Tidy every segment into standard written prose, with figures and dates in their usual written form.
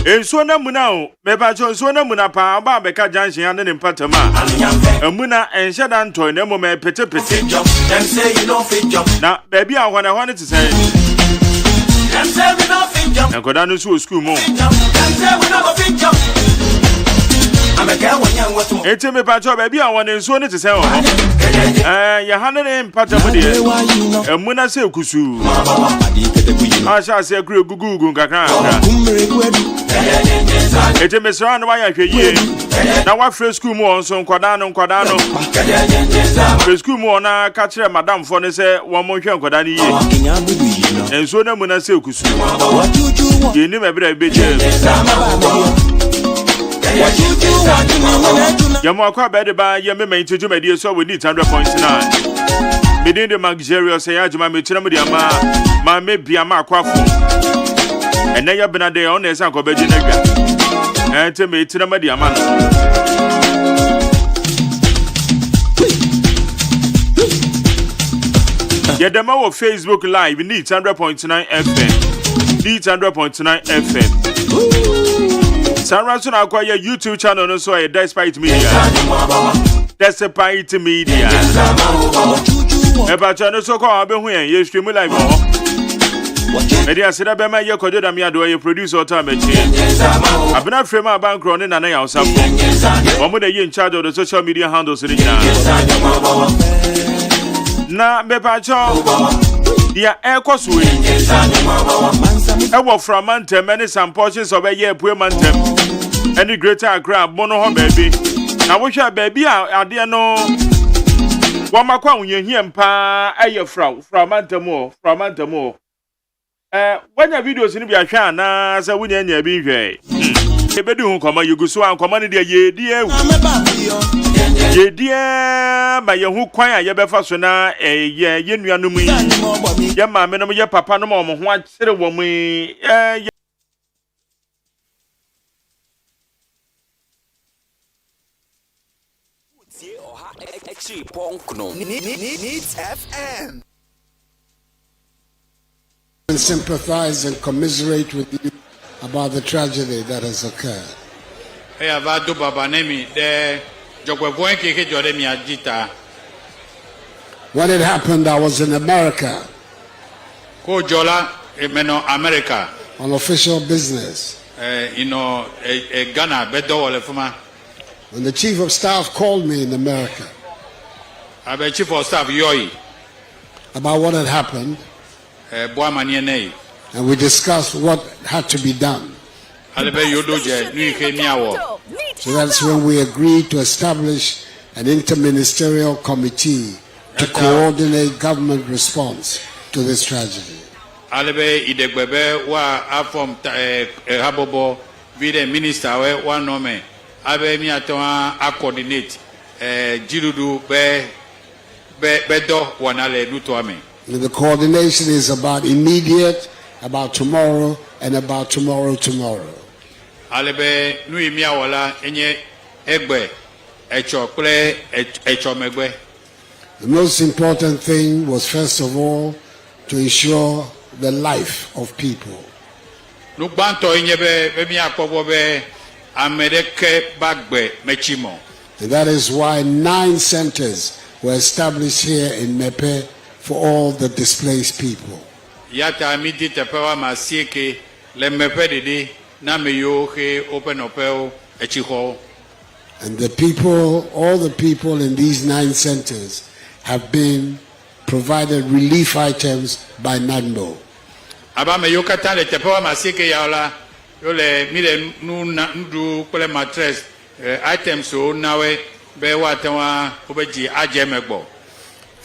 Enso na muna o, meba cho enso na muna pa aba beka junction ya ne mpatama. Emuna enhye da ntoy na mo me pete. Na baby a hwana te say. Them say we no fit jump. Na koda no so school mo. Them say we no go fit jump. Ete me pa cho baby a hwana enso ne te say o. Ya hanere mpatama de. Emuna se kusu. Asha se kure gugu kakra. Ete me sra no wa ya hweye. Na wa fresh school mu on so nkwada no. Fresh school mu na ka kire madam fo ne se wo mo hwe nkwada ne ye. Enso na mu na se kusu. Ye ni me bra beje. Ya mo akwa be de ba ye me maintain me de so we need 100.9. Me de luxurious ya adwuma me kire mu de ma me bia ma akwafo. Ene ya benade on na esa ko beje na gwa. Ente me tire ma de ama no. Yedema wo Facebook live need 100.9 FM. Need 100.9 FM. Sarah Suna akwa YouTube channel no so e Despite Media. Despite Media. Eba channel so ko abehu yen ye stream live ho. Media sida be ma ye kojo da me ado ye producer ota mechi. Abena frame abankro ne na ya osafo. Omo dey in charge of the social media handles ni nyina. Na bepa cho dia ekoswe ewo from mantem many some portions of a year pue mantem any greater Accra bono ho baby na wo hwa baby a ade no wo makwa unye mpa eye from mantem o wanya videos ni bia hwa na sa wunya nya bi hwe ebedu hu koma yuguso an koma ne dia ye die Yedia ma yehu kwan a yebefa so na ye nuanu mu ye ma me no ye papa no mo ho akire wo mu Needs FM. And sympathize and commiserate with you about the tragedy that has occurred. Hey, avado baba nemi de. When it happened, I was in America America on official business. Ghana When the chief of staff called me in America chief of staff about what had happened, and we discussed what had to be done. So that's when we agreed to establish an interministerial committee to coordinate government response to this tragedy. And the coordination is about immediate, about tomorrow, and about tomorrow. The most important thing was, first of all, to ensure the life of people. And that is why 9 centers were established here in Mepe for all the displaced people. And the people, all the people in these 9 centers have been provided relief items by NADMO.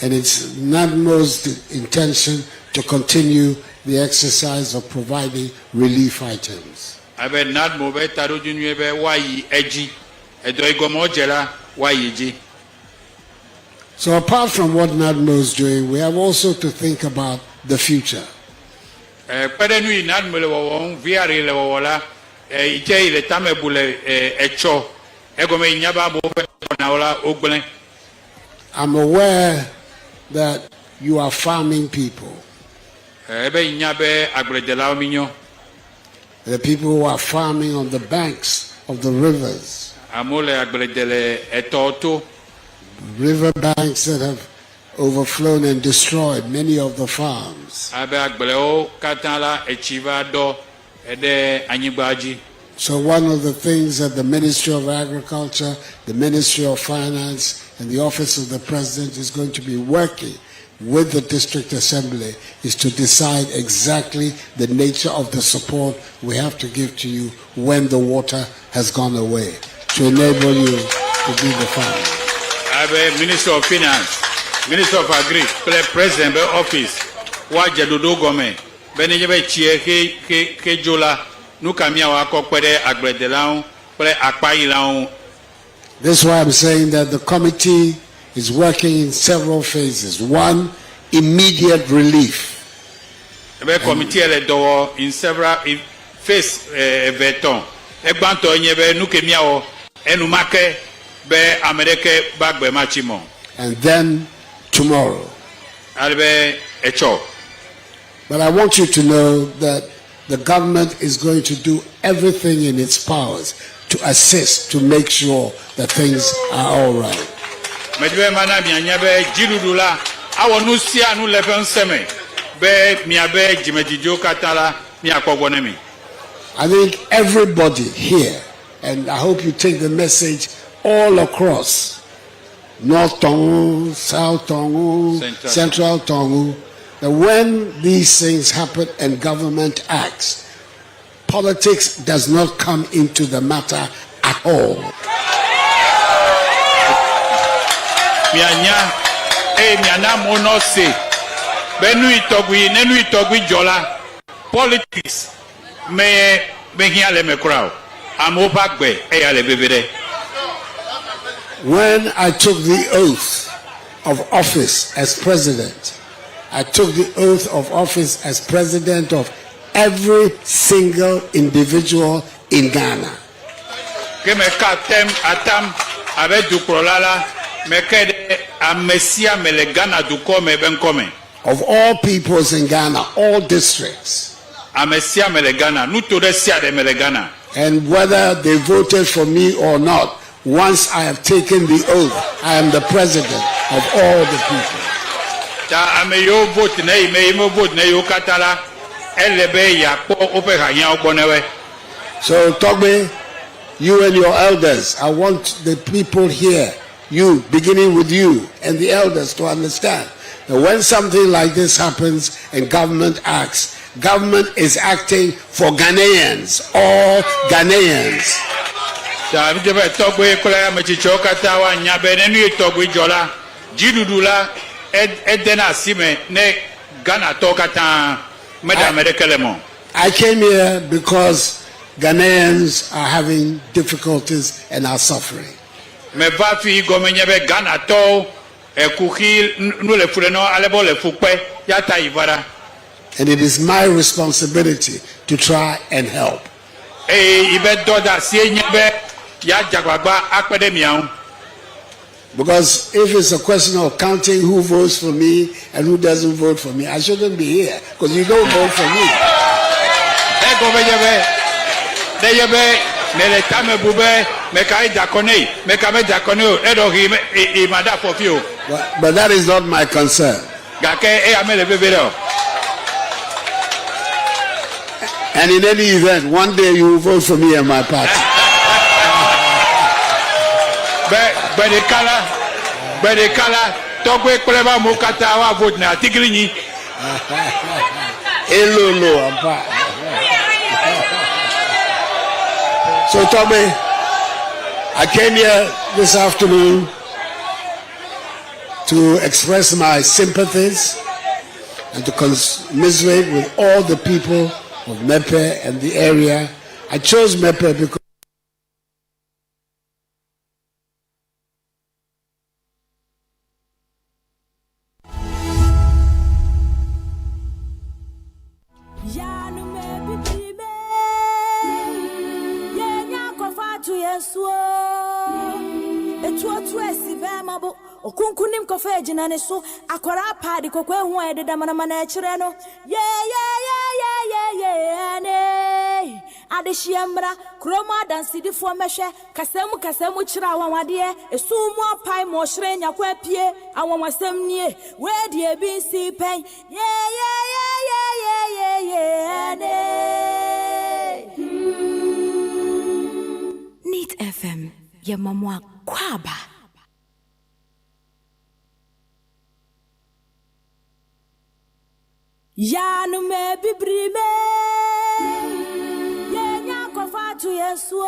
And it's NADMO's intention to continue the exercise of providing relief items. So apart from what NADMO is doing, we have also to think about the future. I'm aware that you are farming people. the people who are farming on the banks of the rivers. River banks that have overflown and destroyed many of the farms. So one of the things that the Ministry of Agriculture, the Ministry of Finance, and the Office of the President is going to be working with the District Assembly is to decide exactly the nature of the support we have to give to you when the water has gone away, to enable you to do the farming. I have Minister of Finance, Minister of Agri, President of Office, Wajadudu Gome, Benjamin Chie, Kejola, Nukamia Wako, Pere Agredelau, Pere Akpailau. That's why I'm saying that the committee is working in several phases. One, immediate relief. The committee in several phases. And then tomorrow. But I want you to know that the government is going to do everything in its powers to assist, to make sure that things are all right. I think everybody here, and I hope you take the message all across, North Tongu, South Tongu, Central Tongu, that when these things happen and government acts, politics does not come into the matter at all. Politics When I took the oath of office as president, I took the oath of office as president of every single individual in Ghana. Of all peoples in Ghana, all districts. And whether they voted for me or not, once I have taken the oath, I am the president of all the people. So, Togbe, you and your elders, I want the people here, you, beginning with you and the elders, to understand that when something like this happens and government acts, government is acting for Ghanaians, all Ghanaians. I came here because Ghanaians are having difficulties and are suffering. And it is my responsibility to try and help. Because if it's a question of counting who votes for me and who doesn't vote for me, I shouldn't be here because you don't vote for me. But that is not my concern. And in any event, one day you will vote for me and my party. So Toby, I came here this afternoon to express my sympathies and to commiserate with all the people of Mepe and the area. I chose Mepe because okunkunim kofa ejina ne so akwara paadi kokwe hu ede da mana mana echire no yeah ne adeshiemra kroma dansidi fo mehwe kasemu chira wanwade esumu apai mo hre nyakwa pie awonwasem nie we die bi si pen yeah Neat FM ya mamwa kwaba ya no me bibrime ye nya kofa tu yeso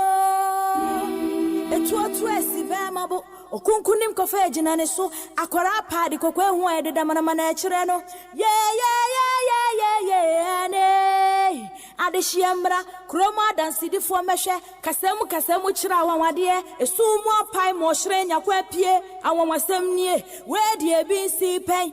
etu esi be mabo okunkunim kofa ejina ne so akwara padi kokwe hu ededa mana ekire no ye ne adeshiemra kroma dansidi fo mehwe kasemu chira wanwade esumu apai mo hre nyakwa pie awonwasem nie we die bi si pen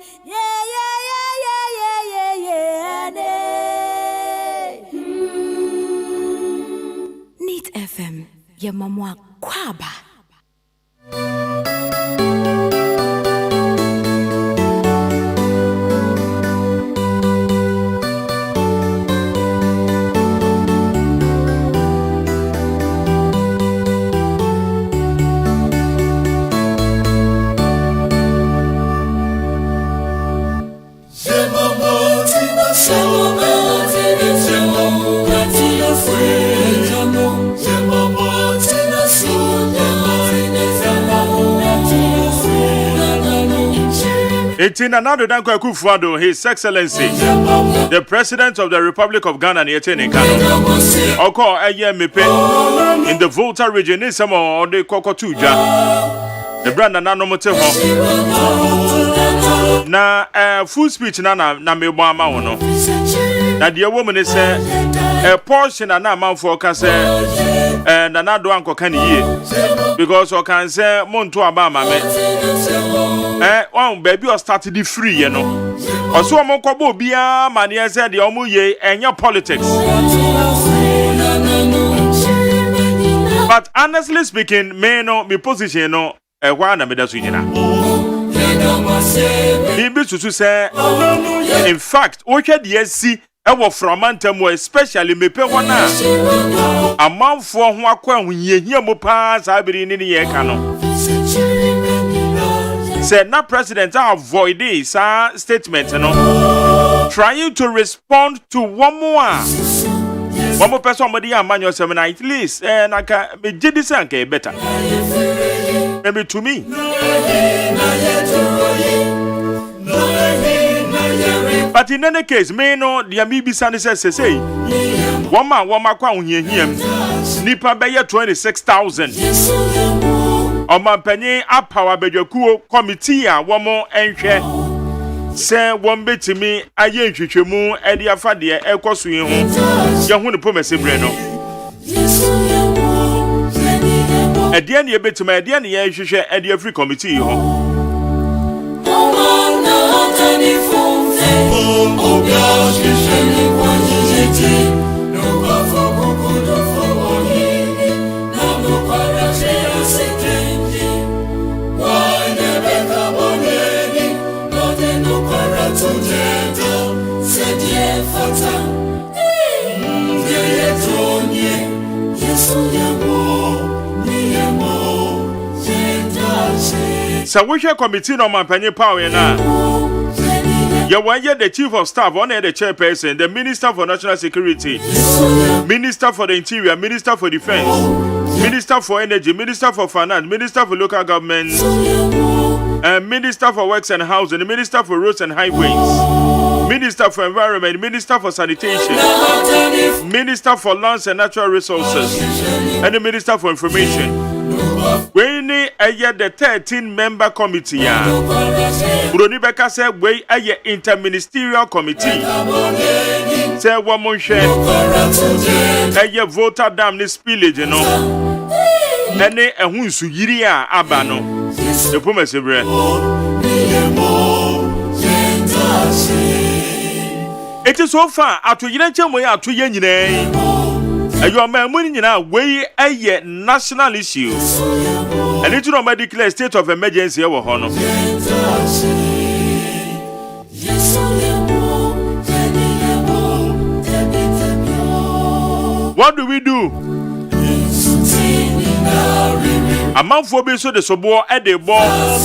Neat FM ya mamwa kwaba Etina Nado Danko Akufo-Addo, His Excellency, the President of the Republic of Ghana, Nietene Kano. Oko AGYEMAN in the Volta region is some of the Kokotuja. The brand Nano Moteho. Na full speech na mebama wono. Na the woman is a portion and na man for kase na na do anko kan yie because o kan say monto abama me one baby or started the free you know oso o monko bo bia mane say de omo ye enya politics. But honestly speaking, me position no why na me da so nyina me to say in fact o hwe de asi ewo from antamo especially me pe wona amanfo ho akwa ahuyehia mo pa sabiri ni ye ka no said na president avoid this statement no trying to respond to one more person somebody amanyo seminar at least na ka me jidi san ka better maybe to me. But in any case, me no the amibi sani say wama kwa unyehiam nipa beye 26,000 omanpanyin apawa bedwakuo committee a womo enhwe se wombetimi aye nhwehwemu ede afade ekoso yi ho ye hu ne promesse bre no ede ne yebetima ede ne ye hwehwe ede free committee ho So we share committee no manpanyin power na. You want the chief of staff, one the chairperson, the minister for national security, minister for the interior, minister for defense, minister for energy, minister for finance, minister for local government, minister for works and housing, minister for roads and highways, minister for environment, minister for sanitation, minister for lands and natural resources, and the minister for information. We need the 13-member committee. Bruni Beka said we a interministerial committee. Say one more share. A voter damn this spillage, you know. Nene a hunsu yiria abano. The promise of bread. It is so far at to Yenacham way out to Yen. Your man winning now way a national issue. And it will not declare state of emergency over honor. What do we do? A man for being so the sobo at the ball.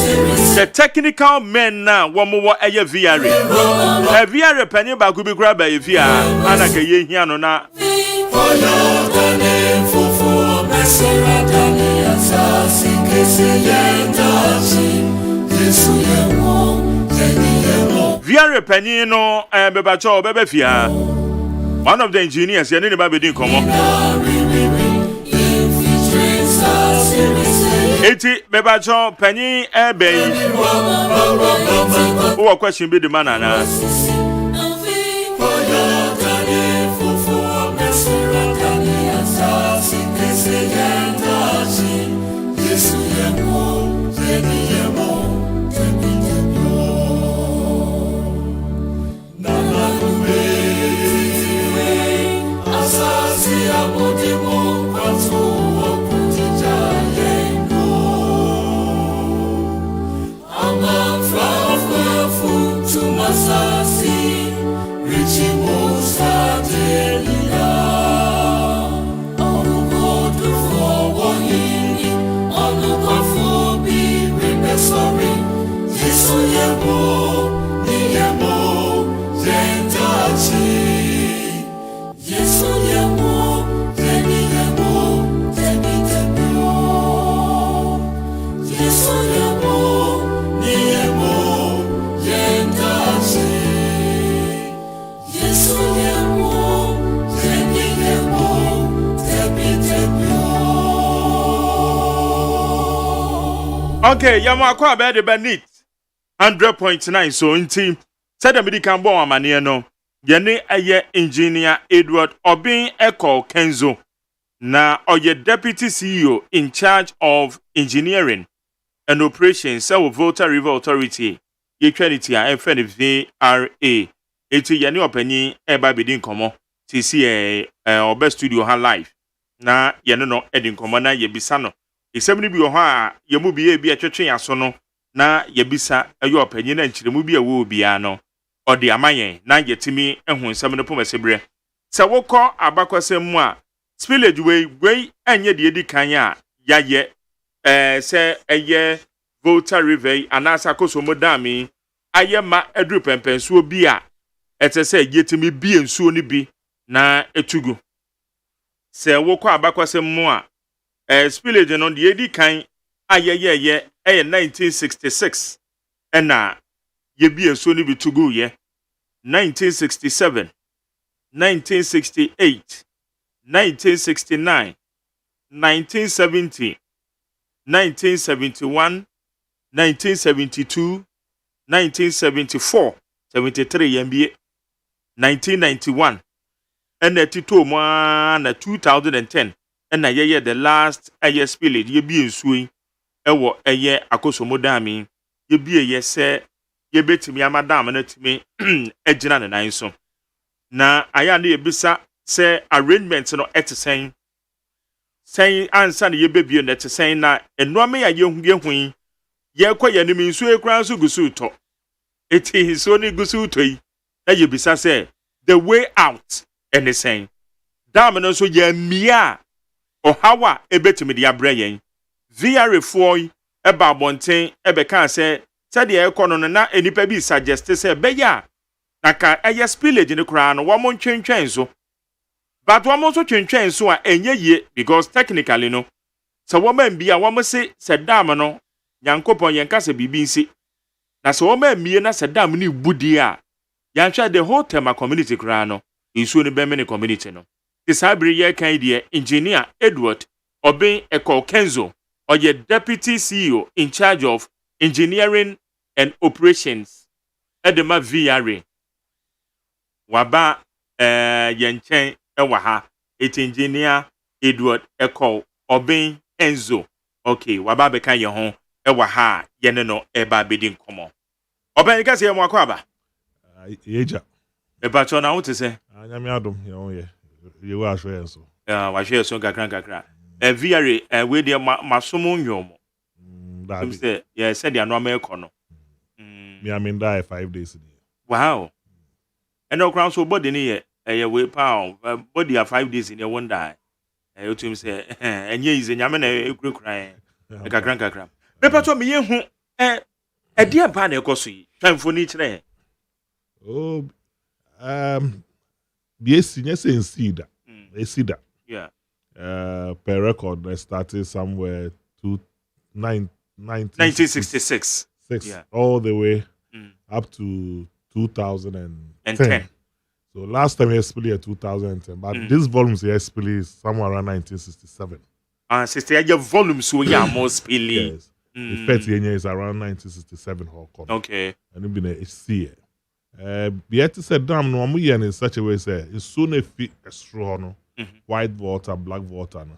The technical men now, one more a VR. A VR penny back could be grabbed by a VR. And I can hear no na. VR penny no, and Bebacho, Bebefia. One of the engineers, you need to be come on. 80 Bebacho penny bay. Who are question be the man and okay, Yamakwa bed the neat 100.9 so in team. Said the medical bomb amania no. Yene aye engineer Edward Obin Echo Kenzo. Na oye deputy CEO in charge of engineering and operations so Volta River Authority. Ye credit ya FNVRA. Eti yene openi eba bidin komo. TC obe studio ha live. Na yene no edin komo na ye bisano. Isebni bi oha ye mu bi e bi atwetwe aso no na ye bisa ayo opanyi na nkyire mu bi a wo bia no ode amayen na yetimi ehun nsem no pomasebre se wokọ abakwasem mu a spillage we anye de edi kan a yaye se eye Volta River anasa kosomo dami aye ma edru pempensuo bi a etese yetimi bi ensuo ni bi na etugu se wokọ abakwasem mu a spillage no de edi kan ayeye 1966 ena ye bi ensuo ni bi tugu ye 1967 1968 1969 1970 1971 1972 1974 73 yambie 1991 ena tito mo na 2010 ena ye the last aye spillage ye bi ensuo ewo eye akosomodami ye bi ye se ye betimi amadam na timi ejina ne nan so na aya na ye bisa se arrangement no etesen sen ansa na ye bebie na etesen na enuame ya ye hu ye kwa ye nim nso ekran so gusu to eti so ni gusu to yi na ye bisa se the way out anything dam no so ye mia ohawa ebetimi de abrɛ yen VR foi eba bonten ebe kan se said the economy na enipa bi suggest say beya na ka eye spillage ni kura no wo mo ntwentwen so but wo mo so twentwen so a enye ye because technically no so wo man bia wo mo se dam no yankopon yenka se bibi nsi na so wo man mie na se dam ni budi a yanhwa the whole tema community kura no isu ni be me community no isabri ye kan die engineer Edward Obin Echo Kenzo or your deputy CEO in charge of engineering and operations Edema VRA. Waba yenchen ewaha it engineer Edward Echo Obin Enzo. Okay, waba beka ye hon ewaha yeneno eba bidin komo. Obin kasi ye mwako aba? Yeja. Eba chona wote se? Nyami adom ye hon ye. Ye wa hwe enso. Wa hwe enso kakra. VRA we de masomo nyomo. That say yeah said the normal econo. Me I mean die 5 days. Wow. And no crown so body ni we pound body are 5 days in your one die. You to him say, and ye is in Yaman a group crying. A crank. Pepper to me, who a dear pan a cossy, time for each day. Oh, yes, yes, in cedar. A cedar. Yeah. Per record, I started somewhere 1966. Yeah. All the way up to 2010. So last time we split 2010, but this volumes here split somewhere around 1967. 60 volumes so yeah more spilly. Yes. The first year is around 1967. Okay. And it been a HC. Yet to say damn no mu in such a way say it's soon a fit a straw no white water, black water no.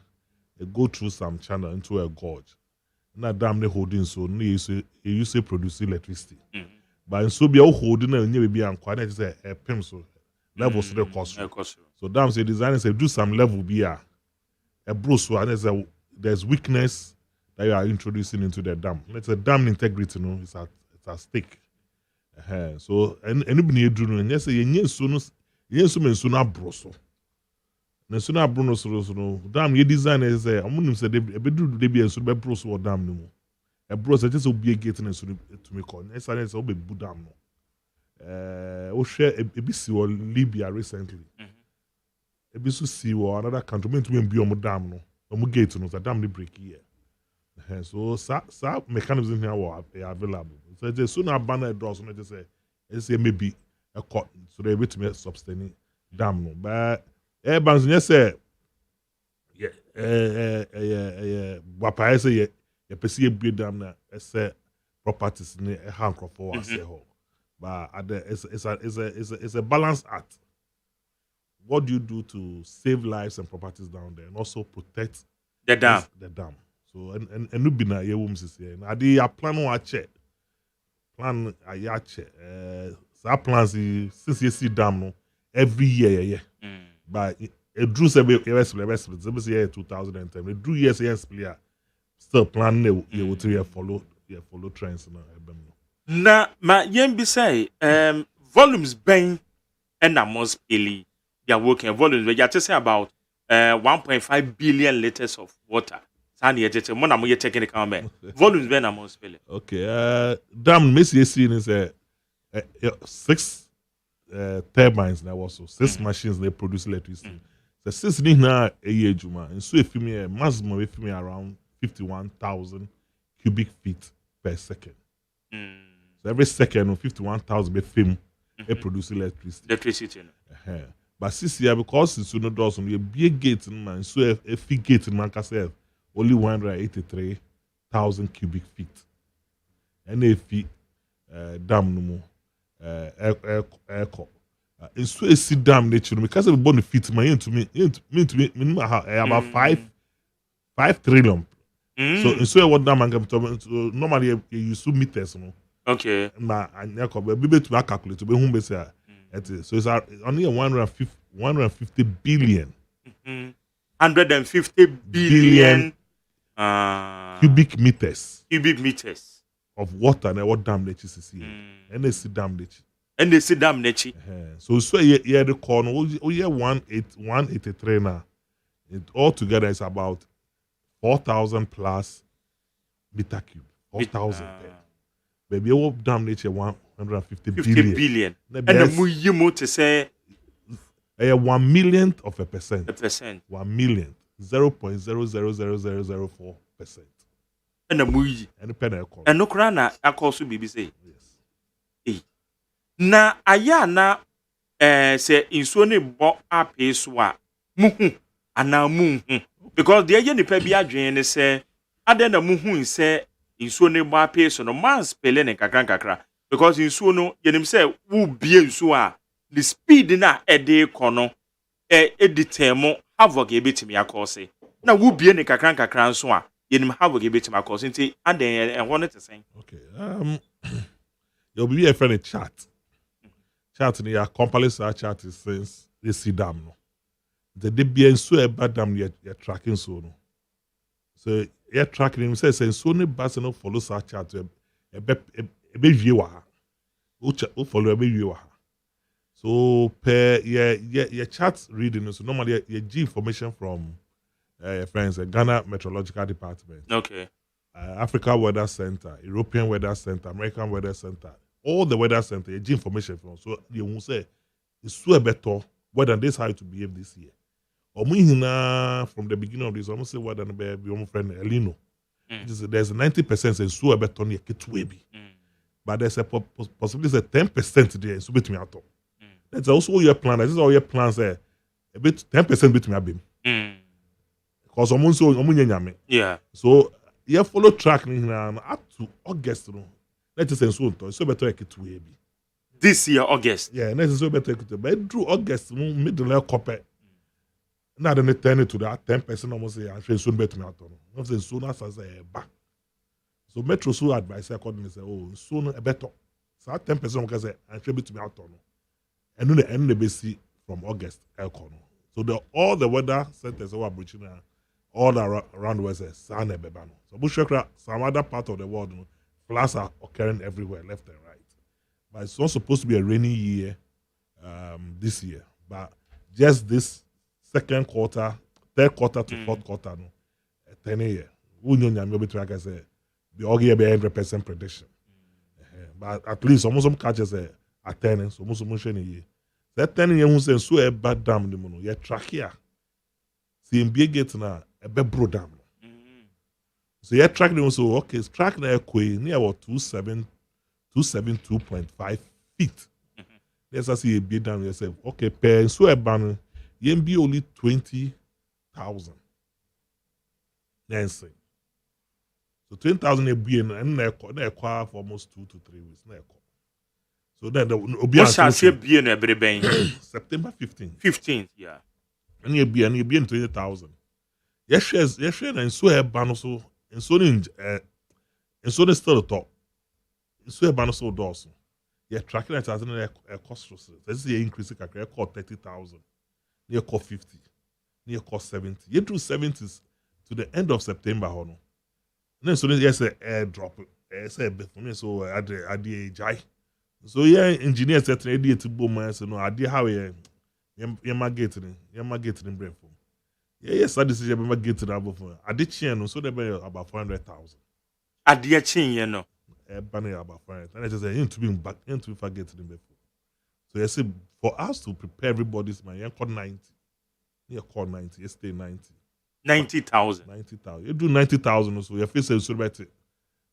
It go through some channel into a gorge. Na dam the holding so no you say produce electricity. But in so be holding and you be and quite say a pim so levels the cost. So dam say designers say do some level be a bruise and there's weakness that you are introducing into the dam. Let's say dam integrity no it's at stake. So anybody do no yes say yen so men so na bruise. Na so na bruno so dam ye designers say amunum say they be do they be so be bruise or dam no. A bruise just be a gate na so to me call. Yes say be bu dam no. We share a BC or Libya recently. A BC see or another country meant to be on dam no. On gate no, the dam they break here. So sa mechanisms in here are available. So they soon have banner doors. So they say maybe a cut so they wait to me sustain dam no. But bands yes say Wapa say ye perceive be dam na say properties ne a hand for us say ho. But it's a balanced act. What do you do to save lives and properties down there and also protect the dam? So and no be na ye woms is here. Na dey plan one check. Plan a ya check. So plans since you see dam no every year. But it drew say we say 2010. It drew years player. Still plan you will follow trends na Na ma yen bi say volumes ben and na most pili they are working volumes we just say about 1.5 billion liters of water. Sani yete mo na mo ye technical man. Volumes ben na most pili. Okay, dam Messi scene is 6 turbines now also 6 machines they produce electricity. The 6 ni na a year juma and so if me maximum if me around 51,000 cubic feet per second. So every second, 51,000 be film, it produce electricity. But this year, because it's no doors on the big gate, man, so a big gate in man can say only 183,000 cubic feet. And if dam no more, air. And so a see dam nature because of the bone feet, my to me about 5 trillion. So what dam and normally you use 2 meters, no. Okay. Na anyako be to calculate to be home be say so it's only 150 billion. 150 billion cubic meters of water na what dam nechi is here. And they see dam nechi. So here the corner we 183 now. It all together is about 4,000 plus meter cube. 4,000. Baby, what dam nature 150 billion. And the muyimu to say 1 millionth of a percent. 1 million. 0.00004%. And the muyi. And the penny. And no crana akosu BBC. Yes. Na aya na say insuo ne bo ape so a muhu ana muhu because the eye nipa bi adwen ne say ade na muhu say insuo ne bo ape so no man spele ne kakra because insuo no yenim say wo bie insuo a the speed na ede kono editemo havoc ebetimi akose na wo bie ne kakra nso a yenim havoc ebetimi akose nti ade enho ne tesen. Okay, you'll be a friend chat ni ya compile sa chat since they see dam no the be so e bad dam you tracking so no so you tracking him say so ne bas no follow sa chat e be wie wa ha o follow e be wie wa ha So per your chat reading, so normally you G information from friends, Ghana Meteorological Department, Okay. Africa Weather Center, European Weather Center, American Weather Center, all the weather center, you G information from. So you will say it's so better weather this how to behave this year. Or from the beginning of this, almost say weather be your friend Elino. There's a 90% say so better near Kitwebi. But there's a possibility 10% there, so between at all. That's also your plan. This is all your plans there. A bit 10% between a beam. Because Yeah. so you follow track up to August. Let's say so better like it will be. This year, August. Yeah, let's so better but through August, middle of copy. Now then they turn it to that 10% almost say I'm soon better me at all. Not saying soon as I say back. So Metro so advice accordingly say, oh, soon a better. So 10% can say I'm sure to me out on. And then the end the base from August. So all the weather centers were breaching all around the west sun and bebano. So Bushakra, some other part of the world, floods are occurring everywhere, left and right. But it's not supposed to be a rainy year this year. But just this second quarter, third quarter to fourth quarter, 10 year. I say the all year be 100% prediction. But at least some catches are 10, so most year. That 10 year who say so a bad dam the mono. You track here. See in big gate now a bro dam. So you track them so okay, track na near about 272.5 feet. Let's see a big dam yourself. Okay, per so a ban you be only 20,000. Then say. So 20,000 a be and they for almost 2 to 3 weeks. So then what shall say be in every bank? September 15th. 15th, yeah. And you be in 20,000. Yes, and so a ban so and so still the top. So a ban so doors. You're tracking it as a cost. Let's say increase it a cost 30,000. Near cost 50. Near cost 70. You do 70s to the end of September, hono. And then so yes, a airdrop. Say before so at the AGYEMAN. So yeah, engineers set ready to boom so no idea how you getting brain form. Yes, I decision be getting above. I did chain so they be about 400,000. Adie chin ye no. Banner about 400. And I just say into being back into forgetting them before. So you see for us to prepare everybody's mind, you call 90. You call 90, you stay 90. 90,000. 90,000. You do 90,000 so your face is so better.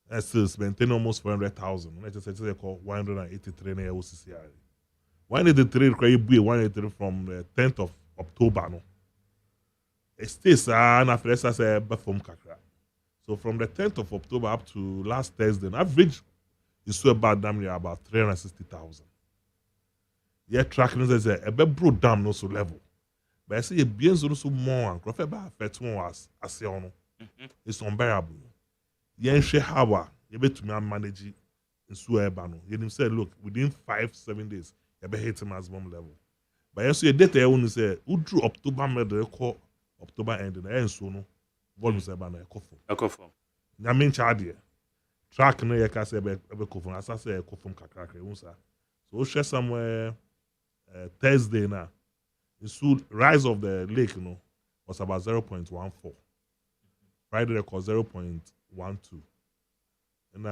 I still maintain almost 400,000. I just say they call 183 in OSEI. 183 you be 183 from the 10th of October. No, it stays and after that I say perform kakra. So from the 10th of October up to last Thursday, average is so about damn near about 360,000. Yeah, tracking is a bro dam no so level. But I say a bien so more and crop about 31 as it's unbearable. Yen share how you bet to me manage in Suebano. You say, look, within 5-7 days, you be hit maximum level. But you see a data you want to say, who drew October middle call October end and so no volume sebana a kofo. Nyamin chardia. Track no you can say be kofo. As I say kofo kakra unsa. So share somewhere Thursday now. The rise of the lake was about 0.14. Friday record 0.12. And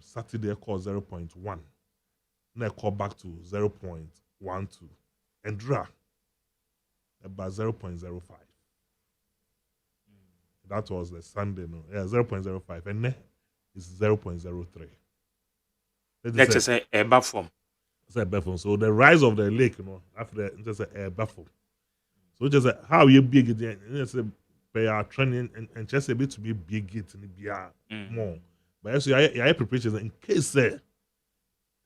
Saturday call 0.1. Then I call back to 0.12. And draw about 0.05. That was the Sunday, no? Yeah, 0.05. And then it's 0.03. Let's just say a buffer. So the rise of the lake, after just a buffer. So just how you big it, they are training and just a bit to be big it and more. But also, I preparations in case it's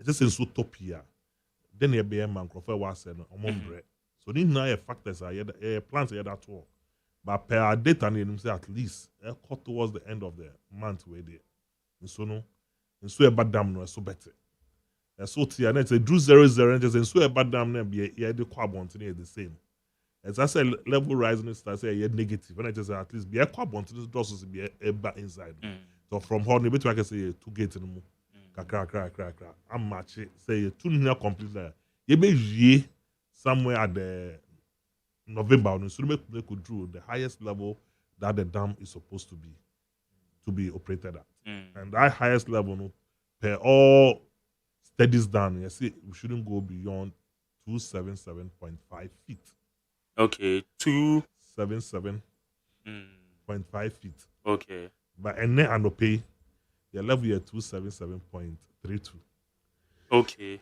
just in Utopia. Then you be a man was and bread. So these now factors are plans are that all. But per data and say at least cut towards the end of the month where they so no and so a bad dam no so better. So tia net say do 0-0 and just so a bad dam no be the carbon the same. As I say, level rising starts say negative. And I just say at least be a carbon to this does be a bar inside. So from how maybe I can say 2 gates in the kakra. I'm match say 2 near complete there. you be somewhere at the November, so they could draw the highest level that the dam is supposed to be operated at. And that highest level, no, per all studies done, you see, we shouldn't go beyond 277.5 feet. Okay, 277.5 feet. Okay. But and then and pay, your level here 277.32. Okay.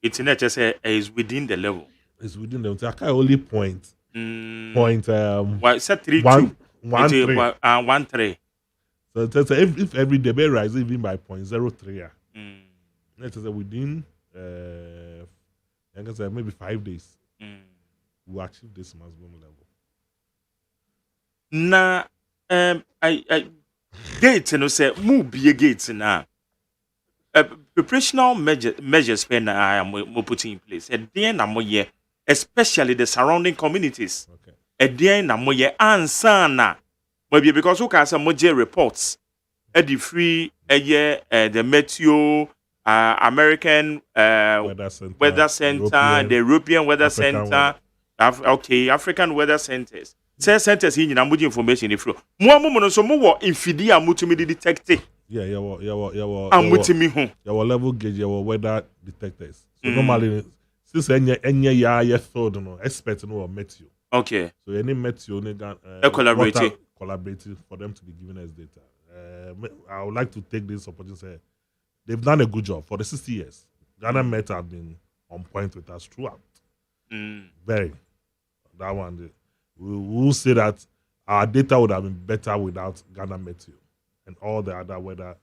It's not just is within the level. It's within the. I can only point. Why set 3 1 2 3. 1 3. So if every day may rise even by 0.03, let's say within I can say maybe 5 days, we achieve this maximum level. Na I gates no say move be gates na preparational measures when I am putting in place. And then na mo ye, especially the surrounding communities. Okay. And then na mo ye ansana. Maybe because who can say moje reports at the free the Meteo American Weather Center, the European Weather African Center, African Weather Centers. Say centers here na much information if mo so mo wo infidia mutumi detect. Yeah, yeah. Your level gauge, your weather detectors. So normally, since any year field, no expert no meteo. Okay. So any meteo, collaborating for them to be giving us data. I would like to take this opportunity to say they've done a good job for the 60 years. Ghana Met have been on point with us throughout. Very. That one, we will say that our data would have been better without Ghana Meteo and all the other weather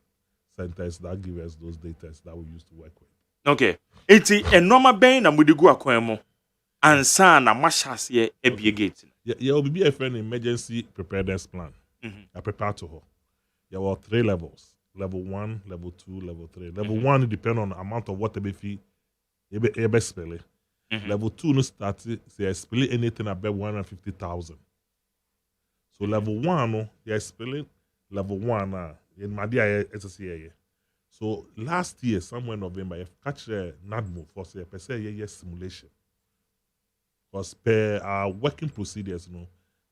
centers that give us those data that we used to work with. Okay. It's a normal bay na mudigu akwemo. Ansa na mashas ye ebie gate. Yeah, will be a friend emergency preparedness plan. I prepare to her. There were 3 levels. Level 1, level 2, level 3. Level 1 depend on the amount of water fee ebe spell. Level 2 no start say spell anything above 150,000. So level 1 no you spelling level 1 in Madia SSA. So last year, somewhere in November, I catch NADMO for say per se simulation. Because per our working procedures,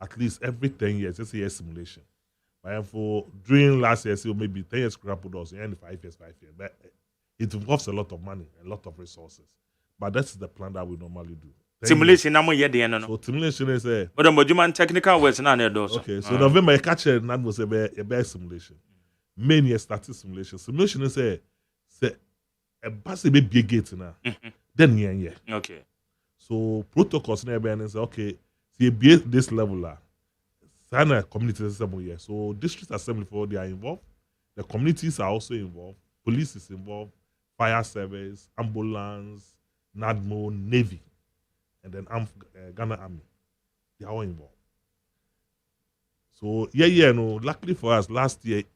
at least every 10 years, it's a year simulation. But for during last year, so maybe 10 years scrap with us, and 5 years. But it involves a lot of money, a lot of resources. But that's the plan that we normally do. Simulation, no. So simulation is a. But the technical words na those. Okay, so November, I catch NADMO say a bear simulation. Main year static simulation. Simulation is a bus be big gate now. Then yeah. Okay. So protocols never and say okay, see be this level la. Sana community assembly here. So district assembly for they are involved. The communities are also involved. Police is involved. Fire service, ambulance, NADMO, Navy, and then Ghana Army. They are all involved. So luckily for us,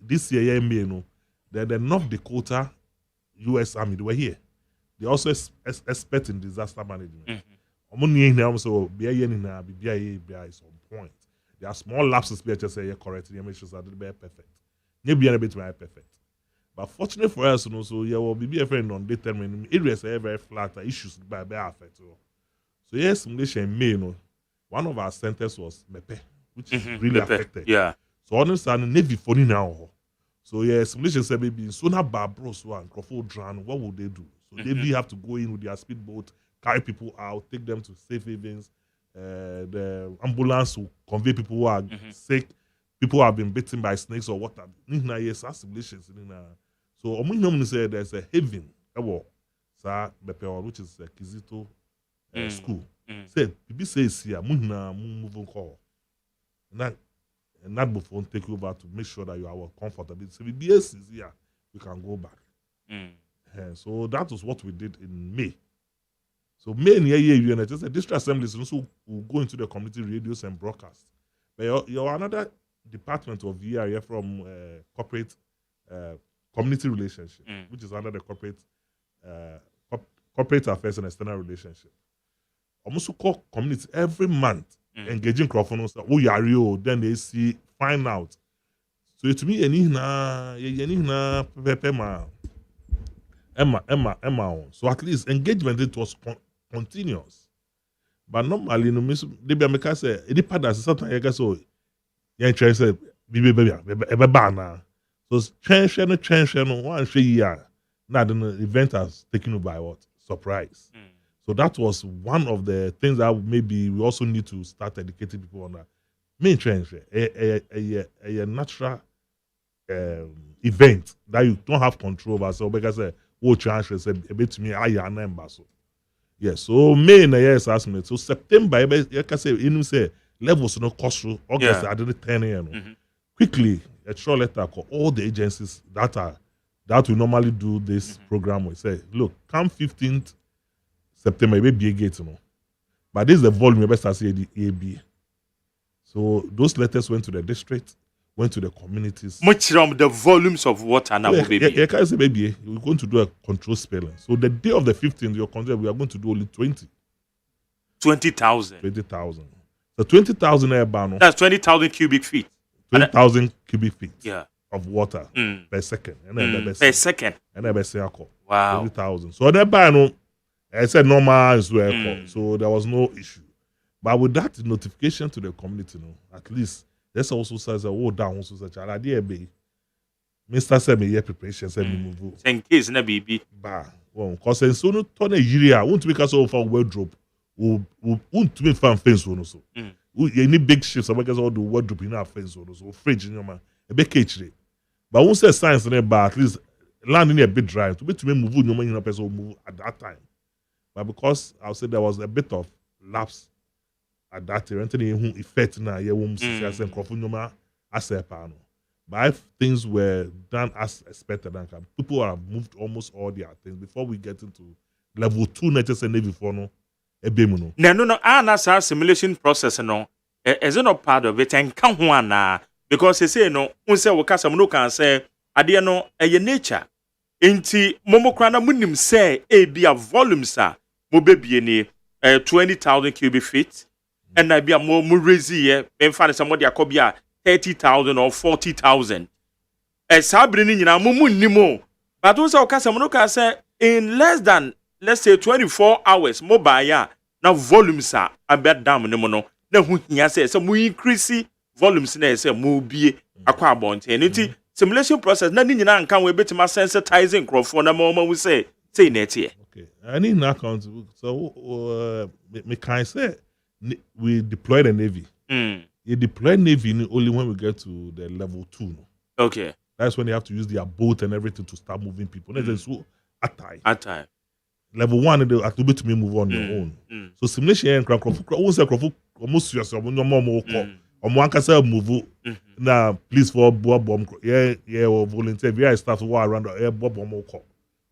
this year, the North Dakota U.S. Army, they were here. They also expert in disaster management. So is on point. There are small lapses, just say correct, make sure that they're perfect. Maybe a bit more perfect. But fortunately for us, so will be a friend on determined areas are very flat, issues by affect. So yes, simulation May, one of our centers was Mepe, which is really affected. Yeah. So honestly, Navy for now. So yes, simulation said maybe sooner Barbros and Crawford drown, what would they do? So they have to go in with their speedboat, carry people out, take them to safe havens. The ambulance will convey people who are sick, people who have been bitten by snakes or water. Yes, simulations. So I'm say there's a haven, which is a Kizito school. Say, people say here, moving call. And not before take over to make sure that you are comfortable. So if BS is here, we can go back. So that was what we did in May. So May in year, just the district assemblies also will go into the community radios and broadcasts. But you're another department of VRA from corporate community relationship, which is under the corporate affairs and external relationship. Almost call community every month, engaging Crawford. Oh, yeah, then they find out. So to me, Emma. So at least engagement it was continuous. But normally, no, they be make us say any part that's something you can so. Yeah, try say baby, now. So change no one year. Now the event has taken you by what surprise. So that was one of the things that maybe we also need to start educating people on that. Main change a natural event that you don't have control over. So because what change say a bit to me I am so. Yes, so May na year assessment. So September you can say you say levels no cost August I did 10 a.m. Quickly a short letter call all the agencies that we normally do this program. We say, look, come 15th September, it may be a gate, but this is the volume. You better say the AB. So those letters went to the district, went to the communities. Much the volumes of water now, baby. Yeah, can say baby, we're going to do a control spelling. So the day of the 15th, your control, we are going to do only 20,000. 20,000. So 20,000 air ban. That's 20,000 cubic feet. 20,000 cubic feet. Yeah. Of water per second. And then per second. And then per wow. 20,000. So that ban, I said normal as well. So there was no issue. But with that notification to the community, at least this also says, oh, down also such an idea be. Mr. Semi, yeah, preparation, send me move. In case na baby. Bah, well, because in so no turn a year, won't make us over wardrobe. Won't make fan fence on also. You need big shifts, because all the wardrobe in our fence on also. Fridge in your man, a big cage. But once say science in there, at least landing a bit dry. To be move, no man in a person move at that time. But because I would say there was a bit of lapse at that time, who effect now, yeah, whom as a panel. But if things were done as expected, people have moved almost all their things before we get into level 2 nature and Navy for no. No, our simulation process, no, is not part of it and come one because they say no, unse wakasa no can say, adia no, a nature. Inti momokrana munim say be a volume sa mo baby ni 20,000 cubic feet and I be a more murezi and find somebody a cobia 30,000 or 40,000. Sabrini nyina mumu nimo. But also wakasa no can say in less than let's say 24 hours mobile na volumes are about dam no na hu hia say so mu increase volumes na say mu bie akwa abonte enti simulation process na ni nyina nkan we betima sensitizing crowdfunding na mama we say na tie. Okay, I need an account. So me can say we deploy the navy. You deploy navy only when we get to the level 2. Okay, that's when they have to use their boat and everything to start moving people. So at time. Level 1, they have to be to me move on your own. So simulation and almost serious. One can say move now. Please for bomb. Yeah, or volunteer. We are start to walk around the air bomb call.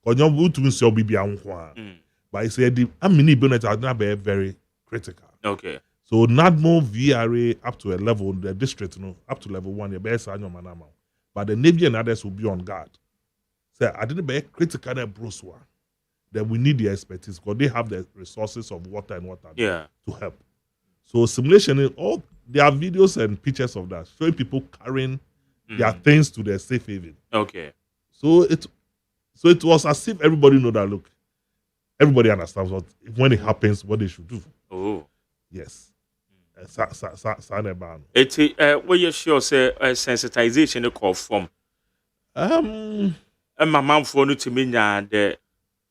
Because you want to see baby but I said the many bonnet are not very critical. Okay. So not more VRA up to a level the district, up to level 1. Your best annual manama. But the Navy and others will be on guard. So I didn't be critical that Bruce one. Then we need the expertise because they have the resources of water and water to help. So simulation, all there are videos and pictures of that showing people carrying their things to their safe haven. Okay. So it was as if everybody know that look, everybody understands when it happens what they should do. Oh. Yes. It's what you sure say sensitization call from. And my mom for to me the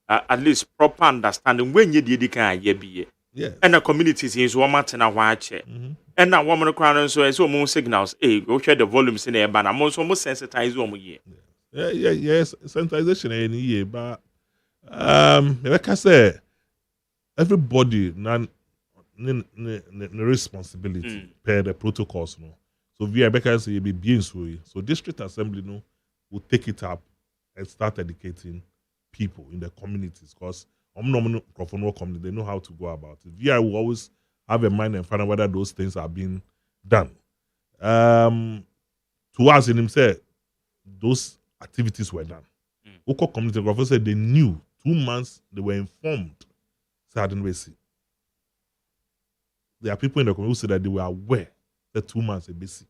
at least proper understanding when you did can be. Yeah. And the communities in Swamatan a watch. And now woman crown so as more signals. Go share the volumes in there, but I'm also more sensitized on year. Yes, sensitization any year, but like I say, everybody responsibility per the protocols. So via because it be being so district assembly will take it up and start educating people in the communities because community they know how to go about it. VI will always have a mind and find out whether those things are being done. To us in himself, those activities were done. Local community government said they knew 2 months, they were informed. There are people in the community who said that they were aware that 2 months are busy.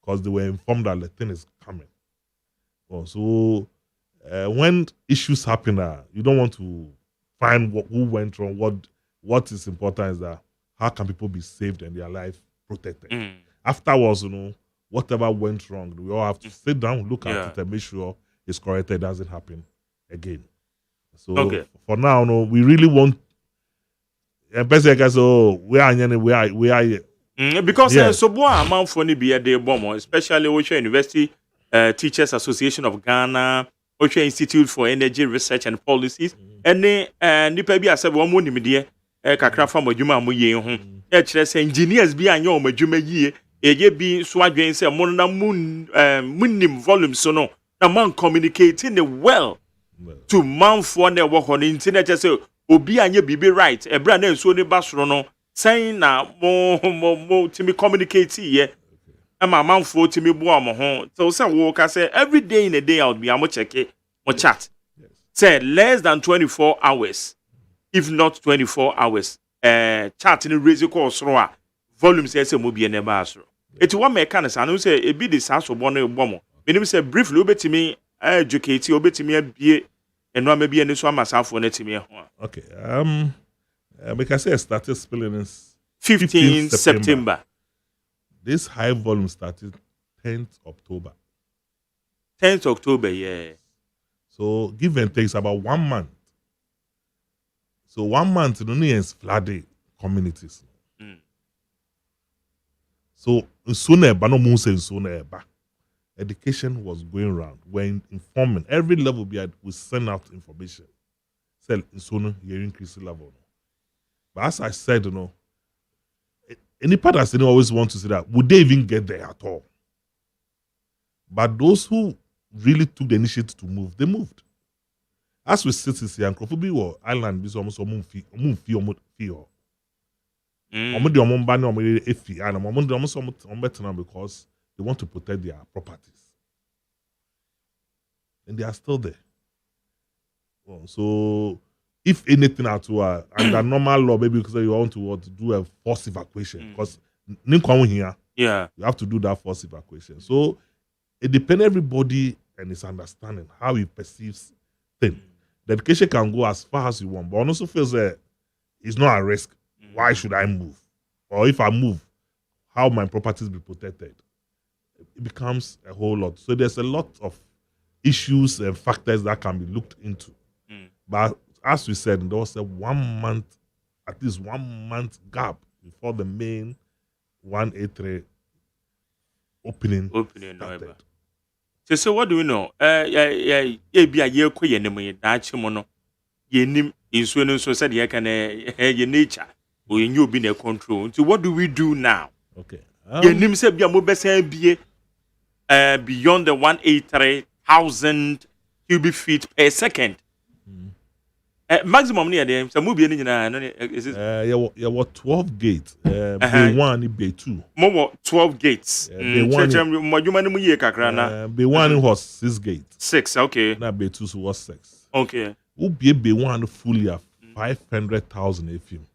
Because they were informed that the thing is coming. So when issues happen, you don't want to find who went wrong. What is important is that how can people be saved and their life protected? Afterwards, whatever went wrong, we all have to sit down, look at it, and make sure it's corrected, doesn't happen again. So for now, we really want. Basically, so we are here. Because so boy, amount for ni be a day bomb, especially Osho University Teachers Association of Ghana, Osho Institute for Energy Research and Policies, and nipa bi asebe wo mo nimde kakra fa madwuma mo ye ho e kire se engineers bi anya o madwuma yie eye bi so adwen se mo na munim volume so no na man communicating well to man for na wo ho ni nti na kire se obi anya bibi right ebra na nso ni basoro no saying na mo timi communicate here ama man for timi bo am ho so say wo ka say every day in a day out be am check it mo chat say less than 24 hours if not 24 hours chat in raise call so volume say mo bi na ba so eti what me kan say no say e bi the saso bo no bo mo menim say briefly obetimi educate obetimi abie eno ama bi ene so amasafo na timi ho okay because I started spelling in 15 September. This high volume started 10th October. 10th October, yeah. So give and takes about 1 month. So 1 month only is flooded communities. So education was going around. When informing every level we send out information. Say in you increase the level. But as I said, any part that's always want to say that, would they even get there at all? But those who really took the initiative to move, they moved. As we sit here, and Crawford or Island is almost a because they want to protect their properties. And they are still there. So if anything at all, under normal law, maybe because you want to do a forced evacuation, because here, you have to do that forced evacuation. So it depends everybody and his understanding how he perceives things. The education can go as far as you want, but one also feels that it's not a risk. Why should I move? Or if I move, how my properties be protected? It becomes a whole lot. So there's a lot of issues and factors that can be looked into. But as we said, there was a 1 month, at least 1 month gap before the main 183 opening started. So what do we know? Be a year queen mono. Yenim is when so said ye can your nature or you be in control. So what do we do now? Okay. Yenim said be a mobile be beyond the 183,000 cubic feet per second. Maximum near them, so movie is it? What 12 gates? Bay 1, Bay 2. More 12 gates. Bay 1 was 6 gates. 6, okay. Now Bay 2 was 6. Okay. Who be Bay 1 fully at 500,000 FM.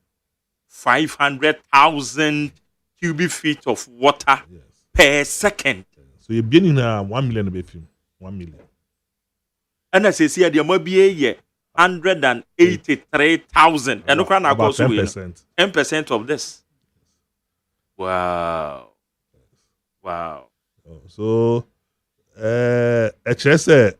500,000 cubic feet of water per second. So you're being in 1 million FM. 1 million. And I say, see, there might be a year. 183,000. And about 10%. 10% of this. Wow. So, HSA,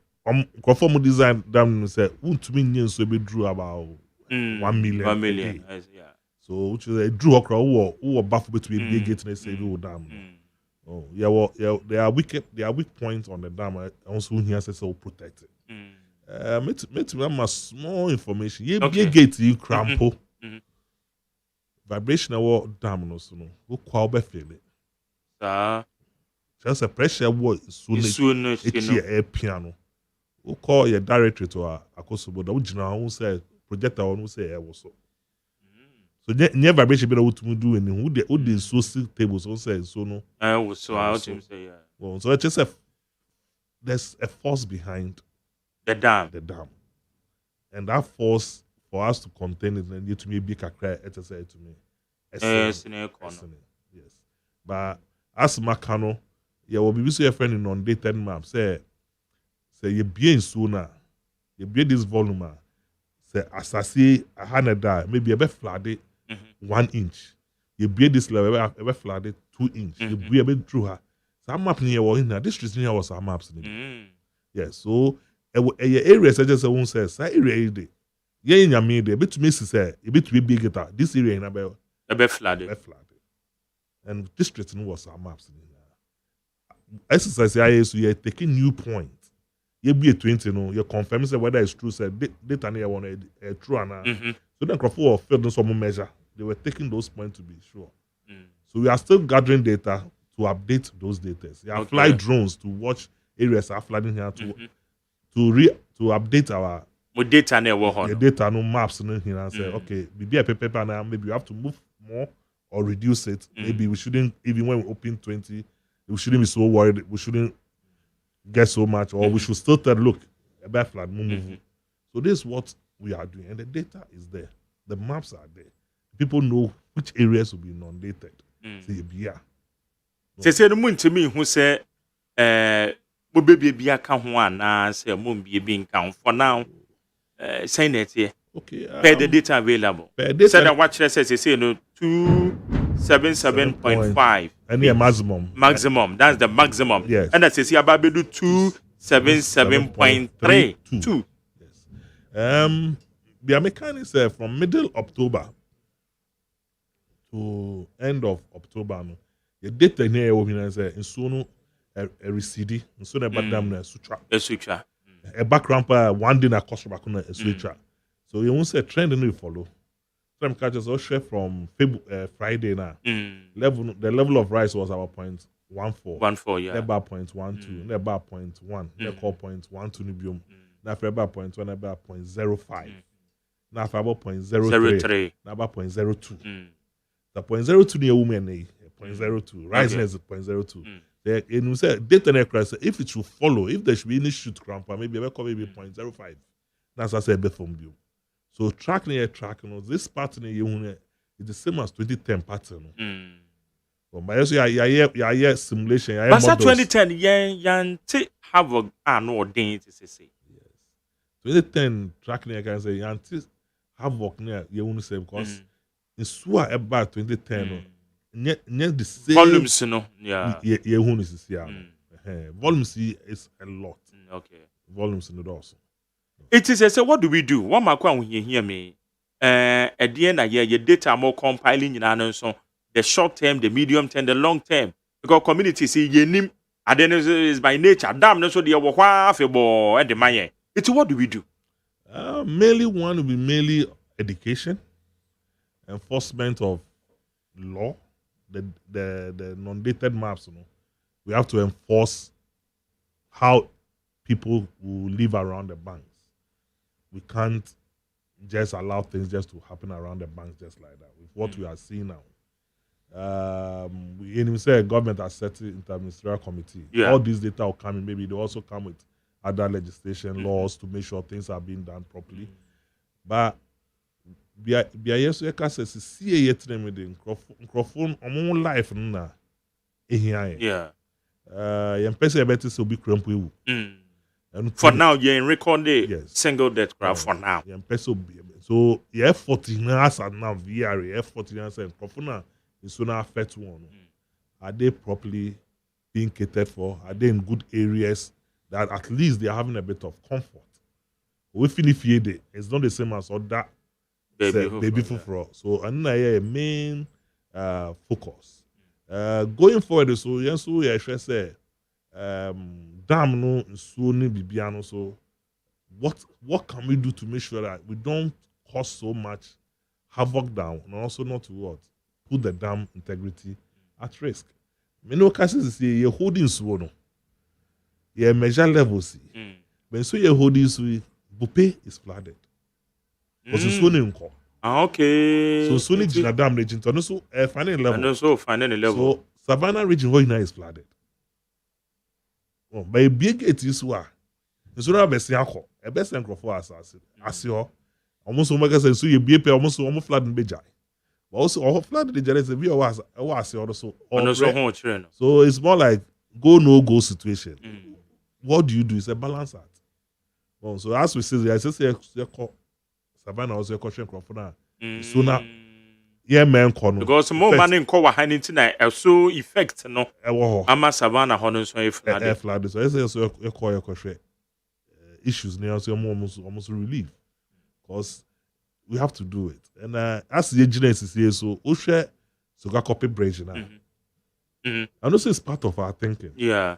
conform design, them say, to me, so be drew about 1 million. 1 million. Yeah. So, which is a drew a crowd who are buff between big gates and they say, oh, damn. Oh, yeah, there are weak points on the dam. Also, here says so protected. Small information. Ye gate you crampo. Vibration dam no so no. Go kwa be feel it. Just a pressure word soon air piano. Who call your director to akosobo da ugina who say projector who say air was so. So near vibration be to do and who the so tables so say so no. So I say yeah. Well, so it's just there's a force behind the dam. And that force for us to contain it and need to be a cry to me. Yes. But as Makano, will be a friend in on daytime map say you be in sooner, you be this volume, say asase Canada maybe a bit flooded 1 inch. You be this level a bit flooded 2 inch. You be a bit through her. Some map near in this street near was our maps. Yeah, so areas I just won't say area day. Yeah, in your media, a bit to miss say a bit to be big guitar. This area in a bit flooded. And district was our maps. Exercise I so you're taking new point. You be a 20, no, you're confirming whether it's true. Said data near one a true and so then Crawford filled some measure. They were taking those points to be sure. So we are still gathering data to update those data. You have fly drones to watch areas are flooding here to update our data near data no maps in here and say okay, be a paper now. Maybe you have to move more or reduce it. Maybe we shouldn't even when we open 20. We shouldn't be so worried. We shouldn't get so much, or we should still tell, look, a bad flood, move. So this is what we are doing, and the data is there. The maps are there. People know which areas will be inundated. Say the moon to me who say, baby be a count one, and say a moon be being count for now. Saying that here. Okay. Pay the data available. Said that watch says they say no 277.5. And the maximum. Maximum. That's the maximum. Yes. And that's about do 277.32. Yes. The Americans from middle October to end of October, no, the data here in Sunu a recede, in Sunu Badam na Sutra. A background one day na cost back on a switcher. So you won't say trend and you follow. Some catches all share from Friday now. The level of rise was our 0.14. Yeah. About 0.12. About 0.1. About 0.12 nibium. Now for about 0.1, about 0.05. Now for about 0.03. Now about 0.02. The 0.02 near women 0.02. Rising is 0.02. And you say data necklace if it should follow, if there should be any shoot cramp, maybe 0.05. That's what I said from you. So tracking, this pattern is the same as 2010 pattern. But by your simulation, but 2010, yan take havoc no ordained to say. Yes. 2010 tracking, I can say yan take havoc near you won't say because in SUA about 2010, the same volumes, no, yeah, you won't see volumes is a lot. Okay, volumes in the also. It is say what do we do? One more when you hear me. At the end of year, your data more compiling in so the short term, the medium term, the long term. Because community see ye nim is by nature. Damn, no so the waffle at the maya. It's what do we do? Mainly one will be mainly education, enforcement of law, the non-dated maps. You know, we have to enforce how people will live around the banks. We can't just allow things just to happen around the banks just like that. With what we are seeing now, we even say government has set it interministerial committee. Yeah. All these data will come in. Maybe they also come with other legislation laws to make sure things are being done properly. But yes, we can say see yet them with the microphone on life na. Yeah. Person better so be crumple. For now, you're in record single death crowd for now. So yeah, 14 hours and now VR, 14 hours and Kofuna is so now affect one. Are they properly being catered for? Are they in good areas that at least they are having a bit of comfort? We feel if it's not the same as other baby for. So another main focus. Going forward, so yes, we actually say dam no so ni bibiano. So what can we do to make sure that we don't cause so much havoc down and also not to what put the dam integrity at risk? Many cases say you're holding so no. You measure levels. When so you're holding so Bupe is flooded. Because it's so nko. Okay. So ni jina dam region to no so finding level. And also finding a level. So Savannah region where is flooded. Oh, but a big it is why. So now be say akọ. E be say nkrofo asase ho. Almost omega say so you be pay almost flood in Bejai. But also all flood the generate be was also. So it's more like go situation. What do you do? It's a balance act. Well, so as we say, I say Savannah also a question crop na. So na yeah man kono. Because more money nko wa hanin na so effect no. Ewo ho. Ama Savannah hono so e flood. Flood so ese so e call your question issues near so almost relief. Because we have to do it. And as the engineers is here, so Oshe so got copy bridge now. And also it's part of our thinking. Yeah.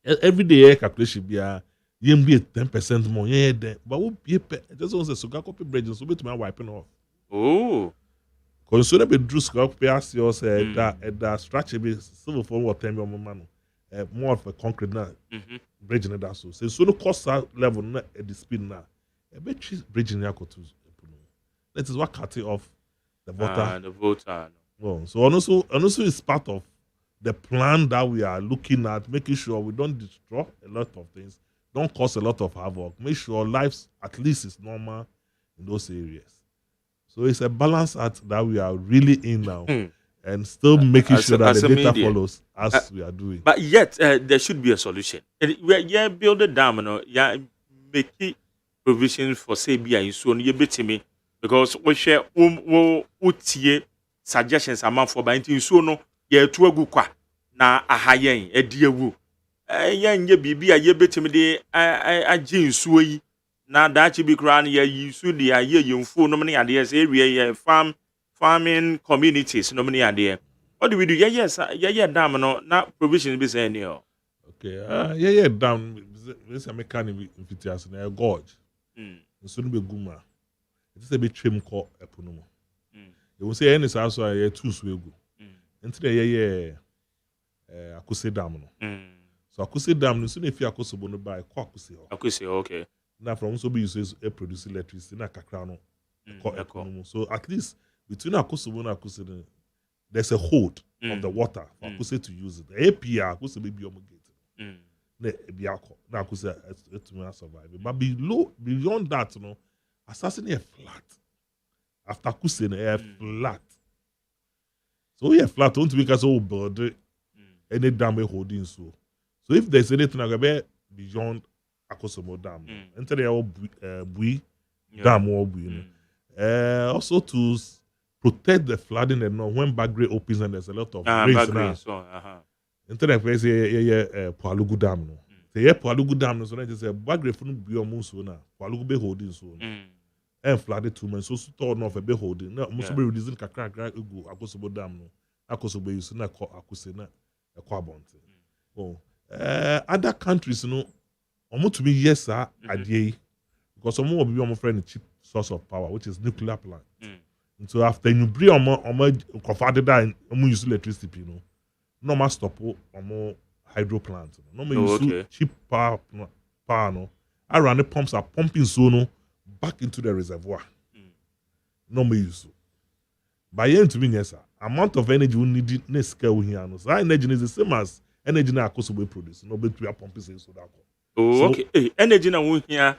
Every day calculation be a you be 10% more. Yeah, but we be just want to so got copy bridge so be to my wiping off. Oh. Because so be drew scrap pay us that structure be civil for what time your man more of a concrete now bridge in that so no cost level na at the speed now. A bit bridge in Yako too. That is what cut it off the water. The water. Oh, so also it's part of the plan that we are looking at, making sure we don't destroy a lot of things, don't cause a lot of havoc, make sure lives at least is normal in those areas. So it's a balance act that we are really in now, and still making sure that the data follows as we are doing. But yet there should be a solution. Yeah, build a dam, no, yeah, make it provisions for say be in so you bet me. Because we share utie suggestions amount for by so no ye to agu kwa na ahayen ediewu yen ye bibi a ye betimi de agye nsuo yi na dachi bi kra na ye yisu de aye yemfo no ne ade yes area ye farming communities no ne ade. What do we do? Yeah dam no na provisions be say any o. Okay, yeah dam this American invitias na gorge. So no be guma. It is a bit trim call a punomo. You will say any source or a two swego. Into the Akuse Dam. So Akuse Dam, soon if you are possible to buy Kwakusi. Akuse, okay. Now from so be uses a produce electricity in a cacrano. So at least between Akusubo and Akuse, there's a hold of the water for Akuse to use it. The APR Akuse may be obligated. Now Akuse to survive. But beyond that, you know. Assassin a flat. After Kusin a flat. So yeah, flat don't make us all bird any dam holding so. So if there's anything about beyond Akosomo Dam, enter the old Bui Dam or Bui. Also to protect the flooding and when Bagre opens and there's a lot of rains now. Enter the place Palugu Dam. The Palugu Dam so just a Bagre from Biomuso now. Palugu be holding so. And flooded 2 months, so torn off a beholding. No, must be releasing Kakra Ugu, Akosobo Dam, Akosobe, you see, Akusena, a quabont. Oh, other countries, you know, almost to me, yes, sir, because some more be friend a cheap source of power, which is nuclear plant. And so after you bring on more confided that and use electricity, you know, no more stop or more hydro plants. No more use cheap power, no. I run the pumps are pumping so no. Back into the reservoir. No more use. By end to me, yes, sir. Amount of energy we need next scale here. So energy is the same as energy na Akosobo produce. No, but we are pumping so that. Oh, so, okay. Hey, energy na we here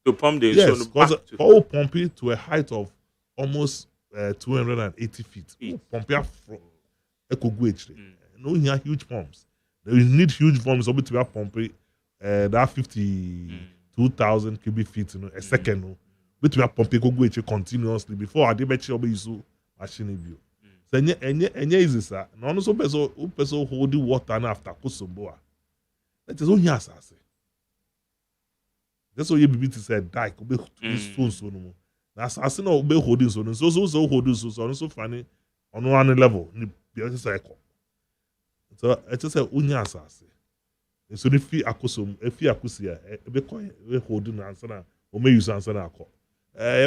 to pump the yes, because all pump it to a height of almost 280 feet. Pump it from Ekogwe. No, here huge pumps. They need huge pumps so to pump it that 52,000 cubic feet, you know, a second. No. But we are pumping continuously before I did bet you use machine view. So any is sir. No no so person holding water after Kosobo. That is only as I say. That's what you be to say dike be stone so no. Na assassin no be holding so so holding so funny on one level ni be cycle. So it is a only as I say. So if you Akusia, be holding answer na or may use answer na call.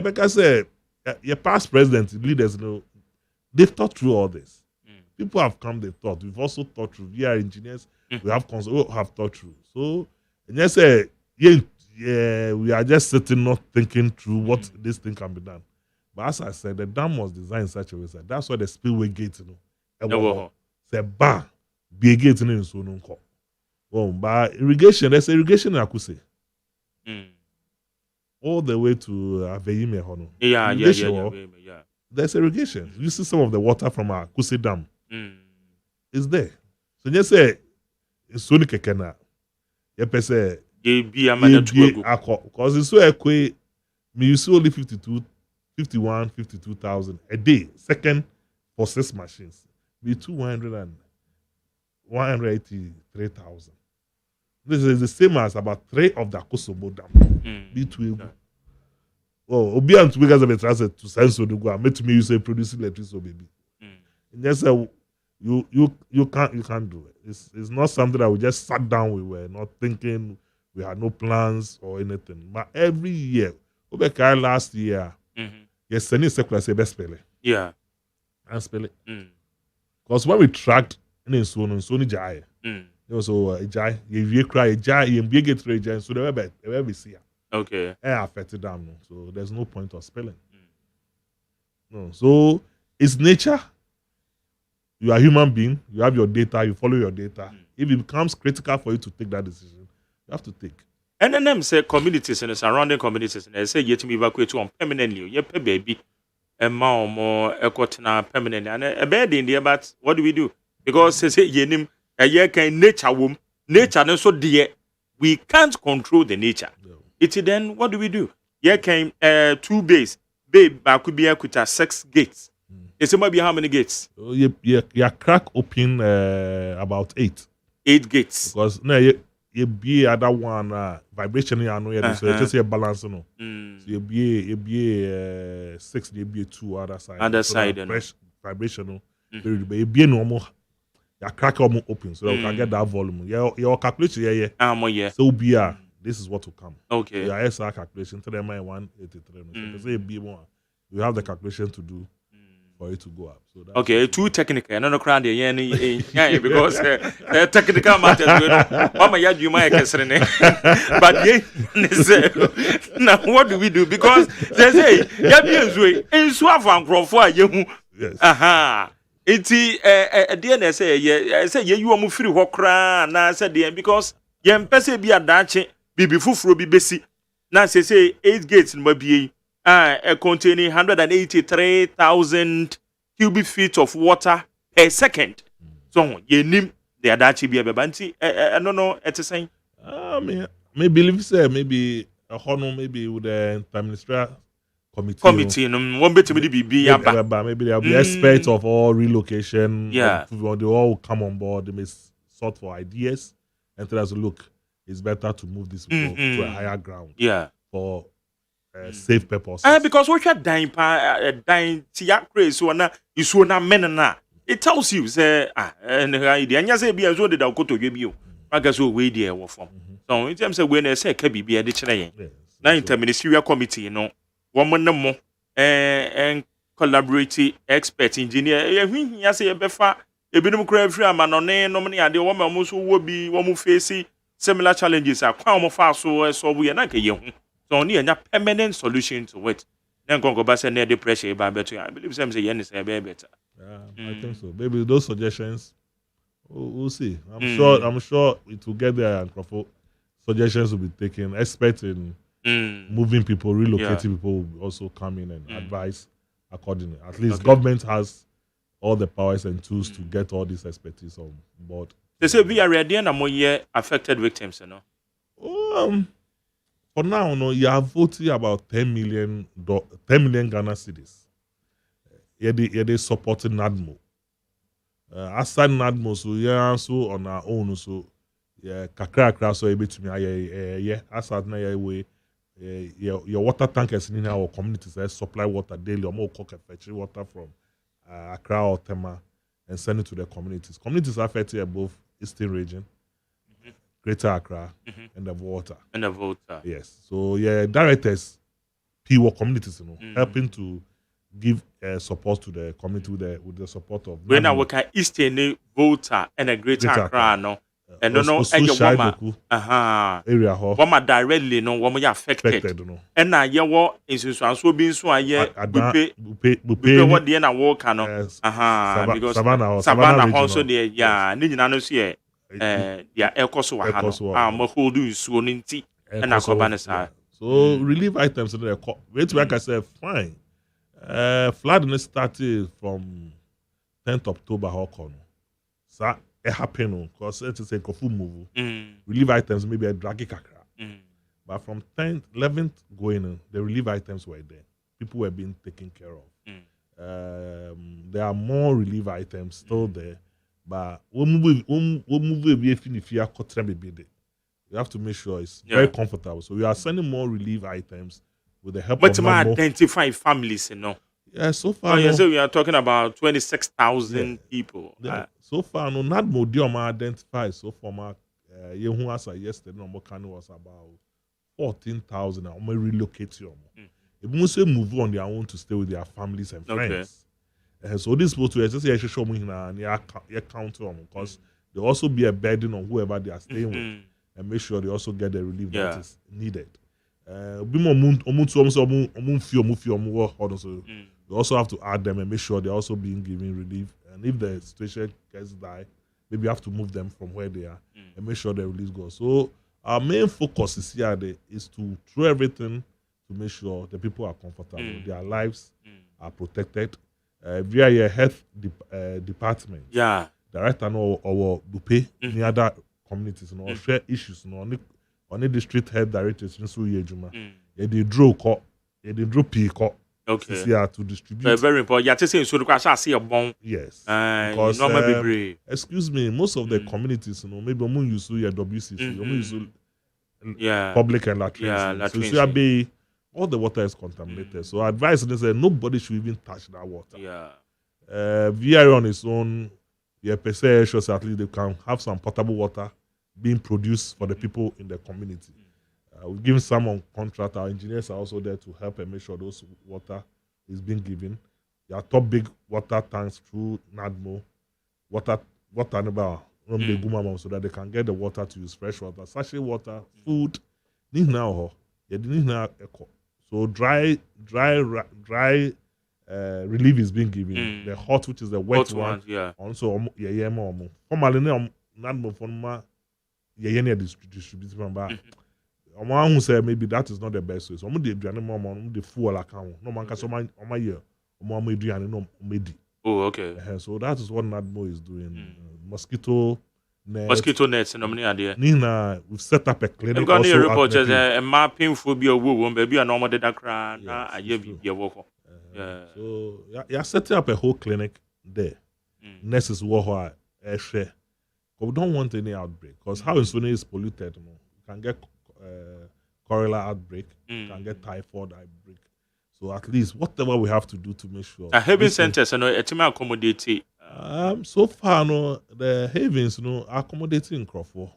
Because your past presidents, leaders, you know, they've thought through all this. People have come, they've thought. We've also thought through. We are engineers. We have thought through. So, and yes, we are just sitting, not thinking through what this thing can be done. But as I said, the dam was designed in such a way that that's why the spillway gate, you know, say bar, be a gate in so no call. Well, by irrigation, there's irrigation in Akuse. All the way to AGYEMAN Hono. Yeah. There's irrigation. You see some of the water from our Akuse Dam. It's there. So just say it's so kekena. You say because it's so equi me you see only 52 51, 52,000 a day. Second for 6 machines, be 183,000. This is the same as about 3 of the Kosovo dam. Be 2. Oh, Obian to because of a transit to Senso to go. Make me you say producing electricity, baby. And just you can't do it. It's not something that we just sat down. We were not thinking. We had no plans or anything. But every year, over last year, yes, sending secular say best spell it. Yeah, and spell it. Because when we tracked in so jai. So jai, you cry jai, you be get jai, so they were see. Okay. Affected them. So there's no point of spelling. No. So it's nature. You are a human being. You have your data. You follow your data. If it becomes critical for you to take that decision, you have to take. And then them say communities and the surrounding communities and they say yet me evacuate on permanently. You pay baby a more a quarter permanently and a bed in there. But what do we do? Because they say yenim a year can nature womb nature and so dear we can't control the nature. It's then what do we do? Here came 2 bays. Babe, could be a 6 gates. It's might be how many gates? You crack open about 8. 8 gates. Because no, you be other one vibration. You know, so just a balance. No, so you be 6. You be 2 other side. Other so side, fresh vibration. You be normal. You crack almost open so that you can get that volume. Your calculation, yeah. So be this is what will come. Okay. Your SR calculation, tell them 183. So say be more. You have the calculation to do for it to go up. So that's okay, too technical. No crowd yeah, because technical matters. Mama, yeah, you might concern but now what do we do? Because they say, yeah, be in Swaf and Crawford, you. yes. Aha. It's DNS say, yeah, I say, yeah, you are free walkra, and I said, because yam pese be a dache, be before be besi. Now say 8 gates in Mabie. Containing 183,000 cubic feet of water per second. So, you name the Adachi be a babanti. I don't know, it's saying. Maybe maybe a honor, maybe with the administrative committee. One bit to be maybe there'll be experts of all relocation. Yeah. They all come on board. They may sort for ideas and tell us, look, it's better to move this people to a higher ground. Yeah. For safe purposes. Because what you're dying, tia crazy, so na you so na men na. It tells you, say, and idea, and you say, be as well that I'll go to give you. I guess we'll wait there from. So, in terms of when I say, can be a dictionary. Now, interministerial committee, you know, woman no more, and collaborative expert engineer. I say, a befa, a bit of crave free, man, on no many idea, woman almost will be one who face similar challenges. Are quite more fast, so we are not a young. So only a permanent solution to it. Then go back and the pressure by better. I believe some say yes, better. I think so. Maybe those suggestions. We'll see. I'm sure it will get there, and suggestions will be taken. Experts in moving people, relocating people will also come in and advise accordingly. At least government has all the powers and tools to get all this expertise on board. They say we are ready and more affected victims, you know. For now, no, you have voted about 10 million Ghana cedis. They supporting NADMO. Aside NADMO, so yeah, so on our own, so yeah, kakra so able to me, yeah, aside na way, your water tankers in our communities supply water daily, or more cook fetch water from Accra or Tema and send it to the communities. Communities are affected above Eastern region. Greater Accra and the water. And the water. Yes. So yeah, directors, PWO communities, helping to give support to the community with the support of. When I work at Eastern water and a Greater Accra, no, and no, and your woman, area ho. Woman directly, no, woman affected. No. And now you walk in so being so we pay what the end I walk, no, because Savannah also there, yeah, need to see. Hold you soon in tea and so relief items in the wait like I said, fine. Flooding started from 10th October. How come? So it happened because it is a full move. Relief items maybe a draggy kakra. But from 10th, 11th going on, the relief items were there. people were being taken care of. There are more relief items still there, but we move if you are you have to make sure it's very comfortable. So we are sending more relief items with the help but of to identify families, Yeah, so far. Oh, yes, so we are talking about 26,000 people. So far, no, not more deal identify. So far, my yesterday, no more was about 14,000. I may relocate you. If we say move on their own to stay with their families and friends. So this supposed to just show me and count on because there also be a burden on whoever they are staying with and make sure they also get the relief that is needed. We also have to add them and make sure they're also being given relief. And if the situation gets die, maybe you have to move them from where they are and make sure the release goes. So our main focus is here is to throw everything to make sure the people are comfortable, their lives are protected. Via your health department, director or Bupe, any other communities, share issues, on the district health directors, they draw P call. Okay. To distribute. Very important. You are saying so because I see a bomb. Yes. Because excuse me, most of the communities, maybe we use your WCC, we use public and latrines. So you be all the water is contaminated. So advice is that nobody should even touch that water. VRA on its own, per se, so at least they can have some potable water being produced for the people in the community. We've given some on contract. Our engineers are also there to help and make sure those water is being given. There are top big water tanks through NADMO, water so that they can get the water to use fresh water, sachet water, food. So dry relief is being given. The hot, which is the wet one, also formerly NADMO for distributed from who say maybe that is not the best way. So the full account. No man can oh, okay. So that is what NADMO is doing. Mosquito nets and idea. Nina, we've set up a clinic. I'm going to report as a mapping phobia womb, baby, a normal data crowd. So you're setting up a whole clinic there. Nurses war share. But we don't want any outbreak because how Insone is polluted, you can get cholera outbreak, can get typhoid outbreak. So at least whatever we have to do to make sure. Haven centers, accommodate. So far, the havens, are accommodating Crawford.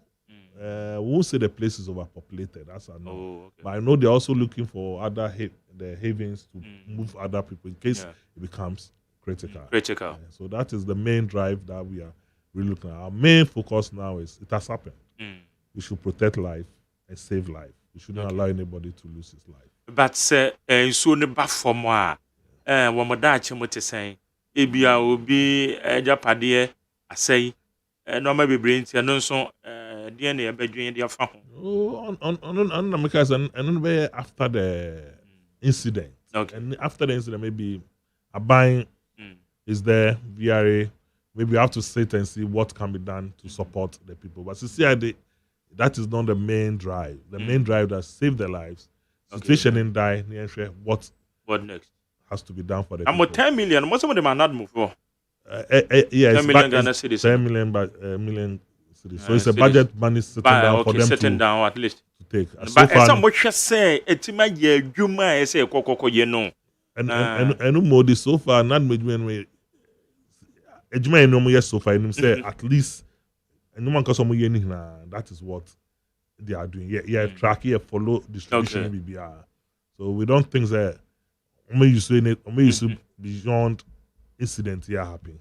We won't say the place is overpopulated. That's a no. Okay. But I know they're also looking for other the havens to move other people in case it becomes critical. So that is the main drive that we are really looking at. Our main focus now is it has happened. We should protect life and save life. We shouldn't allow anybody to lose his life. But so ne ba for more when my dad came to say ebia obi japade asay no ma bebree no so de na ebedwen de afa ho on because and after the incident. Okay. And after the incident maybe a buying is there VRA, maybe we have to sit and see what can be done to support the people. But CCID, that is not the main drive. The main drive that saved their lives. Situation in die, what next has to be done for the people. I'm 10 million. Most of them are not moved for. Yes, 10 million Ghana cedis. 10 million, million cedis. So it's a budget money sitting down for them sitting down at least to take. But some what you say, etima ye juma say kokoko ye no. And more this so far not made me. Ejuma no more yes so far. And say at least. And no man can some that is what they are doing. Track here, follow distribution BBR. So we don't think that beyond incident here happen.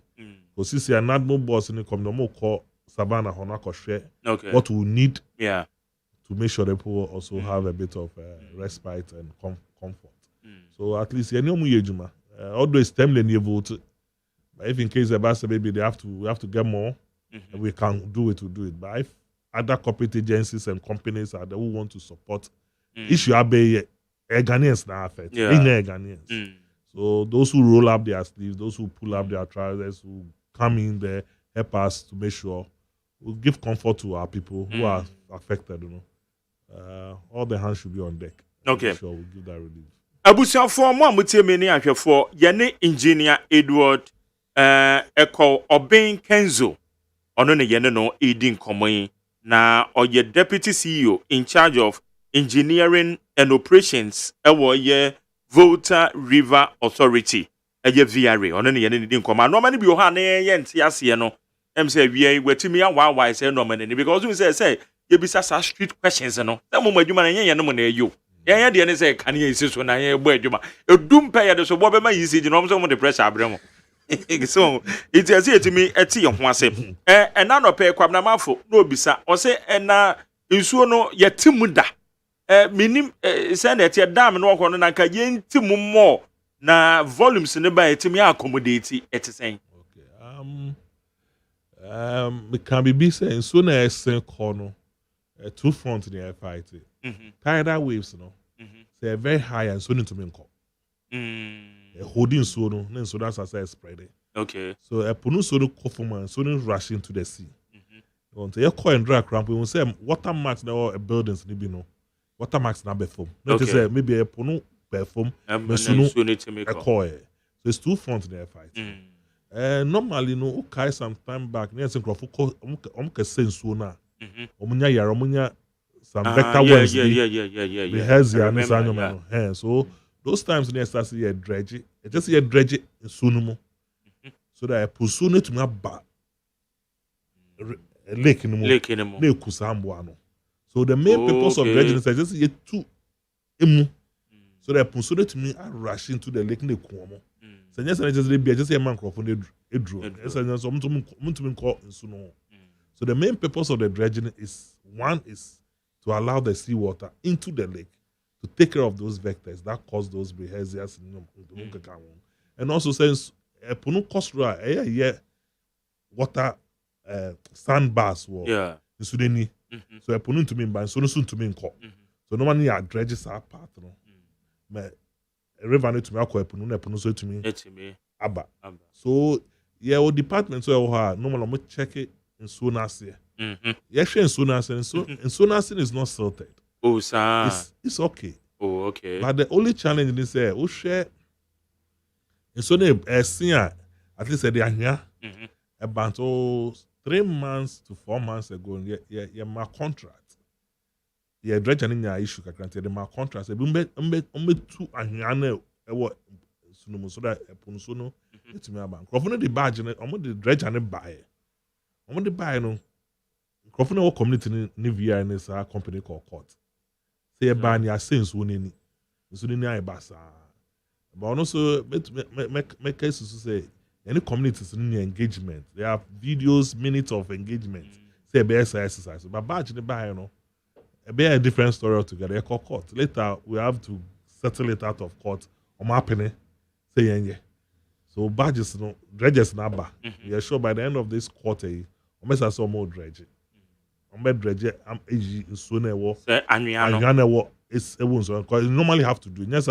Because since you are not no boss in the come no more call Savannah Honako share what we need to make sure the people also have a bit of respite and comfort. So at least although it's 10 million vote, but if in case the boss maybe we have to get more. And we can do it, But if other corporate agencies and companies are the who want to support, issue are Ghanaians now affect. Ghanaians. So those who roll up their sleeves, those who pull up their trousers, who come in there, help us to make sure we give comfort to our people who are affected. All the hands should be on deck. Okay. Make sure we give that relief. abusuafo mo amutie me ni ahwefo ye ne engineer Edward Eko Oben Kenzo ono ne ye ne no edi nkomoyi na oye deputy CEO in charge of engineering and operations ewo ye Volta River Authority eye VRA ono ne ye ne edi nkoma no ma ne bi o ha na ye nte ase no em say wie watimi awaawai say no ma ne because we say ye bisa sa street questions no na mo adwuma na ye no mo na eyo ye de ne say kan ye isi so na ye bo adwuma edum pe ye de so bo be ma yisi di no so mo de pressure abre mo so it is etimi eti ye ho ase na no pe kwam na mafo na obisa o say na nsuo no ye timu da minim say na eti dam no ko no na ka ye ntimu mo na volumes ne ba etimi accommodate etisen okay it can be busy so na esen corner two front in the fight tidal waves no they're very high and so need to make holding so no so that's as I spread okay so a punu so no kofuma so no rush into the sea want to call and drag ramp we will say watermarks now buildings ni bi no watermarks na be form not to say maybe a punu perform so no a call so it's two front in the fight normally no okay some time back near synchro can sense so na omunya yara omunya some better ones yeah has ya no so those times near start see a dredge it just see a dredge sunumo so that I pursue to me ba lake no mo na kusambo ano so the main purpose of dredging is just see two emu so that I pursue to me rush into the lake na kuomo so yes I just be just a man microphone e draw yes I so mum call nsuno. So the main purpose of the dredging is one is to allow the seawater into the lake to take care of those vectors that cause those behaviors and also since punu coastal water sandbars were so punu to me by so soon to me so normally our dredges are part no river need to me punu so to me aba so yeah department so normally check it in Sunasi. Yes, in Sunasi is not salted. Oh, sir. It's okay. Oh, okay. But the only challenge is we share in Sunni at least they are here about 3 months to 4 months ago. Yeah, my contract. Yeah, dredging in your issue. Granted, my contract. Umbe two ahiyane ewo sunumu so that punsuno it's me about. Crofone the badge ne the dredge and buy. I'm the buy no. Crofone community ni VI in this company called court. Say a ban ya sense winning. So ni ai basa. But also make cases to say any communities in engagement. They have videos, minutes of engagement. Say a best exercise. But badge the buy no. A different story altogether. Call court. Later we have to settle it out of court. Happening. Say yeah. So badges no dredges number. We are sure by the end of this quarter, almost as more dredge. Dredge am ag so na wo. Say anwiano wo is so because you normally have to do. Yes,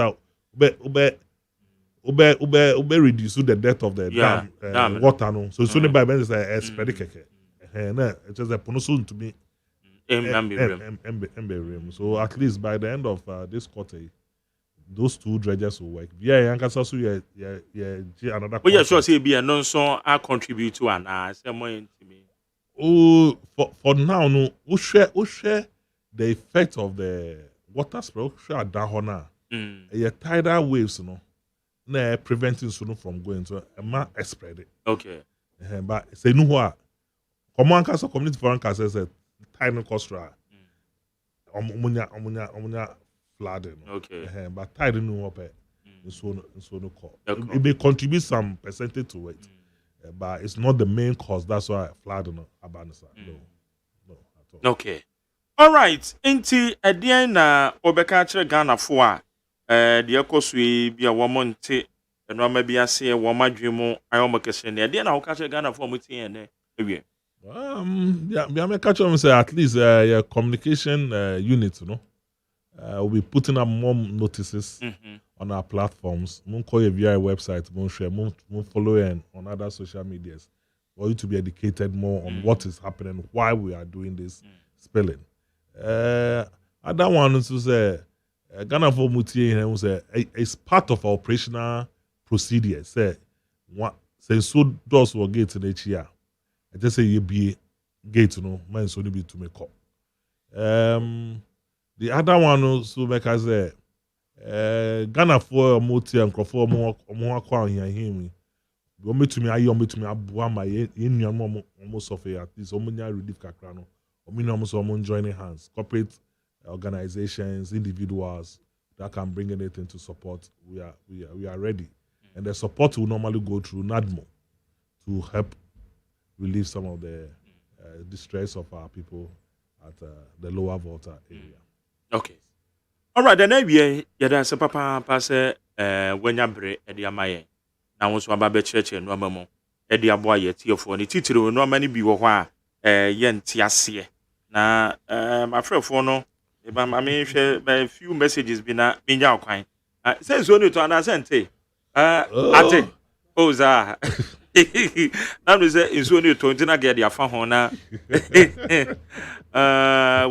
reduce the depth of the dam water no. So soon by ben say spread keke. Na it is a ponoso to me. So at least by the end of this quarter those two dredges will work. Yeah, Yankasa so yeah another. Well, yeah, sure. Say be a non-so I contribute to an say more into me. Oh, for now, no. We share the effect of the water spill. Share down now. Yeah, tidal waves, no. Na preventing sunu from going to spread it. Okay. But say no what. Come on, Yankasa community for Yankasa said tidal coastal. Omunya flooding. Okay. But tide no up so no call. It may contribute some percentage to it. But it's not the main cause. That's why flooding abanisa. No at all. Okay. All right. Inti edian na obeka kire Ghana fo a de ekosui bia womonte eno ma bia se wo madwemu ayoma kese ne edian na wo ka kire Ghana fo muti en ne ewie. Yeah, me catch on say at least your communication unit, you know. We'll be putting up more notices on our platforms. We'll call your VI website, we'll share, we'll follow on other social medias for you to be educated more on what is happening, why we are doing this spelling. Other one is to say Ghana for Mutie here say it's part of our operational procedure. Say what say so doors were gate in each year. I just say you be gate no man so be to make up. The other one also make us say Ghana for Mutie and Crawford more kwa him. We me to me ayi me to me abua ma ye nua almost of at least omunya relief kakra no. Omunya almost joining hands. Corporate organizations, individuals that can bring anything to support, we are ready. And the support will normally go through NADMO to help relieve some of the distress of our people at the lower Volta area. Okay. All right, then we yada se papa passe when ya bre e dia maye. Na wo so aba be church no amamo. E dia boa ye tiefo ni titire no amani bi wo ho a ye ntiase. Na my friend for no I mean, a few messages been a minya kwan. Says only to an ascente. Ate. Oza. Now we say it's only to get your phone.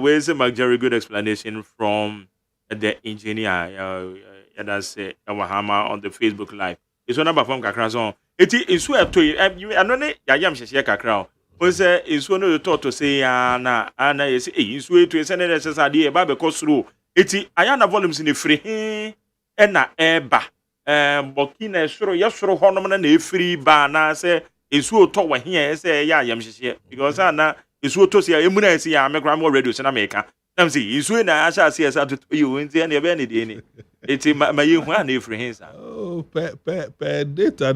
Where's a very good explanation from the engineer? That's Wahama on the Facebook Live. It's one number from Kakrazon. It is where to you. I know Yam Shia Kakra. Was is one of the thought to say, Anna is way to send an idea about because through it. I am volumes in the free and na eba. Bokina sure, yes, sure, Hornaman and a free bar. Say, is what talk when here say, Yam Shia because Anna is what to say, Emunesi, I'm a grandma radio in America. Now see, is when I shall see us out to you in the end of any day. It's my young one if hands. Oh, per data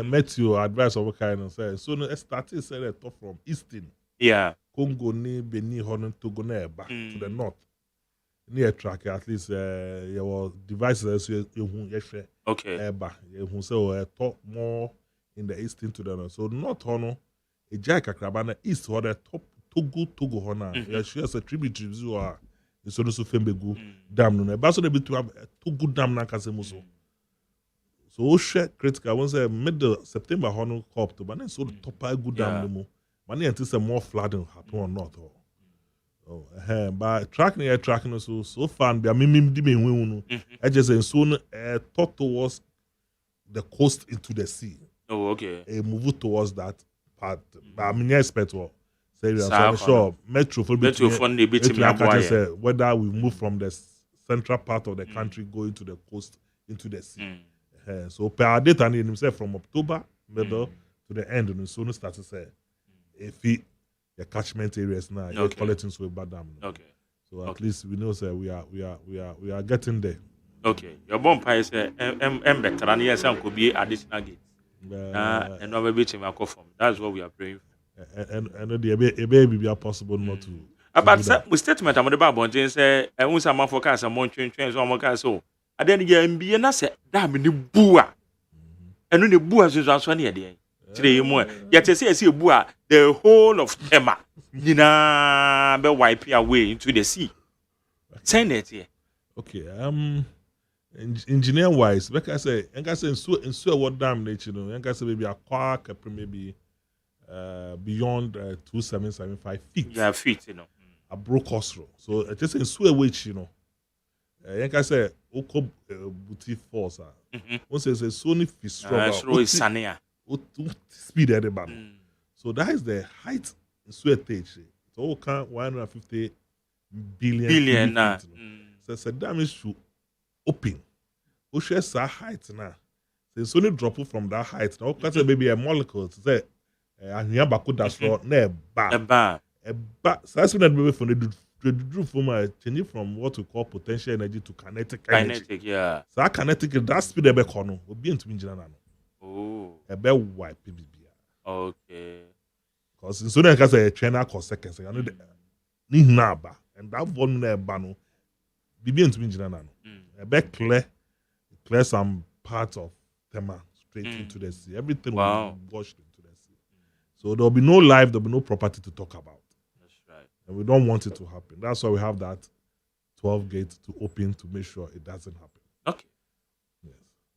met you advice of a kind of say. So no started said a talk from Eastern. Yeah. Congo ni Benin Honon Togo back to the north. Near track at least your devices you okay. Back. You say talk more in the eastern to the north. So north hono a jack akrabana east or the top Togo hona. Yeah, she has a tributaries who are so no so Fembegu dam no ba so na bitu Togo dam na kase muso. So share critical once middle September hono cop to but then so the top good dam no mo. Man until some more flooding happen or not. But tracking so far be mimim di me no. I just say so thought towards the coast into the sea. Oh, okay. Move towards that part. But I mean expect what. So I'm sure Metro whether we move from the central part of the country going to the coast into the sea. So per data and himself from October middle to the end and soon start to say if the catchment areas now you're collecting so bad dam. Okay. So at least we know say we are getting there. Okay. Your bomb pie say better yes could be additional gates. And no maybe to from. That's what we are praying for. And the baby be possible not to. But we statement I'm about bonjin say e hu some forecast am twentwen so am ka so. Aden ye mbie na say da me ne bua. Eno ne bua so ne de. Kire mu ye te say esi bua the whole of Tema nyina be wipe away into the sea. Send it here. Okay, engineer wise, like I say, so what dam nature no. I say maybe a quark maybe beyond 2775 feet. Yeah, feet, you know. A broke coastal. So it just in swear which, you know. I say Oko Buti Force. One says a Sony fish speed at the bottom. So that is the height in sweatage. It's all count 150 billion. So it's a damage to open. Ocean's height now. So it's only drop from that height. Now, because maybe a molecule to say. And here back that's for a bar. So that's when I be from the drew from changing from what we call potential energy to kinetic energy. Kinetic, yeah. So that kinetic that speed a be kono will be into engineer now. Oh. A be wipe PBB. Okay. Because in so that case a trainer cost seconds. I know the ni naba and that volume na ba no be into engineer now. A be clear some part of Tema straight into the sea. Everything will be washed into the sea. So there'll be no life, there'll be no property to talk about. That's right. And we don't want it to happen. That's why we have that 12 gates to open to make sure it doesn't happen. Okay. Yes.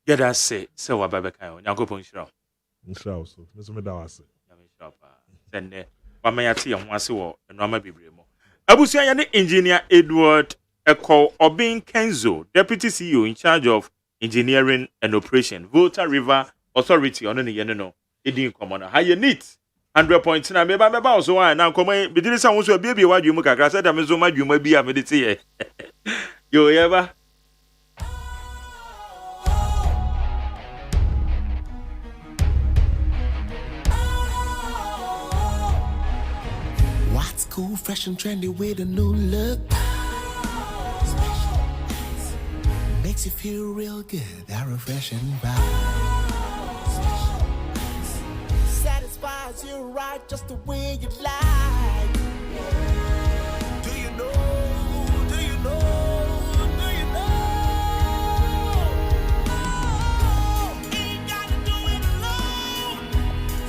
Yeah, that's it. So what Baba Kayo? Nyankopon shira. Shira so. Meso me da wase. Shira pa. Send wa mayati ya wase wo enoma bebre mo. Abusua ya ne engineer Edward Eko Obin Kenzo, Deputy CEO in charge of Engineering and Operation, Volta River Authority on the Yenno. It didn't come on. How you need 100 points now. Maybe also why now come in. But this sounds a baby. What you make a said, I'm so much you may be a meditate. You ever? What's cool, fresh and trendy with a new look? Makes you feel real good, that refreshing vibe. Satisfies you right just the way you like. Do you know? Do you know? Do you know? Ain't gotta do it alone.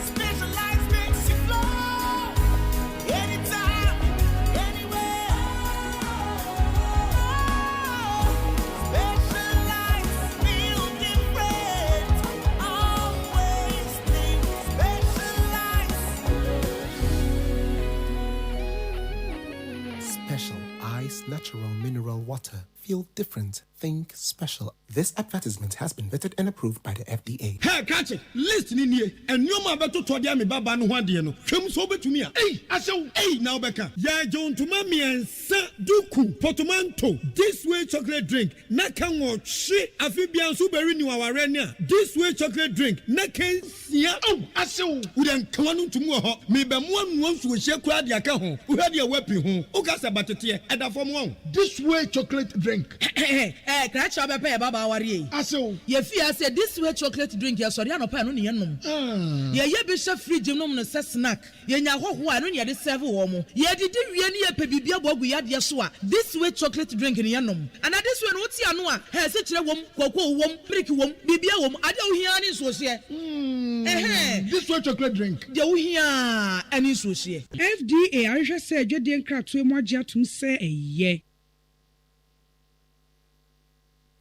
Specialized makes you flow. Anytime, anywhere. Specialized feel different. Always think specialized. Special ice, natural mineral water. Feel different. Think special. This advertisement has been vetted and approved by the FDA. Hey, catch it. Listen in here. And you ma beto to dia me baba no hwade no. Hwem so betumi a. Hey, asew. Hey, now beka. Ya John to mami ensa duku potomanto. This way chocolate drink. Na kan wo hwe afibia so beri ni waware ne a. This way chocolate drink. Na kan sia. Oh, asew. Udan kawanu tumu ho. Me be mo anu nso hye kura de aka ho. Uhade e wapi ho. Ukasa batete. Eda fom ho. This way chocolate drink. Catch up a baba worry. Aso. Ye fear said this way chocolate drink, ya sorry, no pan on yenum. Ye bishop free gymnum no snack. Ye nya ho ho anu ye de serve womo. Ye did we any pebibia bogu ya de so a. This way chocolate drink in yenum. And this one what anu a he se kire wom koko wom brick wom bibia wom ade wo hia ni so hye. This way chocolate drink. De wo hia ani so hye. FDA ahwehwe se adwede nkratoe mu agye atum se eye.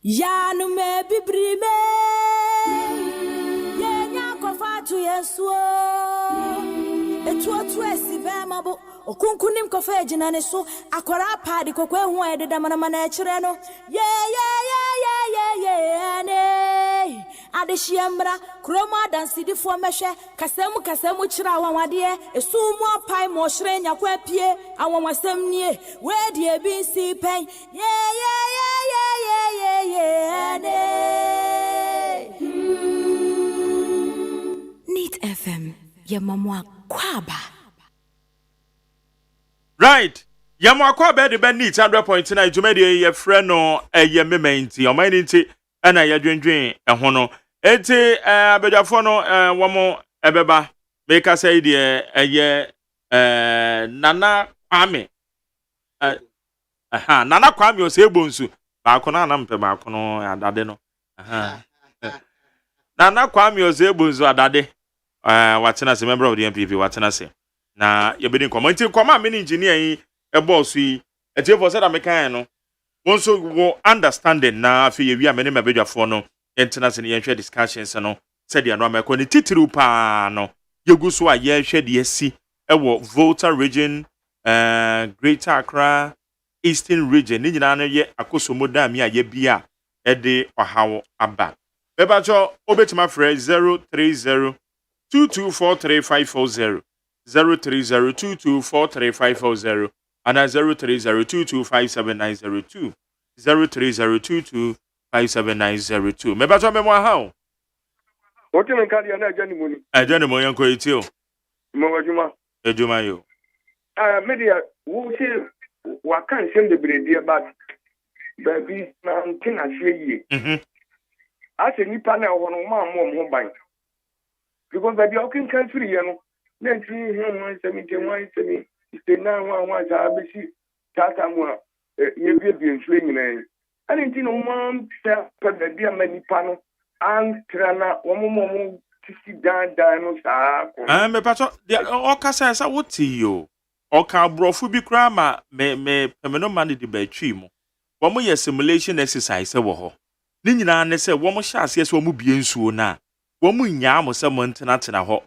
Yanu me bibrime Yenya kofa tu yesuo Etu esi be mabo Okunkunim kofa ejina ne so Akwara padi kokwe hu ededa mana echire no ye ne Adeshiambra kroma dansidi fo mehwe kasemu chira wanwade esumu apai mo hire nyakwa pie awonwasem nie we die bi si pen ye Neat FM, Yamamwa Kwaba. Right. Yamwa bed the Neat 100.9 to media your friend or a yementi or my ninty and I dream and hono. Ete abejafono one more ebeba. Make us say the Nana Kwame. Nana Kwame was able to. Bakona nampe bakono adade no. Nana Kwame was able to adade. Watena se member of the MPP watena se. Na ye be din comment kwama me engineer yi e boss yi e tie for said American no. Won so wo understanding na afi ye wi amene mabedwafo no. Entena se ne ye hwe discussions no. Said the no ameko ne titiru pa no. Yegu so a ye hwe de asi e wo Volta region Greater Accra Eastern region ni nyina no ye akosomoda mi aye bia e de ohawo aba beba cho obetima frɛ 03022435540 03022435540 and 030225790 030225790 meba cho memo ha o ti men kadi na ajanimoni ajanimo yanko etio mo wajuma ejuma yo media wo se wa kan sem de bredi but baby na ntin ahwe yi ase nipa na ho no ma mo ban because baby o kin kan free ye no 1971 na wa za besi tata mo ye bi nsuo nyina ani ntin no ma pe baby ama nipa no an trana wo mo tisi dan no sa ko me pato o kasa sa woti yo Oka brofu bi kra ma me pemeno man de batwi mu. Wo mo ye simulation exercise wo ho. Ni nyina ne se wo mo hya ase se wo mo bie nsuo na. Wo mo nya mo se mo ntena ho.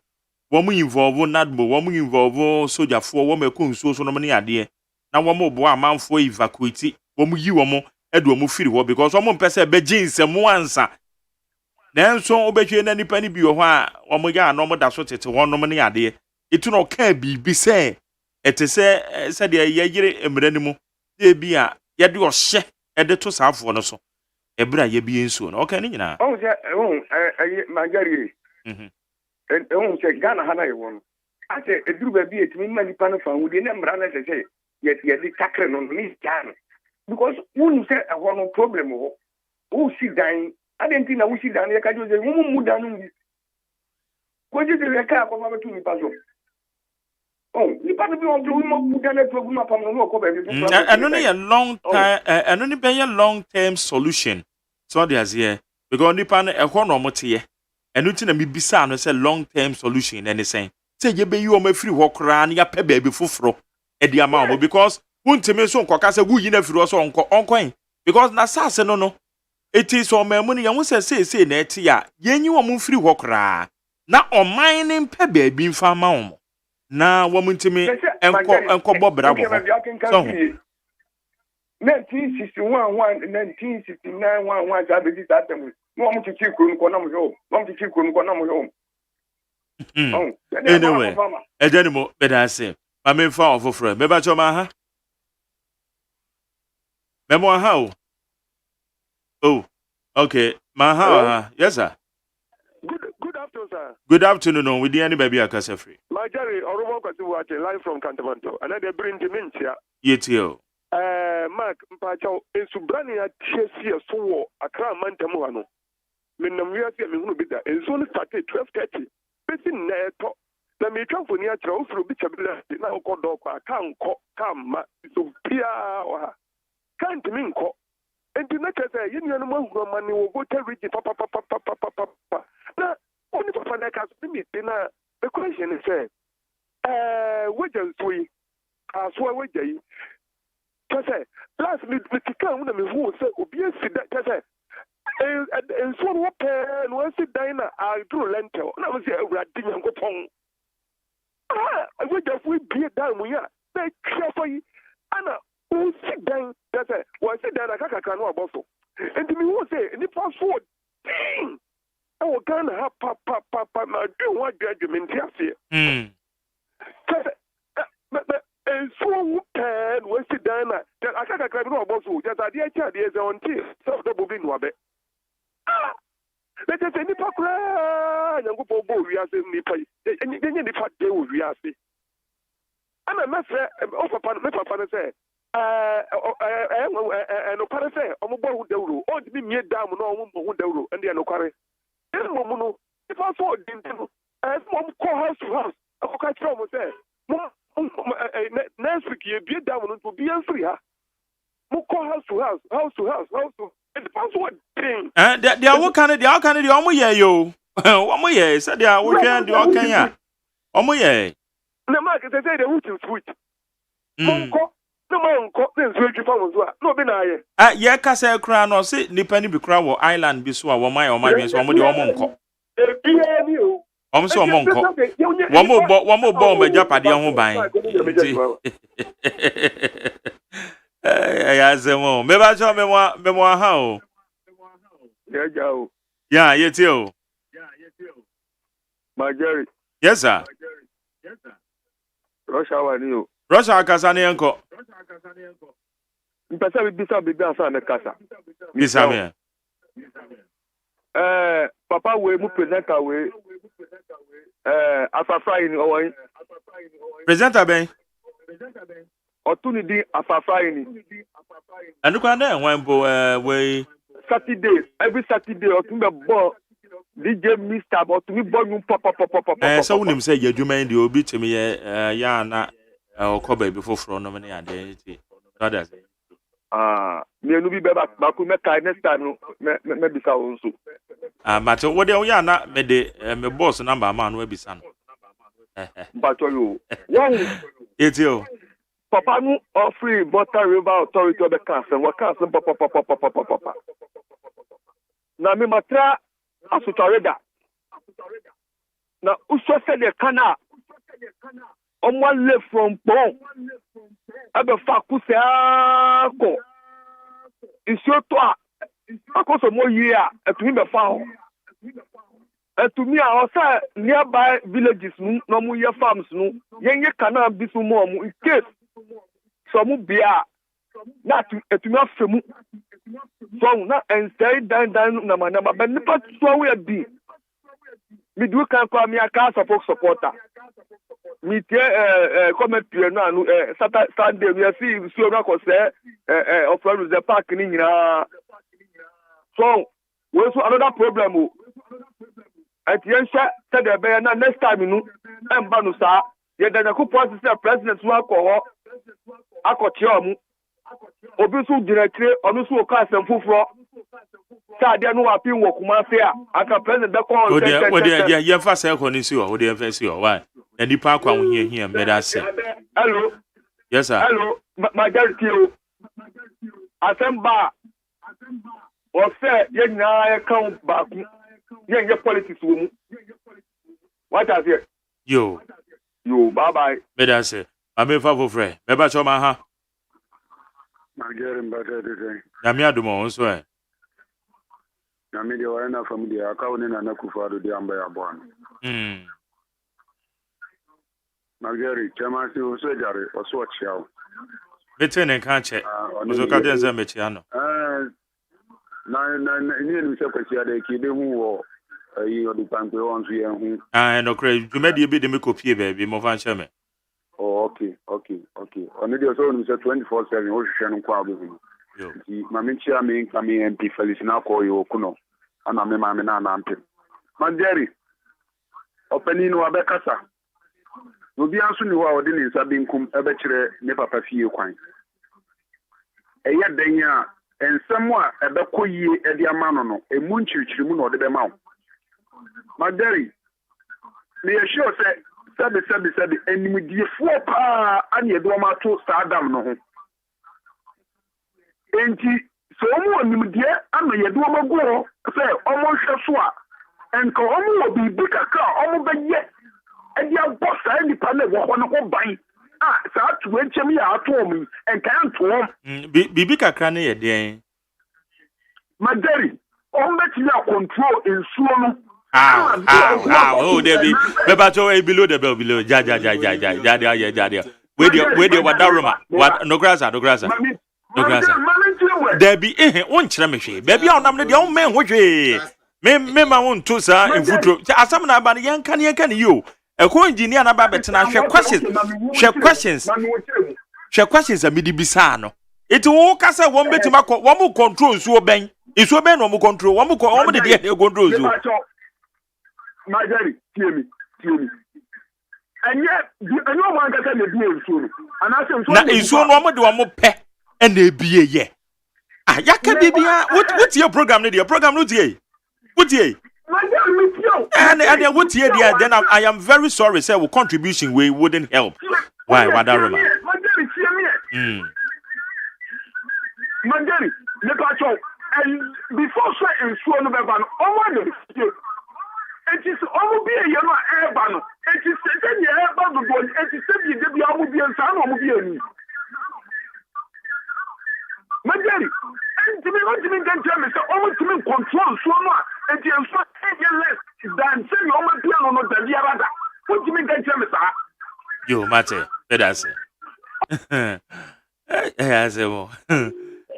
Wo mo involve nadmo, wo mo involve sojafo wo mo ekɔ nsuo so no ne ade. Na wo mo bo amanfo evacuate wɔn yi wɔn ɛde wɔn firi hɔ because wɔn mpɛ sɛ bɛgye nsɛm ansa nanso wɔbɛhwɛ na nipa ni bi wɔ hɔ a wɔn yɛ anɔ wɔn da so tete hɔ nom ne adeɛ etu na ɔka biribi sɛ ɛte sɛ sɛdeɛ yɛyere mmerɛ no mu ebi a yɛde ɔhyɛ ɛde to saafoɔ no so ɛbra yɛbie nsuo no ɔka ne nyinaa ɔn sɛ ɛyɛ magari ɔn sɛ Ghana ha na yɛ wɔn asɛ eduru baabi etumi ma nipa no fa wudi ne mmara na sɛ yɛde takre no ne gya because wonu sɛ ɛhɔ no problem wɔ wo si dan adenti na wo si dan yɛ ka jo sɛ wo mu dan no bi ko je sɛ ka akɔ ma betu nipa so oh nipa no bi on do mo mu dan na program apam no ko baabi ɛno ne yɛ long time ɛno ne bɛyɛ long term solution so de aseɛ because nipa no ɛhɔ no ɔmoteɛ ɛno ti na mebisa no sɛ long term solution ɛne sɛn sɛ yɛbɛyi wɔn afiri hɔ koraa na yɛapɛ baabi foforɔ ɛde ama wɔn because wontumi nso nkɔka sɛ wuyi na afiri hɔ so ɔnkɔn because na saase no eti so ɔman mu no yɛn ho sɛ seesei na ɛte a yɛnyi wɔn mfiri hɔ koraa na ɔman ne mpɛ baabi mfa ama wɔn na wɔn ntumi nkɔbɔ bra wɔ hɔ so 1961 1969 saa bɛdi saa tɛm no wɔn tete kuro no kɔ nam hɔ wɔn tete kuro no kɔ nam hɔ anyway ɛgya ne mu bɛda ase ma memfa ɔfoforɔ mɛba kyɛ ma ha mɛmo aha oh okay ma ha yes sir Good afternoon, sir. Good afternoon. We didn't baby akasa free. My Jerry, Oromo Kwasi watching live from Cantamanto. And they bring dementia. Yetio. Mark Mpacho in Subrania Chesia so Accra Mantamuano. Minamia Minu Bida. And soon started 12:30. Betting Neto. The Mitran for near Troll through Bichabilla. Now called Doka. Can't come. So Pia or can't mean co. And the next day, you know, money will go to Richie Papa. Now, only for that has been dinner. The question is, wages we as well with Jay. Last week, the count of who said, obviously, that and so what and once it diner, I drew lentil. And I was a ratting and go pong. I would have we be down we are. They carefully, Anna. Who sit down? That's it. Well, sit down. I can't know about so. And to me, who say, and the fast forward, dang! Oh, Ghana have papa. I do want judgment here. And so, and we sit down. I can't know about so. Just idea, there's on tea. So, the bobin wabe. Let us any pakra and go for both. We are saying, and then the fact they will be asking. And I must say, over Papa say. No pare say omo bo hu dawro o di mi dam no omo bo hu dawro and dey no kware e mo no if I saw dinto mom call house to house o ka tro mo say next week you be dam no to be free ha mo call house to house and the password thing they are what kind of omo ye yo omo ye say they are what kind the okan ya omo ye na mark say they would switch monko no man ko den so edwi fam so a no be na aye ye ka say kra no say nipa ni bi kra wo island bi so a wo man dwen so omo de omo nko e bia ni o omo so omo nko wo mo bo ma japade ho ban ya zemo me ba cho me mo ha o ya ja o ya yeti o my Jerry yes sir Russia wa ni o Russia akasa ne enko mpesa bi asa na kasa bisa me papa we mu presenter we afafai ni owo presenter ben otuni di afafai ni anukwa na enwan bo we Saturday every Saturday otun be bo DJ Mr. otuni bo nu pop so unim say yadwuma ndi obi temi ya na okoba bi foforo no me ya de ti brothers me enu bi be ba ku me kai next time no me bisa wo nso but what dey ya na me de me boss number ma no abisa no but yo one etio papa nu free Butter River Authority of the council what council papa na me matra asutareda na uso se de kana omo le from pon ebe fa ku se ako isuo to a akoso mo yie a etumi be fa ho etumi a osa nearby villages no mo ye farms no yenye canal bi so mo in case so mo bia na etumi afemu so na enstay dan na manama be nipa so we bi mi du kan kwa mi aka supporter mi tie comment pie no anu Sunday we see so na ko say of the park ni nyina so we so another problem o at yensha said the be na next time no emba no sa ye da na ko president no akọ akọchi omu obi so director onu so ka asem fufuro sa de no apin wo kuma fe a aka president be call ye fa say ko ni si o de fa si o why na nipa akwa ho hia better say hello yes sir hello majority o asemba o say ye nyina ye kan ba ku ye politics wo mu what has here yo bye bye better say ame fa for frɛ me ba choma ha Nigeria mbata de. na mi adumo nso e Na media wa na family aka woni na na kufado de amba ya bwana. Nigeria chama si o so jare o so chiao. bete ne kan che ozo ka den za mechi ano na ni se kwasi ade ki de hu wo yi odi pankwe won so ye hu. No crazy dwumadi bi de me kopie ba bi mo fa nche me. Oh, okay. On the so on 24/7 o hwehwe no kwa abu. Yo. Ti mame chia me nkame MP Felix na ko yo kuno. Ana me mame na na ampe. Manderi. Opani no abekasa. Obi anso ni wa odi ni nsa binkum ebe kire ne papa fie kwan. Eye dan a ensem a ebe koyie edi ama no no emu nchirichiri mu na odi be ma wo. Manderi. Me sure say sabi enimdiefoɔ paa ane edo ma to sadam no ho enti so omo enimdie ama yedo ma go sɛ omo hwɛ so a enka omo wo bibi kaka omo bɛyɛ edi abɔ saa nipa na wɔ hɔ no ho ban a saa to enchem ya ato omo enka anto bibi kakra ne yɛ den madari omo betimi a control ensuo no. Oh, there be below the bell below. Ja. Where the wadaruma? What no grasa. There be one chrameshe. Baby, I'm the young man which me my own two sir in foot. Asam na ba yan kan you. A co engineer na ba betina share questions a midi bisano. It won't cast a one betima one more control so ben. It's so ben one more control one more the day control you. Majari, hear me. And yet, I know one can tell you soon. And I said, now, in so normal do a pe and they be a ye. Yaka baby, what's your program? Your program, what ye? And what ye, dear, then I am very sorry, sir, contribution we wouldn't help. Why, Wadaruma? Majari, and before saying so, no, it is all be a yellow airban. It is the airban the ball. It is the Amubian son of Mubian. Majari, and to me, what you can tell me, so almost to me control so much. And you are so less than say you almost piano on the Yarada. What you mean, can tell me, sir? You, Mate, that's it. Yes,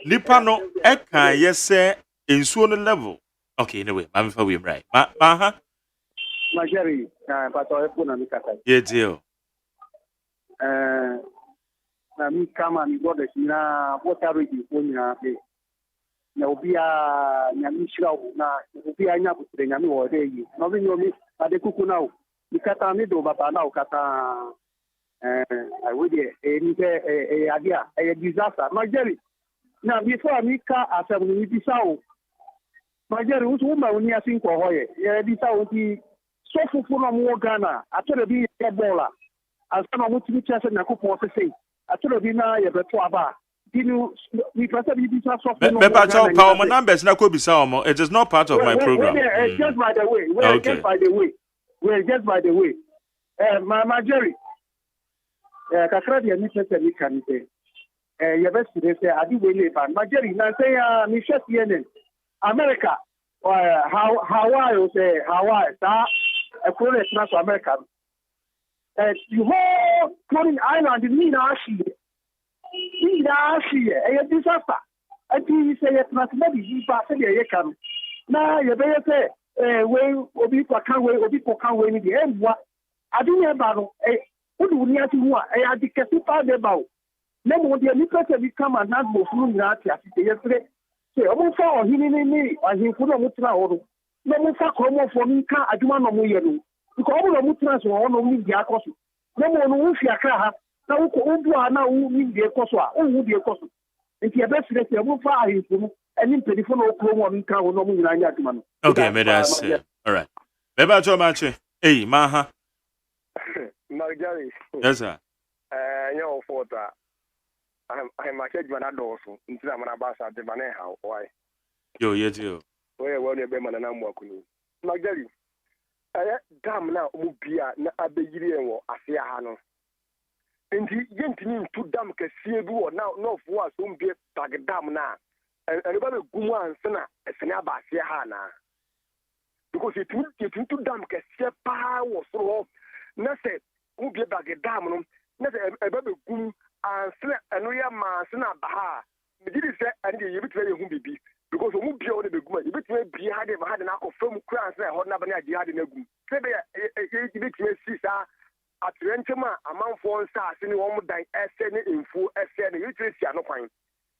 Nipano, Eka, yes, sir, in soon level. Okay, anyway, I'm for him, right? Majari, but I put on the cat. Yeah, deal. Me come and go the Sina, what are we doing? Now be a Yamishra, now be a Yapu, the Yamu or day. Nothing you miss at the cuckoo now. The Kata Nido, but now Kata. I would a idea, a disaster. Majari. Now before Mika, as a Nibisao. Majari, who's woman when you think for Hoye, Yabisao. So for more Ghana, I told you be a baller. As some of which we just in a couple of say, I told you now you have a twaba. Did you we prefer you be so power numbers na could be some. It is not part of my program. Just by the way. Just by the way. My Jerry. Kakra dia ni pese ni kanite. you best say I do really bad. My Jerry, now say me share CNN, America, Hawaii say Hawaii, that a foreign to America. You whole Coney Island in Minashi, a disaster. And he say it must not be passed in the account. Now you better say, well, Obi can't wait, Obi can't wait in the end. What I do about what do we need to do? I had the capacity about. No more the Nicola become a not more from that yesterday. So I won't fall him in me, and he could not move now. No more for me, I do not know. Because all the Mutras were on me, the Akosu. No more no Fiaka, now who mean the Akoswa, who the Akosu. And the best let you move far his room and in telephone or one car will not mean Yaman. Okay, Medas. All right. Maybe I'll match. Hey, Maha. Margari. Yes, sir. Your photo. I'm a kid when I do so. Until I'm about the Maneha. Why? Yo, yes, you. Where will you be man and I'm working? Margari. Dam na mubia na abegiri enwo ase aha no enti yentini ntu dam kase bi wo na no fo aso mbie tag dam na ene ba gumu anse na ese na ba ase aha na because it ntu dam kase pa wo so na se mbie bag dam no na se e ba gum anse na eno ya ma anse na ba ha me didi se ande ye bitire ye hu bibi because omu bia one beguma ibetime bia hade ma hade na akofam kura say ho na bana agi hade na gum sebe ibetime sisa atrenchema amanfo nsa ase ni wo dan ese ni enfu ese ni literacy ano kwan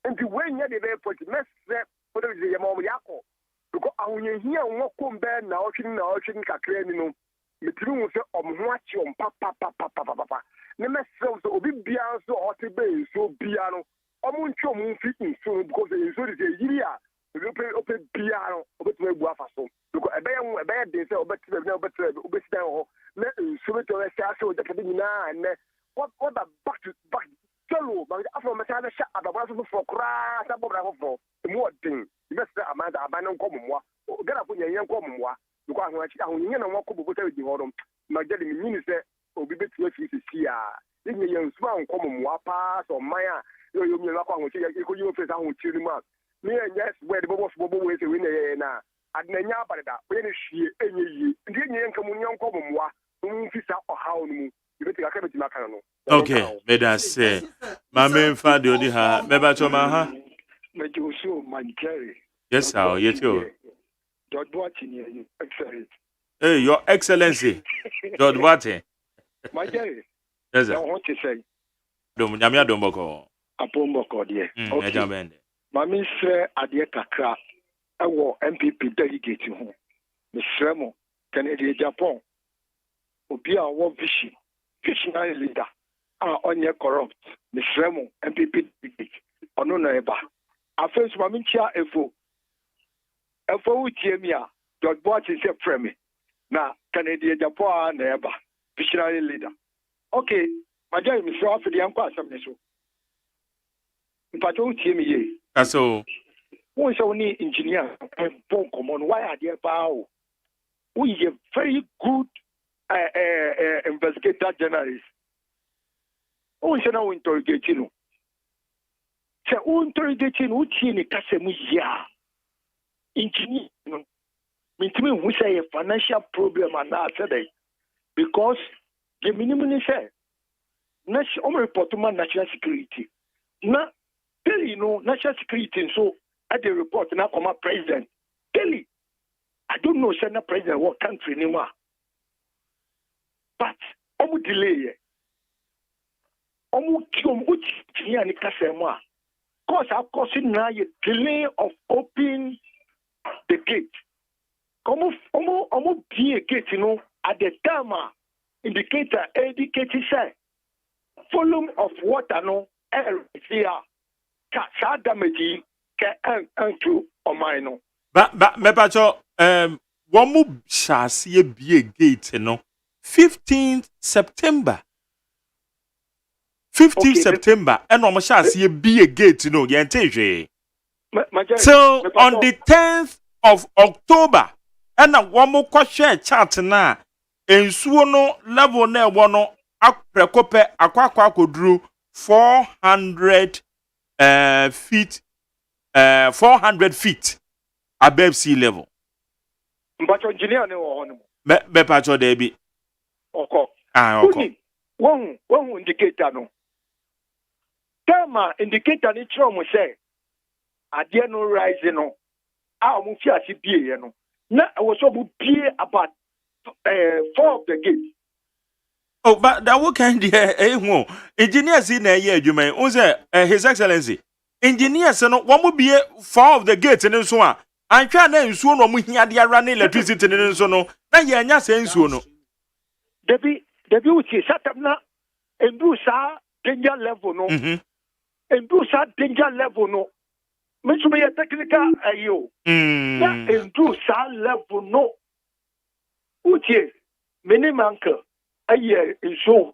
nti wenya de be put messe odo je ye ma o yakọ because ahunye hia won kombe na ohwin kakra ni no metiri hu se omho achi om papa ne messe so obi bia so otebe so bia no omu ntwe omu fi nso because nso de yiri a open piano, open to go for so. Because a bear, they say, obey ho. Let so to a the Cadina and what the back solo, but after my father shot at the bottom for crash about for the more thing. You must say, Amanda, abandon common moi, get up on your young common moi, because I'm going to walk over with the autumn. My daddy minister will be between here. Then you young swan common moi pass or Maya, you look on which you face out with children. Me yes where the boss bobo we say we na adnanya barada we ne hwie enyi ndi enyi nka mu nyanko bomwa mu fisa ohaw no mu ibeti aka beti maka no okay meda say ma me fa de odi ha me ba choma ha me joso mankere yes sir yes yo George Watson here excellent hey your excellency George Watson mankere yes sir I want to say dom nyamia dom boko apomboko de okay ejabende Mami sre adie kakra ewo MPP delegate ho. Mesre mo Kennedy Japan. Obi a wo visionary leader a onye corrupt. Mesre mo MPP delegate. Ono na eba. Afenso mami ntia efo. Efo wutie mi a George Bush se frame. Na Kennedy Japan na eba. Visionary leader. Okay, majai mesre afidi anko asem ne so. Mpacho wutie mi ye. So, who is only engineer and phone common? Why are they about? We are very good investigator journalist. Who is now interrogating? So, who interrogating? Who is Kasemu ya? Engineer, means me who say a financial problem and that today because the minimum is national report to national security. Now. Daily, national security, so at the report, now come up president. Daily, I don't know, Senate president, what country anymore. But, delay. Cause I'm causing now a delay of opening the gate. Almost be a gate, at the time, indicator, indicator, say, volume of water, here. Sa damage ke antu omai Ba me pacho wo mu shase bie gate no 15th September September and omo shase bie gate no ye ntehwe so on the 10th of October and wo mu kwhwe chart na ensuo no level na ewo no aprekope akwa akoduru 400 feet 400 feet above sea level. But engineer no one. Be pacho debi. Okay. Okay. One indicator no. Tama indicator ni chro mo say. Ade no rise no. Mo fi ase bie no. Na wo so bu bie about 4 of the gate. Oh, but that what kind of engineers in a year, you may His Excellency. Engineers, no one be 4 of the gates and so on. I can't name soon or Muhia dia running electricity and so no. Now you're saying so no. Debbie would say, shut up now and do sa danger level no. And do sa danger level no. Which may a technical ayo. And do sa level no. Uche, many manker. A year in so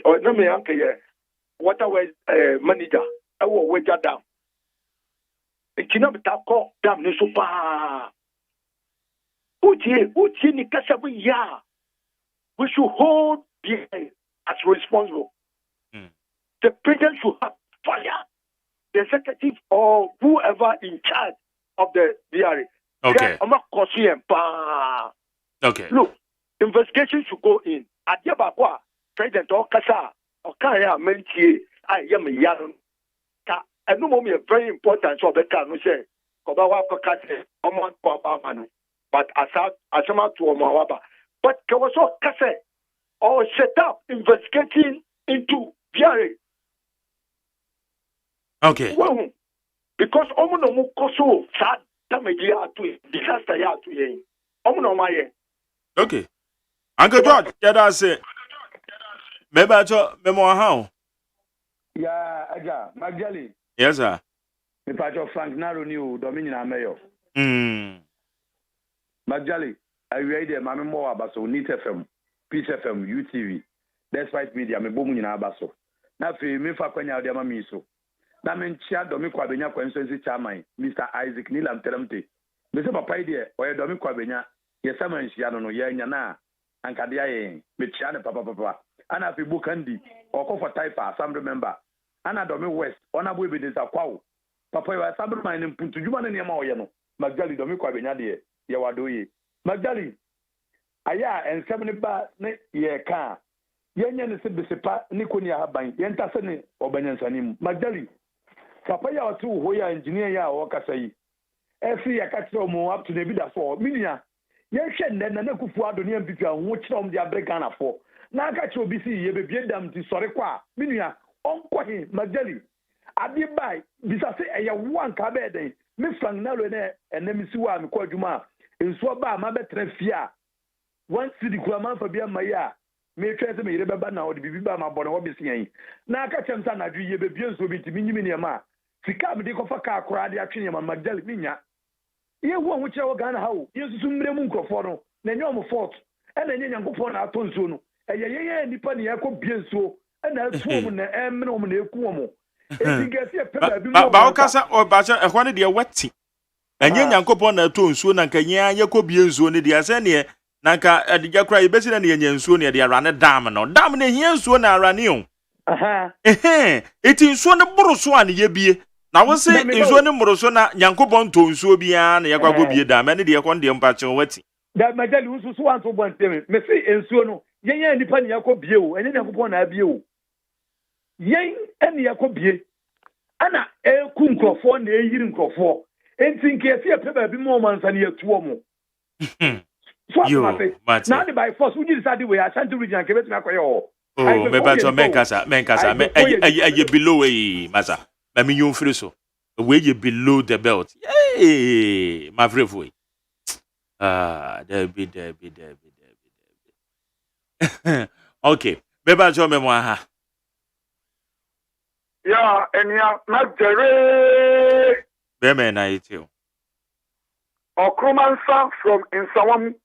or no me uncle waterway manager. I will wait down. It cannot be call damn no super. Uchi ni kasabu ya. We should hold the as responsible. The president should have fire. The executive or whoever in charge of the DRA. Okay. Okay. Look, investigation should go in. Adiabakwa, President Okasa, Okaya Mentie, I am a young. And no more very important so the can say, Kobawa Kokate, Oman Kwabamanu, but Asama to Omawaba. But Kawaso Kase, or set up investigating into Biare. Okay. Well, because Omono Koso, sad damage to disaster ya to ye. Omono Maye. Okay. Uncle George, yeah, say. Maybe I told Memo how. Yeah, Aja, Magali. Yes, sir. Me patcho Frank Naro new Dominion Mayo. Magali, I read the Mamma Moa Basso, Neat FM, Peace FM, UTV. Despite media, me boom in Abasso. Now, for me, for Quenya de Mamiso. That means Chia Domiqua Benya, Quensensi Chamai, Mr. Isaac Nilam Telemte. Mr. Papa, dear, or Domiqua Benya, yes, summons Yano, Yana. And Kadia, Michana Papa, and if you book Andy or call for Taifa, some remember. Anna Domi West, on a baby is a quo. Papa, you are some mind and put to you and Yamoyano, Magali Domiqua Benadi, Yawadui. Magali, Aya and 70 bar, ye car. Yan said Bisipa, Nikonia Habang, Yentasani, or Benyansanim, Magali. Papa, you are 2 who are engineer or Kasai. Every a catch more up to the bidder for Minia. Yes, then the Kufu Adonian people which from the Abregana for. Now catch your BC, ye be them to Sorequa, Minia, Uncle Magali. I did buy, Bisase, a 1 cabed, Miss Frank Nalone, and then Miss Wam Quaduma, in Swaba, Mabet Trefia. One city Kraman for Bia Maya, may try to me remember now the Biba Bonobisi. Now catch him, son, I do ye be bien so be to Minima. Sikam, the Kofaka, Cradi, Action, Magali Mina. Ye won which our gun how, yes, Sumremunko for then you're fault, and then you go for our tonsono, and ye Nipani Yako Bienso, and that's woman and Menomene Cuomo. Baukasa or Baja, I wanted their wetty. And yen Yanko upon a tone soon and Kanya Yako Bienso, the Asenia, Nanka at the Yakra, better than the Yen Sonia, they are run a dam, or damn the Yen Sona Ranio. It is one of Boroswan, ye be. Now, we say, is one of Morosona, Yankopon to Subian, Yakobi, dam, and the Acondium Pacho wetty. That my dad was one to one thing, Messi and Sono, Yan Nipan Yakobio, and then Yakopon Abio. Yang and Yakobie. Anna, El Kunko for the Yirinko for, and think yes, here, probably more months and year 2 more. Now, by force, we decided we are trying to reach and give it to Nakoyo. Oh, Mencasa, I below a massa. I mean, you feel so. Where you below the belt. Yay, my brave way. There be. Okay, Beba Joe Memoir. Yeah, and yeah, not Jerry. Bemen, I too. Or Cromansa from Insawam,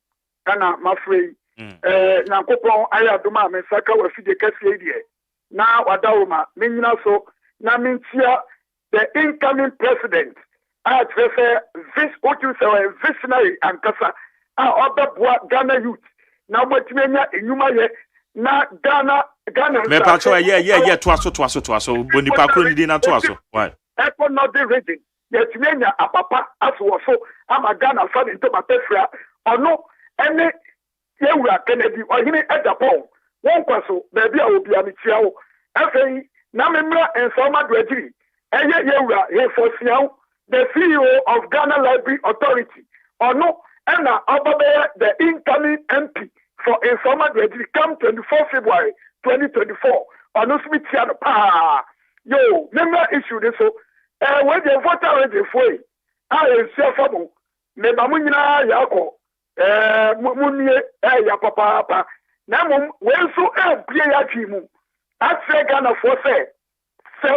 Ghana, Mafrey. Nankopon, Ayaduma, Mesaka, was the Cassia. Now, Adauma, Minna so, Namintia, the incoming president. I prefer this, what you say, visionary and Kasa, other Ghana youth. Now, what you mean, Yuma, na Ghana Me pacho yeah to aso boni pa kro ni di na to aso. Why? Echo Northern region. Yetmenya apapa aso so ama Ghana fa into matefra ono ene yewura Kennedy ohini Edapon won kwaso baby a obi amitia wo afei na memra ensoma doagiri eye yewura he fosiawo the CEO of Ghana Library Authority ono ena obabe the incoming MP for ensoma doagiri come 24 February 2024 ono smitia no pa yo memra issue this so when the voter ready foi I say famo me ba mu nyina yakọ munye ya papa na mum we so pie ya twi mu afre Ghana for say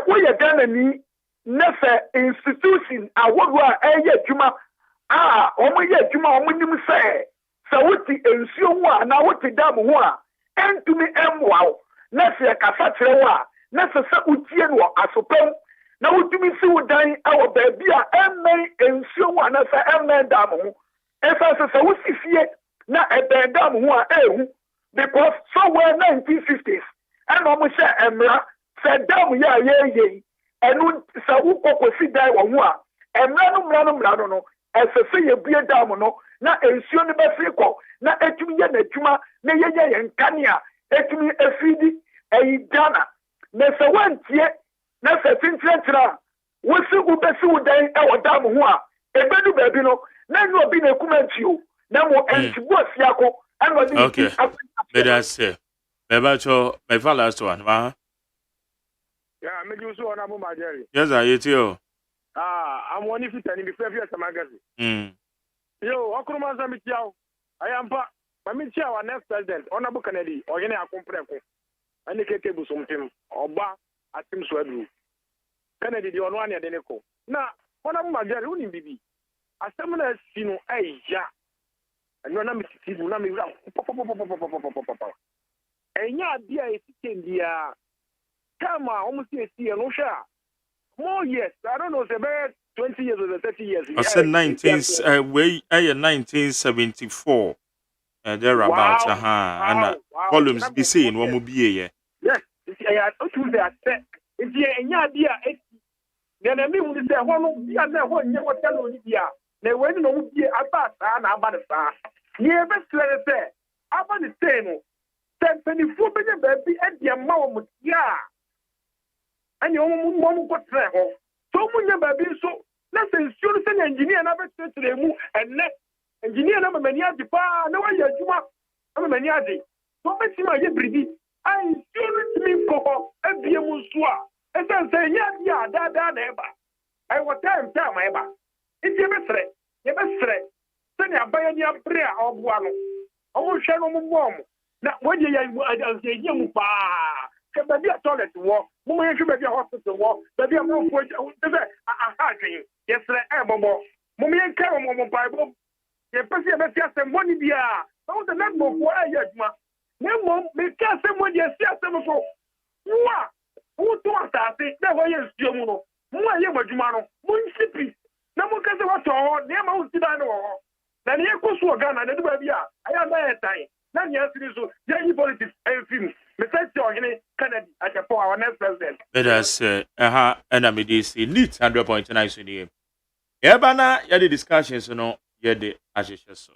we ye Ghana ni na say institution awodo a eye adwuma omo ye adwuma omo nim say wuti ensuo ho a na wuti dam ho a entumi emwa na say kasa kire ho a na say utie no asopam na wutumi si wudan awo baabi a emmen ensuo ho a na say emmen dam ho esa say wusi fie na ebe dam ho a ehu because somewhere 1950s and almost emra said dam ya ye enu sa wu kokosi dai wo ho a emra no esa say ye bie dam no na ensuo no be fi ko na etumi ye natuma na ye nkane a etumi efidi eyi Ghana na se wantie na se tintintra wosi ubesi udan e wo dam ho a ebedu baabi no na nyu obi na kumantiu na mo entibo asiako and what okay let us say Bebacho my last one ma yeah me you so on abu majeri yes I you too I'm one if it any be fair magazine yo okroma za mitiao ayampa mamitia our next president honorable Kennedy oyene akompreko ani keke bu something oba atim so adu Kennedy di ono ane de neko na honorable majeri uni bibi asem na sino eja eno na mititi na mi ra enya dia esitendia kama almost esi no sha more years I don't know say 20 years or 30 years I said 1974 there about and volumes be seen one will be yes I to that set if enya dia na me hu say ho no dia na ho nye ho tell oni dia na we no mu bie aba saa na aba de saa ye be sere say aba de say no penifo be ne ba bi e dia ma wo mu dia ani wo mu ko tre ho so mu nya ba bi so na say sure say engineer na be tere mu enne engineer na mani adi pa na wa ya juma na mani adi so be ti ma ye bribi ai sure ti mi ko e bie mu so a esa say nya dia da na eba ai what time ma eba iti be sere se ni abaya ni abre a oboa no omo hwe no mo bom na wodi ya ye mu pa ke ba dia toilet wo mo ye hwe ba dia hospital wo ba dia mo fo se aha dwen ye sere e bobo mo ye ka mo pa bo ye pese ye be sia se mo ni bia so the net mo fo e ye aduma ne mo me ka se mo ye sia se mo so wa wo to asase na ho ye nsuo mu no mo ye maduma no mo nsipi na mo ka se wo to ho ne ma wo ti da no ho na ne ko so Ghana na de ba bia aya na e tan na ne asiri so ye yi politics and film me say ti ohene Kennedy achepo our next president let us and I see neat 100.9 so the yeah bana ya the discussions no ya the ashisha so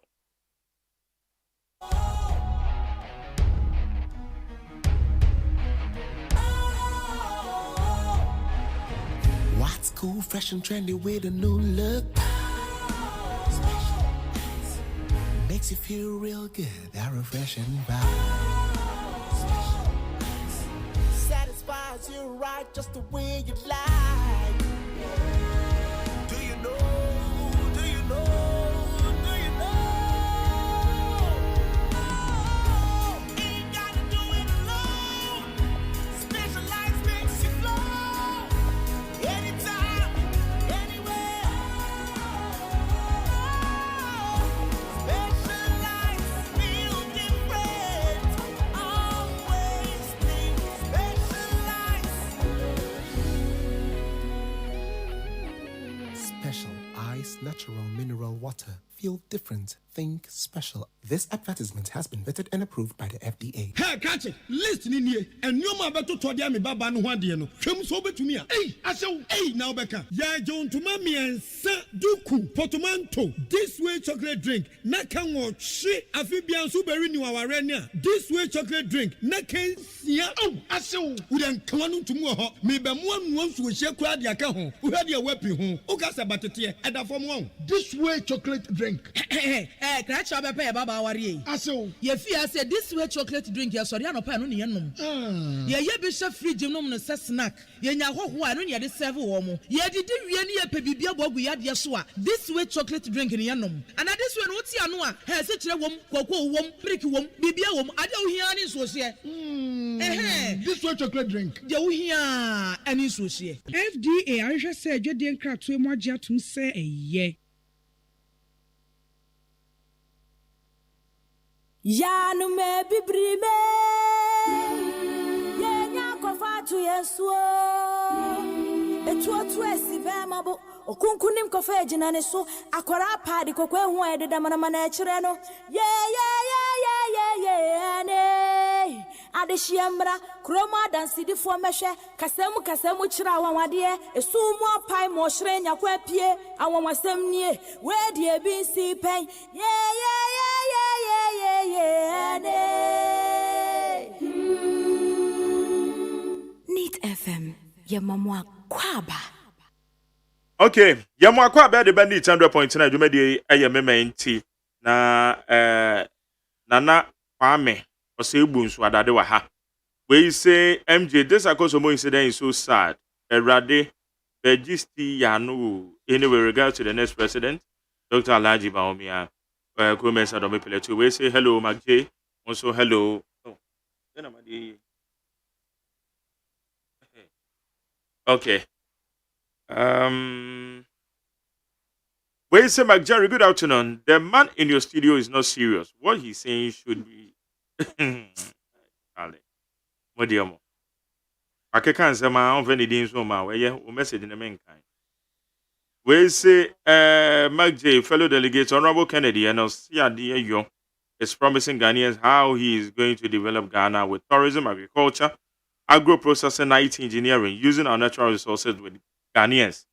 What's cool, fresh and trendy with a new look? Makes you feel real good, that refreshing vibe. Satisfies you right just the way you like. Do you know? Do you know? Do you know? Ain't gotta do it alone. Specialized makes you flow. Anytime, anywhere. Specialized feel different. Always think specialized. Special Ice Natural Mineral Water. Feel different. Think special. This advertisement has been vetted and approved by the FDA. Hey, catch it. Listen in here. And you ma beto to dia me baba no hwade no. Hwem so betumi a. Hey, asew. Hey, now beka. Ya John to mami ensa duku portmanteau. This way chocolate drink. Na kan wo hwe afibian so beri ni waware ni a. This way chocolate drink. Na kan sia. Oh, asew. We dan kwanu tumu ho. Me be mo anu nso hye kura dia ka ho. Wo hwade e wapi ho. O ka se batete e da fom ho. This way chocolate drink. Crash up a pair, Baba Warrior. Aso, ye fear said this way chocolate drink, your Soriano Pan, ye bishop free genome and snack. Ye now one on the seven woman. Ye did really a pebibia bog we had yasua. This way chocolate drink in yanum. And at this one, what's Yanua? Has such a woman, cocoa wom, pricky wom, bibia wom. I don't hear any social. This way chocolate drink. You hear any social. FDA, I just said you didn't crack to more to say a ye. Yanu me bibrime Yenya kofa tu yesuo Etuo tu esi bema bo Okunkunim kofa ejina ne so Akwara padi kokwe huwa ededa manamana echire no ne Adeshiembra Kroma dansi di fo mehwe kasemu chira wanwade esumu apai mo hire nyakwa pie awonwasem nie we di ebi nsi pen Neat FM Yamamwa Kwaba. Okay, Yamwa Kwaba de bandi 100.9 dwumadi ayemema nti na nana kwame ose egbu nso adade wa ha. We say MJ this akosomo incident is so sad. Erade Bejisti Yanu anyway regards to the next president Dr. Alhaji Bawumia Kumesa Domi Piletu. We say hello Magje. Also hello. Oh. Okay. We say Magjerry, good afternoon. The man in your studio is not serious. What he's saying should be Ale. Modiamo. Akeka nsema on veni din so ma we message in the main kind. We say Magjerry, fellow delegates, Honorable Kennedy and Osiade is promising Ghanaians how he is going to develop Ghana with tourism, agriculture, agro-processing, IT engineering, using our natural resources with Ghanaians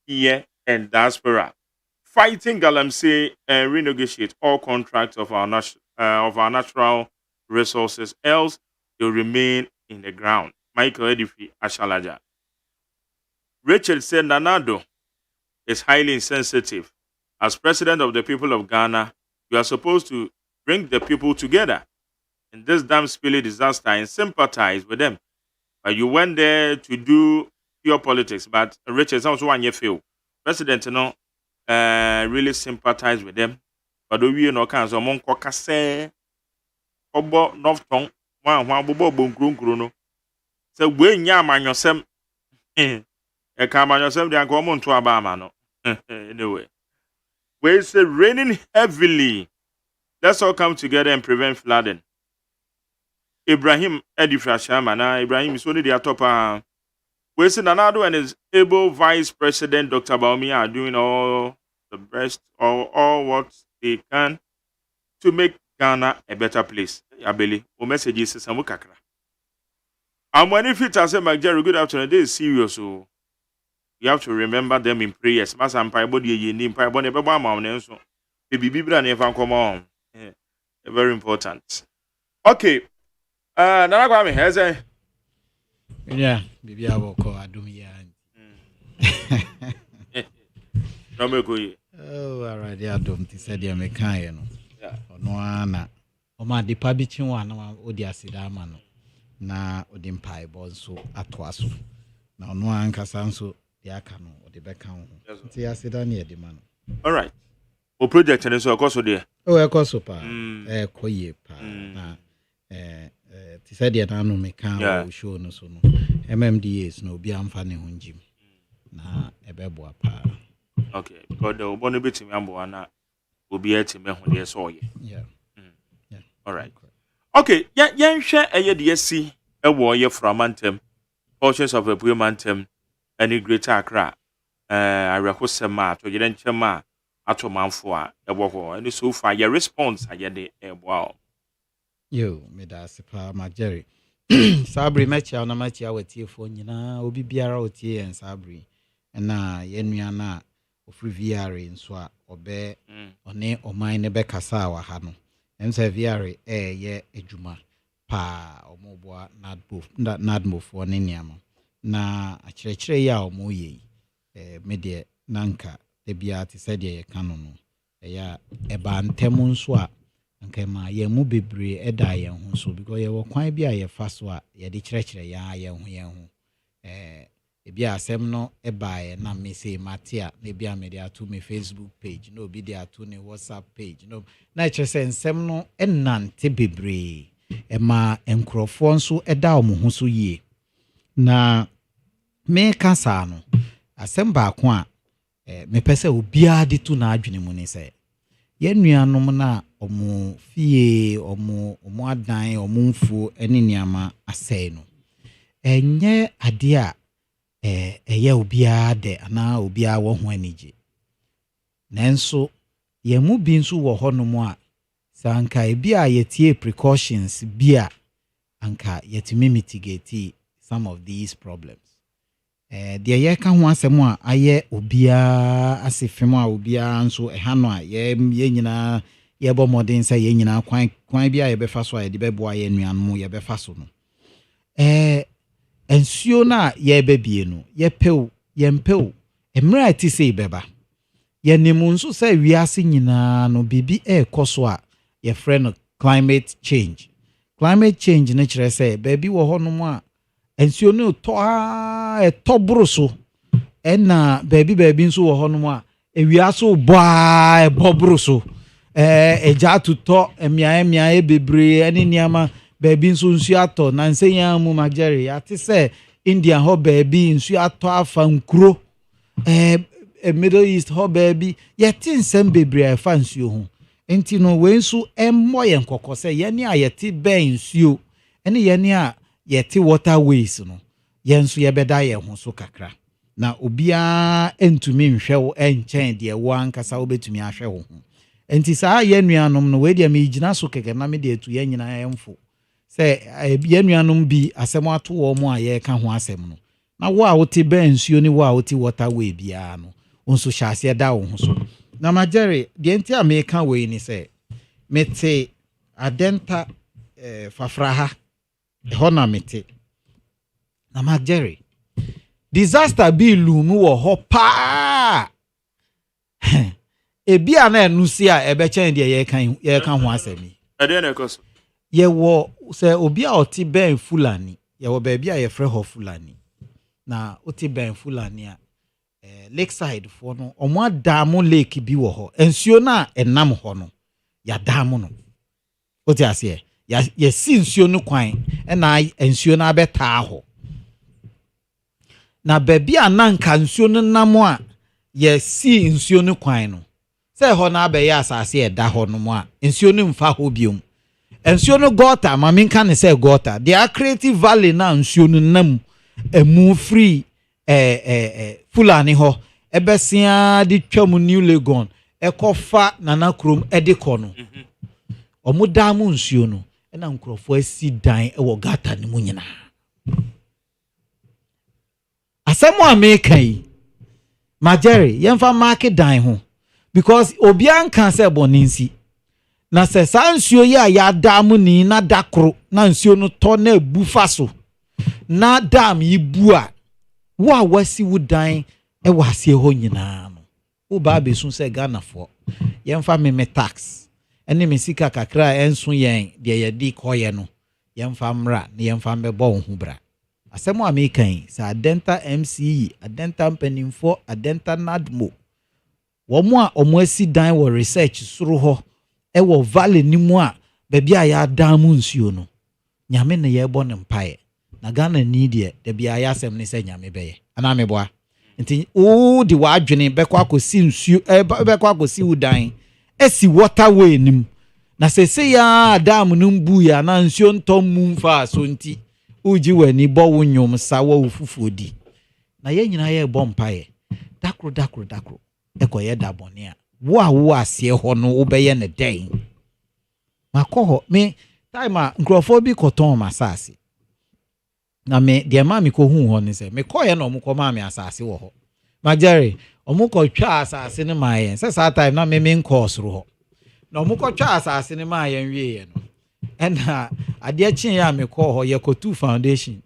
here and diaspora, fighting galamsey and renegotiate all contracts of our natural resources, else they will remain in the ground. Michael Edifi Ashalaja. Richard said Nanado is highly insensitive. As president of the people of Ghana, you are supposed to bring the people together in this damn spilly disaster and sympathize with them. But you went there to do pure politics. But Richard also one year feel. President really sympathize with them. But we no can so mon kokase obo north tongue wan bobo bonkru no. So we nya amanyosem e ka amanyosem de anko mo nto aba ama no. Anyway. We say raining heavily. Let's all come together and prevent flooding. Ibrahim Edifra Shamana, Ibrahim is only the top. We say Nanado and his able vice president, Dr. Bawumia, are doing all the best or all what they can to make Ghana a better place. Abeli, o messages is Samukakra. And when if it has a Magjerry, good afternoon, this is serious. So you have to remember them in prayers. Master and Piebody, ye name Piebody, Baba, so baby Bibra never come on. Very important. Okay. Nana Kwame, has a yeah, baby, I will call Adumia. No, me go. Oh, alright, I don't say the American. Yeah, no, Anna. O ma de pa bi chi wa na o di asida ama no na o di mpai bo nso atoa so na ono ankasa nso de aka no o de beka ho nti asida na ye de ma no. All right. O project ne so akoso de. O akoso pa. Koye pa na ti said ya na no me kan o show no so no MMDAs no obi amfa ne ho njim na ebebo pa. Okay, because the obono betimi ambo na obi etime ho de so ye. Yeah. All right. Okay, yen hwe eye de asi ewo ye from Antem, portions of Abuja Antem, any Greater Accra. arekosema to yeden chema ato manfo a ebo ho and so far your response ayede ebo yo me da sepa ma Jerry sabri mechia na mechia watiefo nyina obi biara otie en sabri na yenua na ofri VR nso a obe one oman ne be kasa wa ha no ense VR ye adwuma pa omoboa nadmofo ne niam na akyerɛkyerɛ ya omoye media nanka de bia te sɛ de kanu no ya eba ntem nso a anka ma ye mu bebre eda ye ho so because ye wo kwan bia ye fa so a ye de kyerɛkyerɛ ya ye ho ebi asɛm no eba na me say matia na bia me de ato me Facebook page no obi de ato ne WhatsApp page no na kyerɛ sɛ nsɛm no enante bebre ema enkrofo nso eda omo ho so yie na me kasa no asɛm ba ko a me pese obia de to na adwene mu ne sɛ ye nuanom na omo fie omo adan omo mfuo ene niama asɛe no enye ade a eye obia de ana obia wo ho anije nanso ye mu bi nso wo honom a sanka ebi a yetie precautions bi a anka yetimi mitigate some of these problems de ye ka ho asɛm a aye obia asefem a obia nso hano a ye nyina ye bɔ modern sɛ ye nyina kwan bi a ye befa so a ye de bɛboa ye nuanom ye befa so no ensuo na ye bebie no ye mpew emra ati sɛ beba ye nimu nso sɛ wiase nyina no bibi ekoso a ye friend climate change ne kyerɛ sɛ baabi wɔ hɔnom a ensuo no to boro so ɛna baabi nso wɔ hɔnom a ewiase bɔ boro so eja tutɔ emia bebre ene niama baabi nso nsu atɔ na nsenya mu magere ate sɛ India ho baabi nsu atɔ afa nkuro Middle East ho baabi yɛte nsɛm bebre afa nsuo ho enti no we nso emmɔ yɛn kokɔ sɛ yɛne a yɛte bɛn nsuo ene yɛne a yɛte waterways no yɛn nso yɛbɛda yɛn ho so kakra na obia entumi nhwɛ wo enkyɛn de wo ankasa wo betumi ahwɛ wo ho enti saa yɛn nuanom no we de me gyina so keke na me de etu yɛn nyina yɛmfo sɛ yɛn nuanom bi asɛm ato wo mo a yɛka ho asɛm no na wo a wote bɛn nsuo ni wo a wote waterway bia no nso hyase da wo ho so na magere de enti a me ka we ni sɛ mete adenta fafraha hona mete na magere disaster bi lumu wo ho pa ebi a na enusi a ebechen de ye kan ho asemi ade na ekoso ye wo se obi a oti ben fulani ye wo ba bi a ye frɛ ho fulani na oti ben fulani a lakeside fo no omo adamu lake bi wo ho ensuo na enam ho no ya damu no oti ase ye si nsuo no kwan na ensuo na abeta ho na baabi a nanka nsuo no nam a ye si nsuo no kwan no sɛ ho na abɛyɛ asase ɛda ho no mu a nsuo no mfa ho biom nsuo no gota ma menka ne sɛ gota the creative valley na nsuo no nam emu free fulani ho ebesia di twam New Legon ekofa nana krom edekɔ no omudamu nsuo no na nkrofo asi dan ewo gata ne mu nyina asɛm a meka yi magere yemfa market dan ho because obian kan sɛ boninsi na sɛ saa nsuo yi a ya damu ni na dakro na nsuo no tɔ na ebu fa so na dam yi bu a wo a wasi wo dan ewo asie ho nyina no wo ba besu sɛ Ghana fo yemfa me tax ene me sika kakra enso yen de ye di koye no yemfa mra na yemfa mbɛbɔ wo ho bra asɛm a mekan sa adenta MCE adenta mpanimfo adenta nadmo womo a omo asi dan wo research soro ho ewo valley ni mu a baabi a ya dan mu nsuo no nyame ne ye bɔ ne mpae na Ghana ni de bia ya asɛm ne sɛ nyame bɛyɛ ana meboa nti o di wa adwene bɛkɔ akɔsi nsuo bɛkɔ akɔsi udan esi waterway nim na sese ya dam no mbu ya na nsuo ntɔ mu mfa so nti uji wani bɔ wo nwom sa wo fufuodi na ye nyina ye bɔ mpae dakro ekoye da bone a wo asie ho no wo beye ne den makọ me time a nkrofo bi koton masase na me de ma me ko hu ho ne se me koye na omukọ ma me asase wo ho majere omukọ twa asase ne ma yen se sa time na me nkọ soro ho na omukọ twa asase ne ma yen wie ye no ena ade chin ya me ko ho ye ko two foundation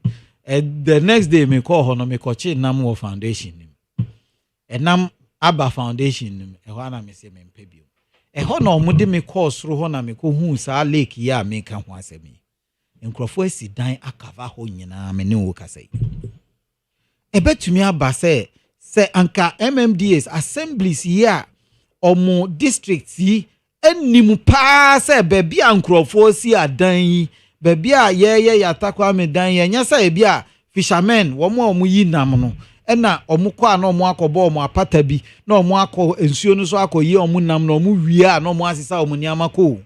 the next day me ko ho no me ko chi nam wo foundation nim enam aba foundation nim e ho na me se me mpa bio e ho na omude me ko soro ho na me ko hu sa lake ya me ka ho asemi nkrofo asi dan akava ho nyina me ne wo kasai e betumi aba se anka MMDAs assemblies ya omo districts yi enimu pa se bebi a nkrofo si adan yi bebi a ye yatakwa me dan ye nya se ebi a fishermen wo mo yi nam no ena omukọ a na omu akọbọ omu apata bi na omu akọ ensuo no so akọyi omu nam na omu wie a na omu asisa omu niama ko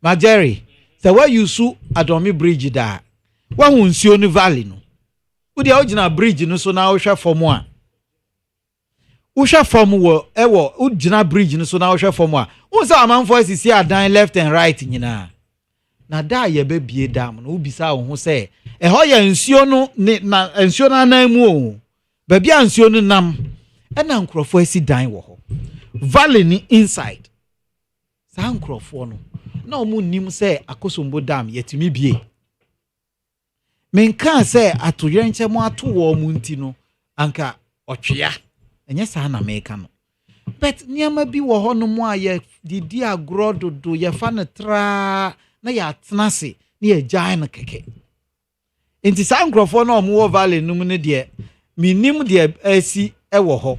Majeri se we yusu Adomi bridge da wa hu nsuo no valley no wo dia ogina bridge no so na wo hwe fom a wo hwe fom wo ewo ogina bridge no so na wo hwe fom a wo sa amanfo asisi adan left and right nyina na da ye be bie dam no wo bisa wo ho se ho ye nsuo no na nsuo na anamu o baby ansio no nam ena nkrofo asi dan wo ho valley ni inside sa nkrofo no na omu nim se akosombo dam yetimi bie menka se atoyenche mo ato wo mu nti no anka otwea enye sa na meka no but niama bi wo ho no mo aye didi agro dodo ye fa ne tra na ya tenase na ye gyan no keke enti sa nkrofo na omu wo valley num ne de minim de asi ewo ho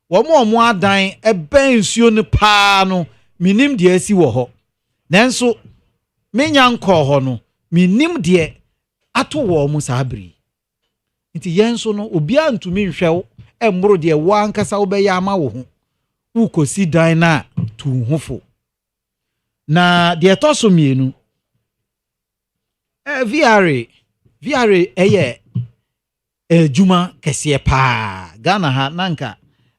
wo mo adan ebe nsuo ne pa no minim de asi wo ho nanso menya nkọ ho no minim de ato wo mo sabri nti yenso no obi antumi nhwew embro de wo ankasa wo be ya ama wo ho wo kosi dan na tu hofo na de toso mienu VR eye juma kese pa Ghana ha nanka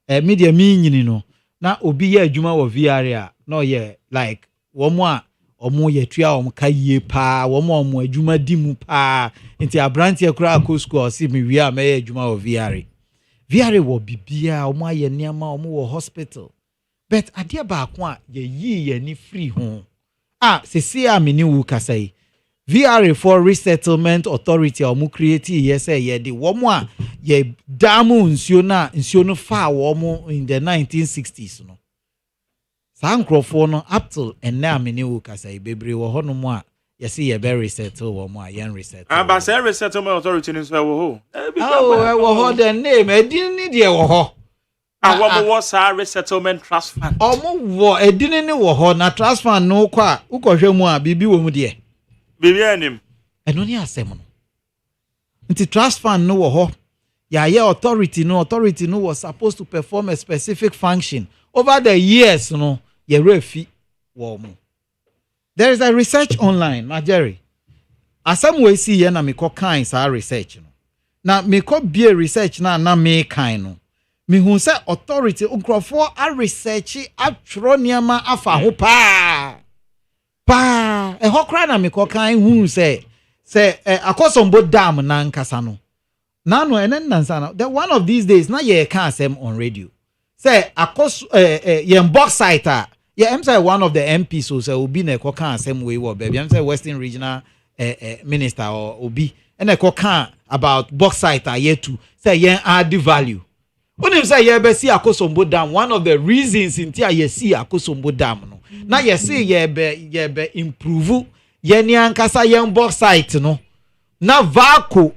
media mi nyini no na obi ye adwuma wo VR a na ye like womo a omo ye tua om kaye pa womo adwuma dimu pa nti abrante akura akọ school si mi wi a me ye adwuma wo VR wo bibia omo aye niama omo wo hospital but ade ba ko a ye ni free ho sesi a meni wu kasai VR for Resettlement Authority omu create yese ye de womo a ye damu nsuo no fa womo in the 1960s no sa nkrofo no up till and amene wo kasa bebre wo hono mo a yesi ye be resettle womo a yen resettle ba say Resettlement Authority ni so wo ho wo ho the name edin ni de wo ho wo wo sa Resettlement Trust Fund omo wo edin ni wo ho na trust fund no kwa ukohwe mu a bibi wo mu de bibi anim eno ni asem no nti trust fund no wo ho ya authority no was supposed to perform a specific function over the years no ye refi wo mu. There is a research online Majeri asem we see ye na me ko kan sa research no na me ko bie research na me kan no me hu say authority nkrofo a research atro niama afa ho pa ehokra na me ko kan hu say akosombo dam na nkasa no na no enen nansa na the one of these days na ye kan asem on radio say ye box site I'm say one of the MPs so say obi na ko kan asem we wo baby I'm say Western Regional Minister or obi and ko kan about box site yetu say yen add value. When him say ye be see akosombo dam one of the reasons intia ye see akosombo dam no na ye see ye be improve ye ni ankasa yen box site no na vaco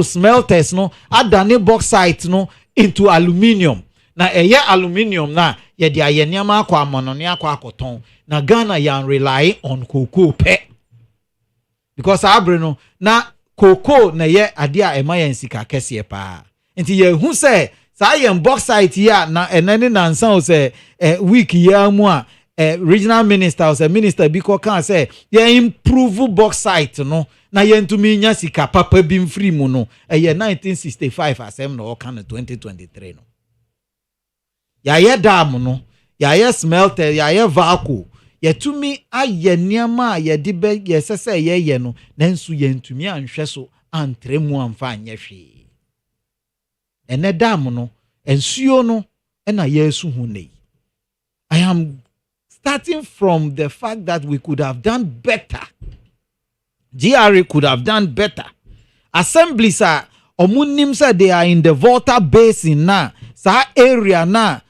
smelters no adane box site no into aluminium na aluminium na ye de ayeniama akwa amono ne akwa akoton na Ghana yan rely on cocoa pe because abre no na cocoa na ye ade a emayen sika kese pa nti ye hu se sa yen box site ya na enene nansan o se week ya mu a regional minister or minister because can say you improve bauxite no na yentumi nya sika papa bi free mu no 1965 asem no kan 2023 no ya ye dam no ya ye smelter ya ye vacuum yetumi aye niama ye de be ye sese ye no nanso yentumi anhwe so antremu amfa anye hwe ene dam no ensuo no na yesu hu nei. I am starting from the fact that we could have done better. GRA could have done better. Assemblies are omunim say they are in the Volta Basin na sa area na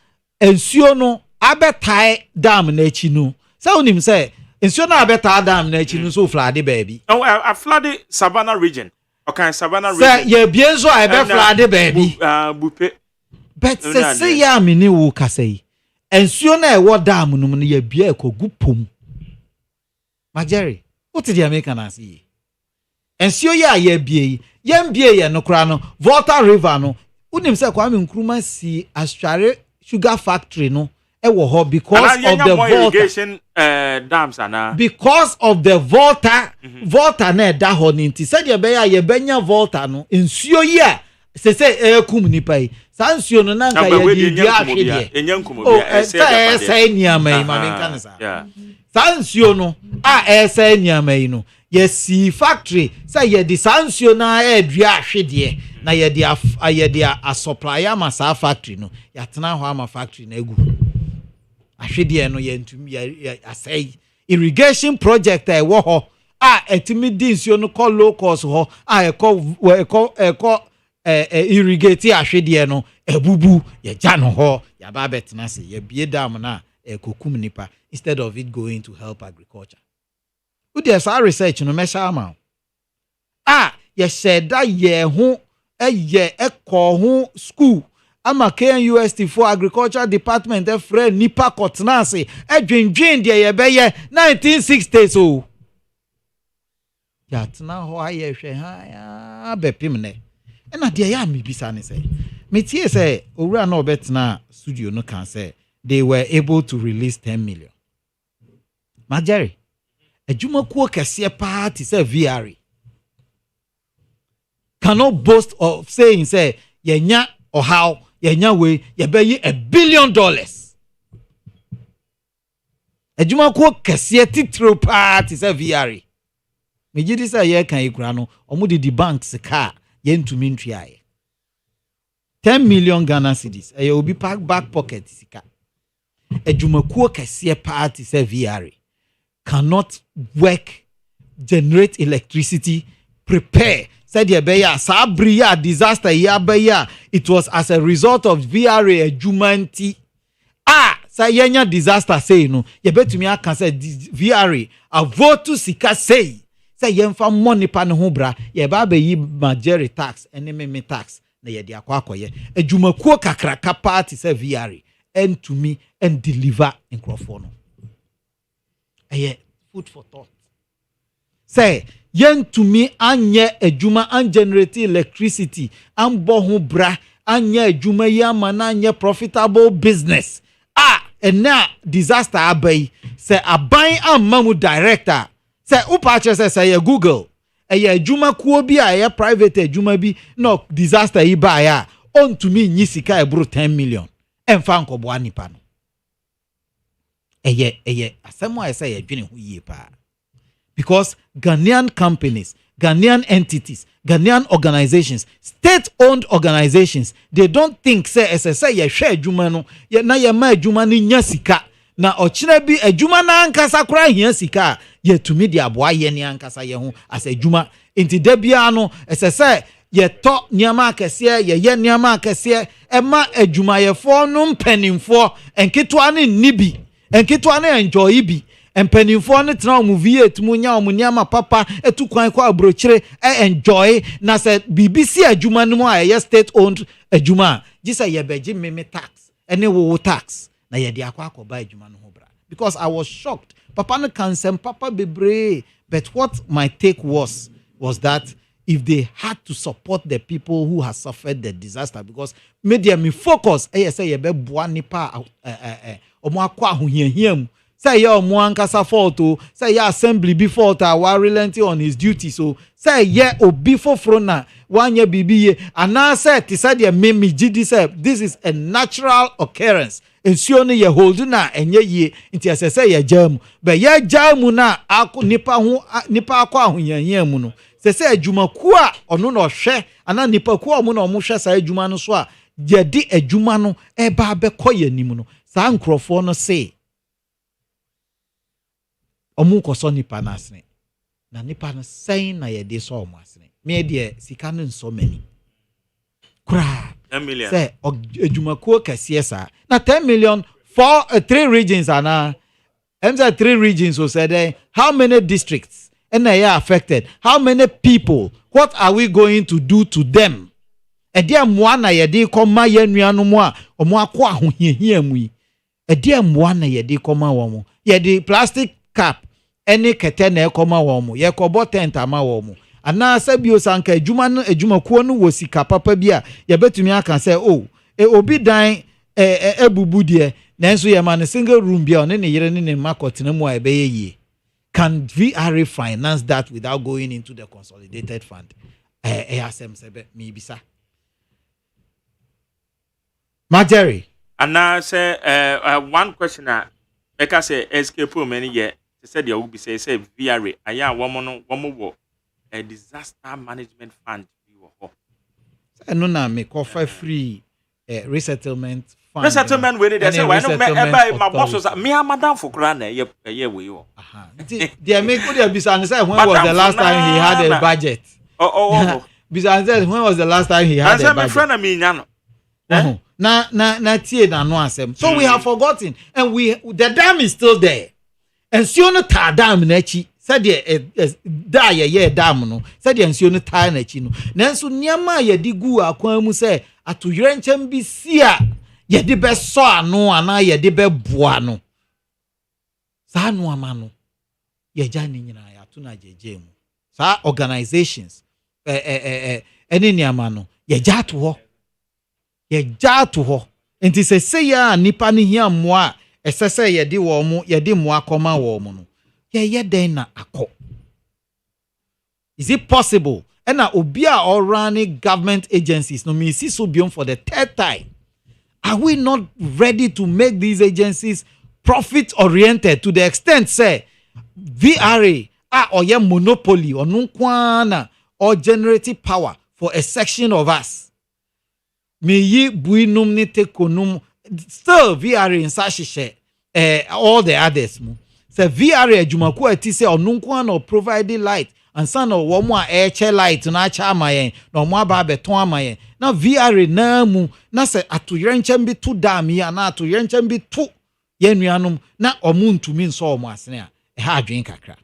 ensuo no abetai dam na echi no. Say onim say ensuo na abetai dam na echi no so flood baby. Oh, I flooded Savannah region. Okay, Savannah region. Say ye bienzo I be flood baby. Bupe. But say ya me ni wo kasai. Ensuo na ewo dam no no ye bia ekogu pom. Majeri, what did you make an answer? Ensuo ya ye bia ye no kra no Volta River no. Unim say Kwame Nkrumah si Astware sugar factory no ewo ho because of the irrigation dams ana. Because of the Volta na da ho ni nti said ye benya Volta no ensuo ya se kum nipa yi sansuo no nanka ye di ahwe de ese niama yi ma menka ne sa sansuo no ese niama yi no ye si factory say ye di sansuo na adua ahwe de na ye di a supplier ma sa factory no ya tena ho ama factory na egu ahwe de no ye ntumi asai irrigation project e wo ho etimi di nsuo no call low cost ho eko irrigate ahwede no ebubu ye ja no ho ya ba betena se ye bie dam na ekokum nipa instead of it going to help agriculture. With the research no mesha ama ye sheda ye ho ekọ ho school ama KNUST for agriculture department e friend nipa kotena se edwendwen de ye be ye 1960s o ya tena ho aye hwe ha ya bepim ne. And at the Yami Bisani say, Metie say, Ura no betna studio no can say they were able to release 10 million. Majeri, a Juma Kuokasia party say VRE cannot boast of saying, say, Yenya or how, Yenya way, ye pay $1 billion. A Juma Kuokasia titro party say VRE. Mijidi say, ye can ikrano, omudi di banks car. Yen to mean 10 million Ghana cedis. A will be packed back pocket sika. A Jumakuo Cassia party say VRE cannot work, generate electricity, prepare. Said Yabeya, Sabria disaster Yabeya. It was as a result of VRE a Jumanti. Sayenya disaster say no. You bet to me I can say VRE a vote to sika say. Say yemfa money pa ne ho bra ye ba ba yi majority tax ene me tax na ye de akwakoye adwumakuo kakraka party say VRE and to me and deliver microphone no food for thought. Say yen to me anye adwuma an generate electricity an bo ho bra anye adwuma yi amana anye profitable business and na disaster abai say aban amamu director. Say upache say Google juma kuo bi a private juma bi no disaster yi ba ya on to me nyi sika ebro 10 million emfa nkobo anipa no asemo I say adwene ho yie pa because Ghanaian companies, Ghanaian entities, Ghanaian organizations, state-owned organizations, they don't think say ye hwe adwuma no na ye ma adwuma ni nya sika na ochina bi adwuma na ankasa kra hia sika ye tumi di aboa ye ni ankasa ye ho as adwuma enti da bia no esese ye to niama akese ye niama akese ema adwuma ye fo no mpanimfo enketwa ne nibi enketwa ne enjoy bi empanimfo ne tena mu V8 mu nya mu niama papa etu kwan kwa abrochire enjoy na se BBC adwuma no mu a ye state owned adwuma gisa ye beji meme tax ene wo tax na ye de akwa ba adwuma no ho bra because I was shocked. Papa no can send Papa bebre. But what my take was that if they had to support the people who have suffered the disaster, because media me focus say ye be boa nipa omo akwa ahohiahiam say your muankasa fault o say your assembly be fault while relenting on his duty so say yeah obi foforo na wanye bibi ye ana say ti say the meme gidi say this is a natural occurrence ensuo no ye hold na enye ye nti asese ye jam but ye jam na nipa akọ ahonyanyan mu no se adwumaku a ono no hwe ana nipa ku omo na omo hwe sa adwuma no so a ye di adwuma no e ba be koye nim no sa nkrofo no say omo koso nipa na asene na nipa no sen na ye di so omo asene me de sika no nso mani kra 10 million say adwumaku kase sa na 10 million for 3 regions ana MZ 3 regions so said how many districts and they are affected, how many people, what are we going to do to them? A dear mwana ye de koma ye nuanu mwa o mwa kwa ahihia mu yi a dear mwana ye de koma wo mu ye de plastic cap any kete na koma wo mu ye kobo tent ama wo mu ana sabio sanka adwuma kuo no wo sika papa bia ye betumi aka say oh obi dan ebubu de nanso ye man single room bia one ne yere ne makotena mu a ebeye yi. Can VRA finance that without going into the consolidated fund? Maybe sir. Marjorie. And now say one question I say escape many years. They said there will be say VRA. I am one more a disaster management fund. No na me offer free resettlement fund. Resettlement with it. They say why no my boss was me and madam for grana yeah we you. They make good business say when was the last time he had a budget? Oh. Business when was the last time he had a budget? My friend me nyano. Na tie na no asem. So we have forgotten and the dam is still there. And so no ta dam na chi said da ye dam no said nsuo no ta na chi no. Nanso niam ye di gu akwan mu say atoyrencham bi sia ye de be so ano ana ye de be boa no. Sa no ama no ye ja ni nyina ya to na jeje mu. Sa organizations eni niama no ye ja to ho. Ye ja to ho. Enti se ya nipa ni hia mmoa esese ye de wo mu ye de mmoa koma wo mu no. Ye den na akọ. Is it possible? And obi a all running government agencies no me see so beyond for the third time. Are we not ready to make these agencies profit oriented to the extent say VRA or ye monopoly or nunkwana or generative power for a section of us? Me ye buinum ni tekonum still VRA in sashishe all the others mo. Say VRA jumaku eti say onunkwana or providing light and son of one more air light na cha mayen no mo aba beton amayen na VRA na mu na se atoyrencham bi to dam ya na atoyrencham bi to ye nuanom na omuntumi nso omo asene a ha adwen kakra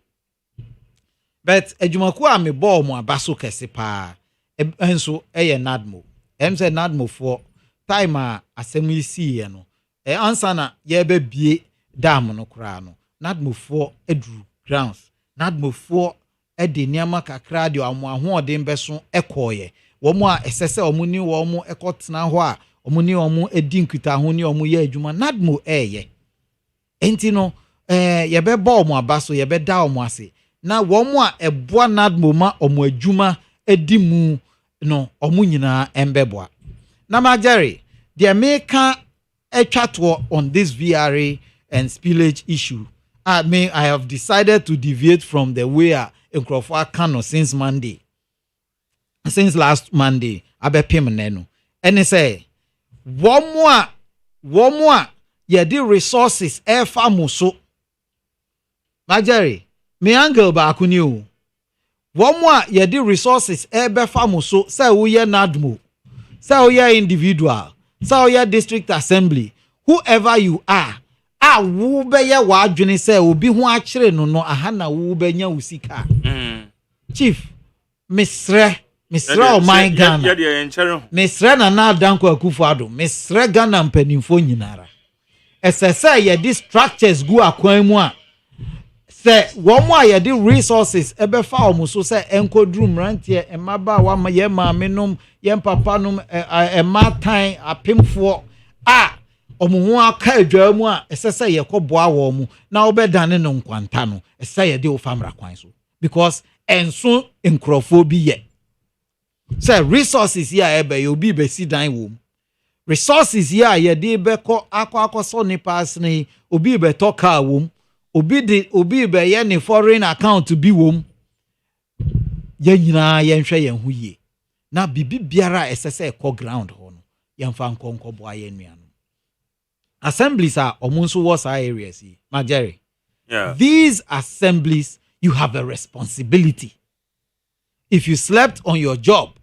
but adwumaku a me ball mo abaso kese pa enso nadmo say nadmo for time a asem isi ye no answer na ye be bie dam no kra no nadmo for edru grounds nadmo for edi niama kakra de amo ahoɔden beso ekoye wo mu a esese omu ni wo mu ekotena ho a omu ni omu edi nkuta ho ni omu ye adwuma nadmo eye enti no ye be ba omu abaso ye be da omu ase na wo mu a eboa nadmo ma omu adwuma edi mu no omu nyina embeboa na Marjorie the America etwato on this VRA and spillage issue I have decided to deviate from the way Nkrofo Kano since last Monday abepim nenu and say one more ye di resources e famuso Marjorie me angle ba akuni o one more ye di resources e be famuso say wo ye nadmo say wo ye individual say wo ye district assembly whoever you are wo be ye wa adwene say obi ho akere no aha na wo be nya usika chief misre o my Ghana misre na danko Akufo-Addo misre Ghana mpanimfo nyinara esese ye di structures gu akwan mu a se wo mu a ye di resources ebe fa o mu so se enkodru mrantie emaba wa ye maamenom ye papanom ematan apemfo ɔmo ho aka adwa mu a ɛsɛ sɛ yɛkɔboa wɔ mu na wobɛdane no nkwanta no ɛsɛ sɛ yɛde wo famra kwan so because ɛnso nkurɔfoɔ bi yɛ sɛ resources yi a ɛbɛyɛ obi bɛsi dan wɔ mu resources yi a yɛde bɛkɔ akɔsɔ nipa asene obi bɛtɔ car wɔ mu obi bɛyɛ ne foreign account bi wɔ mu yɛn nyinaa yɛnhwɛ yɛn ho yie na bibi biara a ɛsɛ sɛ ɛkɔ ground hɔ no yɛmfa nkɔboa yɛn nua no assemblies a ɔmo nso wɔ saa areas yi Jerry. Yeah. These assemblies you have a responsibility. If you slept on your job,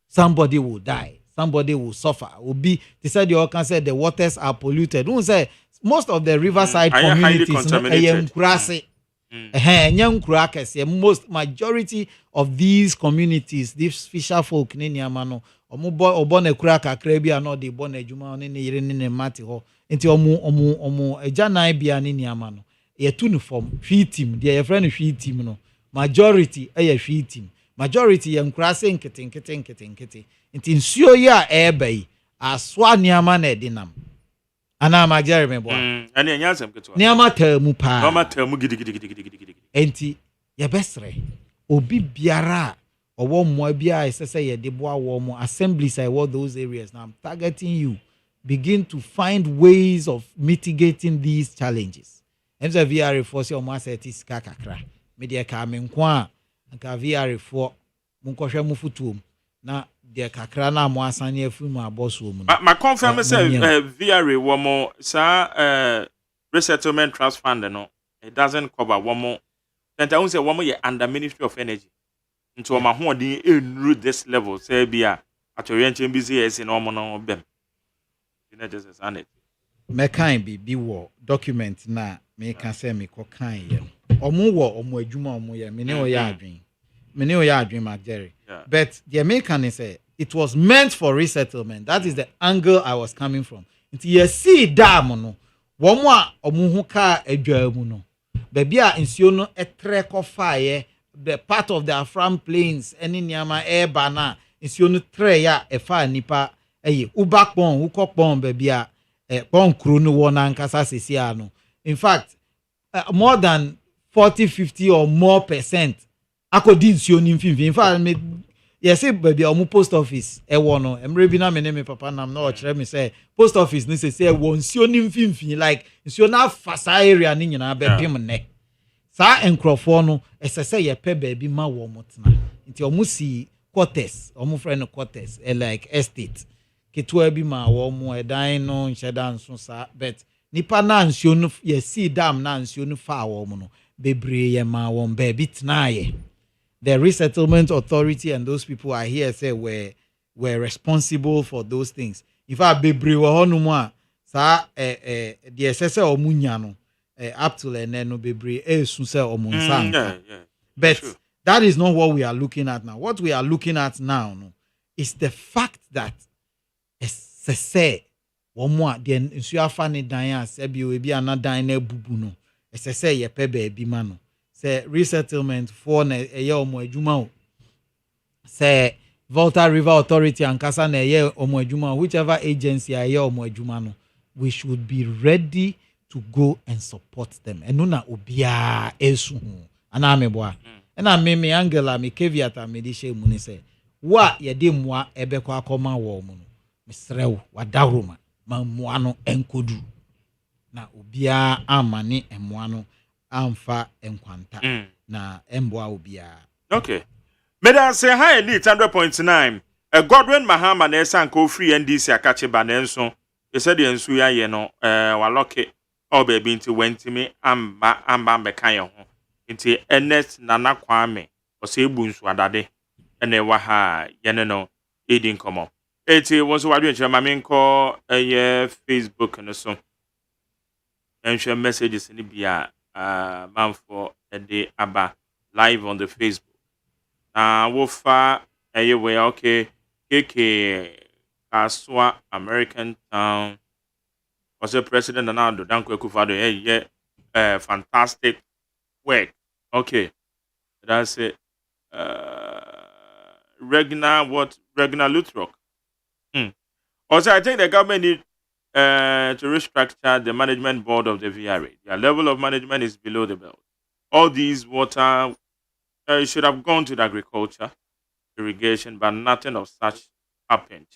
somebody will die. Somebody will suffer. They said you all can say the waters are polluted. Who say most of the riverside communities most majority of these communities, these fisher folk ni amano, obone kura kakra bi ano de bone adwuma ne ne yire ne mate ho. Enti omo ejana bia ni amano. Ye uniform hwi team, their friend hwi team no. Majority hwi team. Majority yam krase nkete. Nti nsuo ya ebe aswa niama na edinam. Ana ma Jerry me bo. Ani anya asem keto. Niama tamu pa. Niama tamu gidi. Enti ye besre obi biara owo mmoa bia esese ye de boa wo mo assemblies I want those areas. Now I'm targeting you. Begin to find ways of mitigating these challenges. Emza VR force o mo aseti sika kakra. Me de ka me nko a nka VR for mo nkɔhwɛ mo futuom na de kakra na mo asane afu mu aboso mu. Ma confirm say VR wo mo sa resettlement trust fund no it doesn't cover wo mo. Then I say wo mo ye under Ministry of Energy. Nti wo ma ho odin enru this level say bia atorienche bi say yes no mo no bem. You know just as it. Me kan bi wo document na me kan say me ko kan ye. Omo wo omo adwuma omo ye me ne o ya adwen. Many of you dream Jerry. Yeah. But the American say it was meant for resettlement. That is the angle I was coming from. Nti you see dam no. Wo mo a omo hu ka adwa mu no. Baby a nsuo no etre ko fire the part of the Afram plains any niama air bana nsuo no tre ya e fa nipa eye ubakpon ukopon baby a pon kro no wo na nkasa sesia no. In fact, more than 40-50 or more percent akodi nsuo ni mfimfini. In fact, me yes baby omu post office ewo no emre bi na me ne me papa nam na o kire me say post office ni say ewo nsuo ni mfimfini like nsuo na fasa area ni nyina be pim ne sa enkrofo no esese ye pe baby ma wo motena nti omu si quarters omu friend quarters like estate ketwa bi ma wo mu edan no nhyeda nso sa but nipa na nsuo no ye si dam na nsuo no fa wo mu no bebre ye ma wo baby tenaye. The resettlement authority and those people I hear say were responsible for those things. If I bebre wo honu mu a sa the SSA omunya no up to le no bebre esu se omunsa. But sure. That is not what we are looking at now. What we are looking at now no, is the fact that SSA womo the nsu afa ne dan a se bi obi anadan na bubu no SSA ye pe ba bi ma no. Say resettlement for na eye omo adwuma o say Volta River Authority and Kasa na eye omo adwuma whichever agency eye omo adwuma no we should be ready to go and support them eno na obia esu ana ameboa na me Angela me caveat me di she mu ni say wa ye de moa ebekọ akoma wo mu no mesrew wadawroma ma moa no enkodu na obia amane emoa no amfa enkwanta na emboa obia. Okay. Meda say high elite 100.9. Godwin Mahama na esanko free NDC akache ba na enso. Ye said the enso ya ye no waloke o baby nti wentimi amba bekan ye ho. Nti Ernest Nana Kwame o se ebu nso adade ene wa ha ye no edin komo. Eti won so wadwe nche ma menko Facebook no so. Enhwe messages ni bia man for a day aba live on the Facebook. Wofa way okay KK Kaswa American Town was the president Donald Danko Kufado fantastic work. Okay. That's it. Regina Lutrock. Also I think the government need to restructure the management board of the VRA. Their level of management is below the belt. All these water should have gone to the agriculture, irrigation, but nothing of such happened.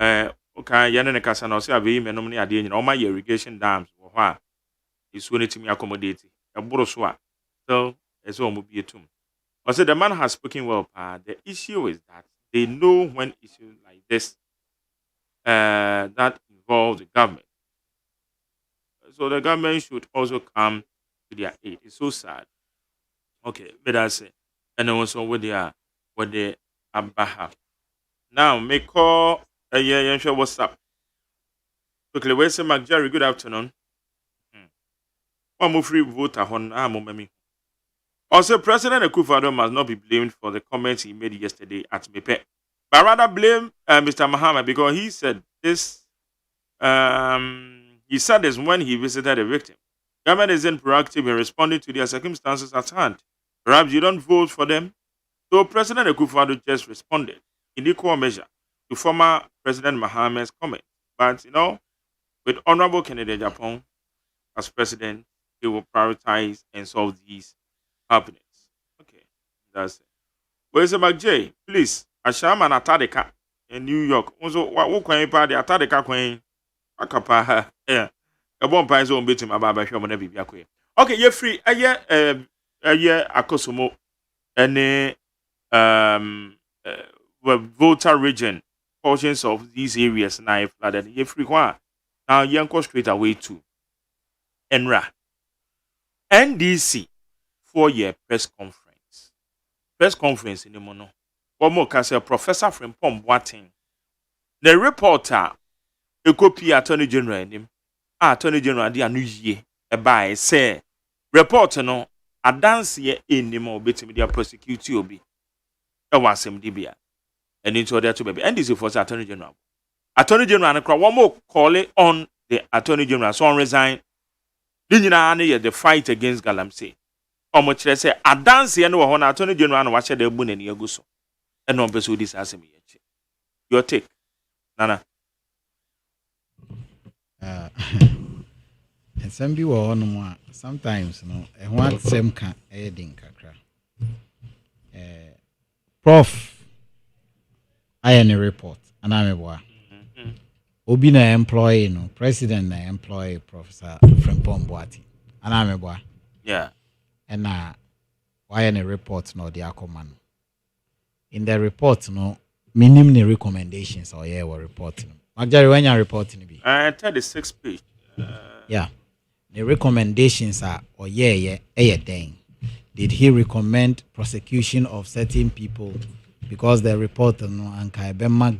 Okay, Yanene Kasano say Abe Menomini Adi, all my irrigation dams were is when it me accommodate a boroswa. So, as all will be a tomb. I said the man has spoken well. The issue is that they know when issues like this that involve the government. So the government should also come to their aid. It's so sad. Okay, but I say, and also with the Abaha. Now, make call a year sure what's up. Quickly, where's Jerry? Good afternoon. One more free voter on Amomemi. Also, President Akufo-Addo must not be blamed for the comments he made yesterday at Mepe, but rather blame Mr. Mahama because he said this. He said this when he visited the victim. Government isn't proactive in responding to their circumstances at hand. Perhaps you don't vote for them. So President Akufo-Addo just responded in equal measure to former President Mahama's comment. But with Honorable Kennedy Japan as president, he will prioritize and solve these happenings. Okay, that's it. Where's the McJ? Please, Ashama and Atadeka in New York. Also, what can you pay the Atadeka coin? Akapa, yeah. A bomb prize on beating my barber shop on every Biakwe. Okay, you're free. A year, Akosomo, and voter region, portions of these areas now flooded. You're free. Now, you go straight away to NRA. NDC 4-year press conference. Press conference in the mono. One more can say Professor Frimpong Boateng. The reporter, a copy Attorney General in him. Attorney General the new year. By say reporter no a dance ye in the more bit media prosecute you be. I was some DBA. And into there to baby. NDC for Attorney General. Attorney General and one more call it on the Attorney General. So on resign. The fight against Galamsey. Much say a dance and one Attorney General and watch the moon and Yaguso. And no person this as me. Your take, Nana. And some people on more sometimes, and what same can adding kakra. Prof, I am a report, and I'm a boy. Obi na employee, president na employee Professor Frimpong Boateng, and I'm a boy. Yeah. And why any report no the AGYEMAN. In the report minimum recommendations or were reporting. Majority when you reporting be. 36 page. Yeah. The recommendations are dang. Did he recommend prosecution of certain people because the report Ebema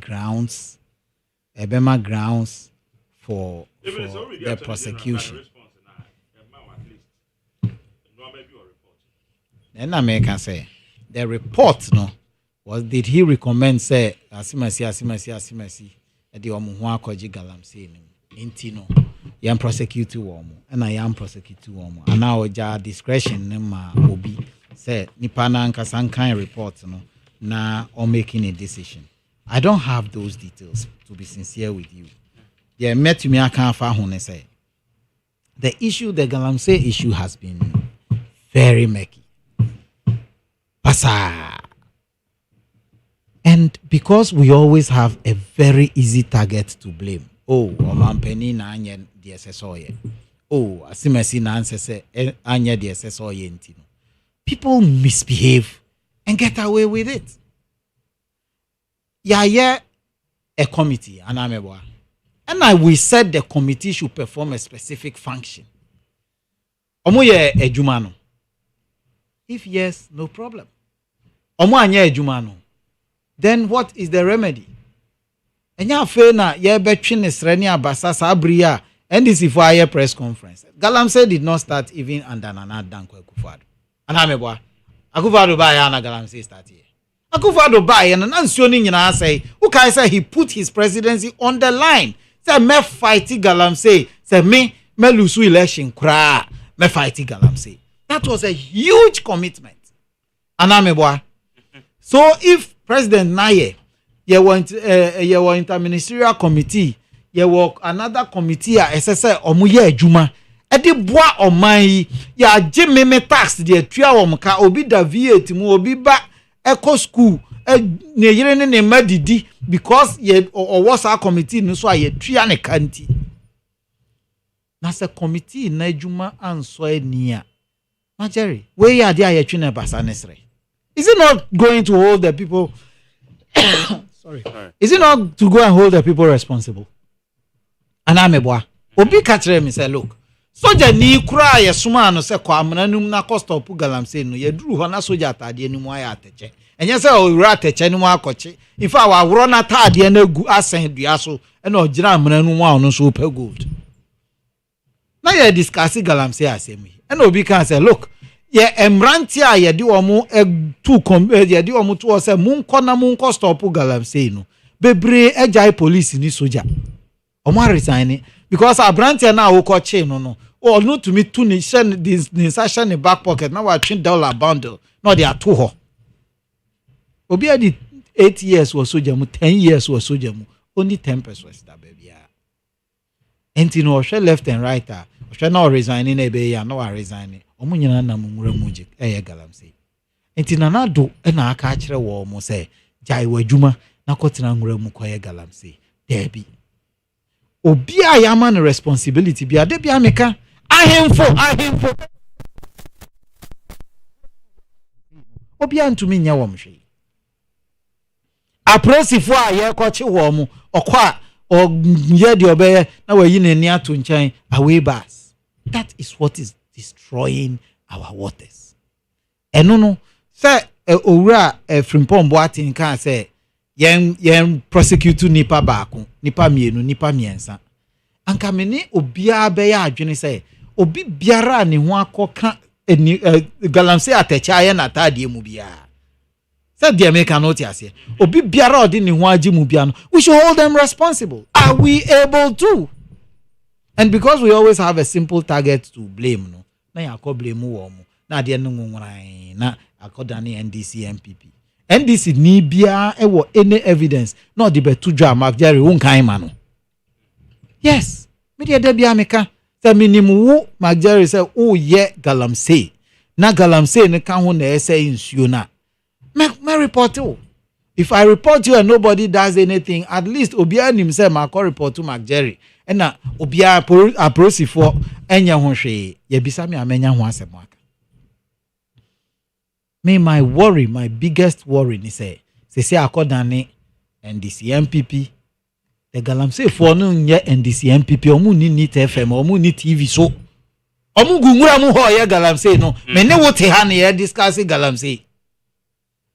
grounds for the prosecution. Then I can say the report was did he recommend say asimasi the omuhwa kwaji galamsey intino yam prosecute womo and I am prosecute womo and now ja discretion ma obi say nipa na nkasa kan report na or making a decision. I don't have those details to be sincere with you. Yeah, met me I can't find say the galamsey issue has been very murky. Basa. And because we always have a very easy target to blame. Oh, Omampeni na anye the SSOye. Oh, Asimesi na anye the SSOye intino. People misbehave and get away with it. Yeah, a committee, and we said the committee should perform a specific function. Omoye ejumano. If yes, no problem. Omo anye ejumano. Then what is the remedy? Enya fe na ye betwe ne srani abasa sabria and this for a press conference. Galamsey did not start even under Nana Dankwa Akufo-Addo. Anameboa. Akufo-Addo ba ya na Galamsey start here. Akufo-Addo ba ya na nsioni nyina say, who can say he put his presidency on the line. Say me fight Galamsey, say me lose election kra, me fight Galamsey. That was a huge commitment. Anameboa. So if President Naye, you want interministerial committee, ye work another committee a SSA omo ye adwuma e de boa oman yi ya agye tax de atua wo ka obi da VAT mu obi ba eco school ne yire ne madidi because ye was our committee no so ye tua ne kanti na se committee na adwuma anso ania na Jerry we ya dia ye twi na basa nesre is it not going to hold the people sorry is it not to go and hold the people responsible and ameboa obi ka kire me say look soja ni kura ye suma no se kwa amana num na cost of galamsey no ye duru ho na soja atade ni mu aya ateche enye se o wura ateche ni mu akoche in fact wa wuro na atade na gu asen dua so e na ogira amana num a no so pe gold na ye discuss galamsey asemi e na obi kan say look ye emranti a ye di omo ye di omo to say munko na munko stop galamsey no bebre ejai police ni soja omo resign because abranti na wo ko che no or no to me to ni send this session in back pocket now wa $20 bundle no they are too ho obi adi 8 years was soja mu 10 years was soja mu only 10 pesos that baby enti no she left and right she now resigning e be ya no wa resigning omo nyina na mu nwura mu je e ye galamsey enti na na do e na aka akire wo mo say jai wadwuma na kotena nwura mu ko ye galamsey debi obi a yama no responsibility bia de bia meka ahemfo obi antumi nya wo mhwe aprosifo a ye koche wo mu okwa o ye de obeye na wayi nani ato nchan away bars that is what is destroying our waters eno no say owura Frimpong Boatin kan say yen prosecute nipa baako nipa mienu nipa miensa anka meni obia be ya adwene say obi biara ne ho akoka galamsey atecha ye na tade mu bia said the American notice obi biara odi ne ho agi mu bia no we should hold them responsible. Are we able to? And because we always have a simple target to blame no na ya ko blame wo mu na de no nwuran na akodane NDC MPP NDC ni bia ewo any evidence no de betu dwa Mark Jerry won kan ma no yes me de bia meka say minimum wo Mark Jerry say o ye galamsey na galamsey ne kan ho na ese nsuo na me report you. If I report you and nobody does anything, at least obia nim say ma ko report to Mark Jerry and na obia aprosifo enya ho hwe ye bisa me amenya ho asem aka me my worry, my biggest worry ni say akodane NDC MPP the galamsey for no nye NDC MPP omu ni NIT FM omu ni TV so omu gungura mu ho ye galamsey no me ne wote ha ne ye discuss galamsey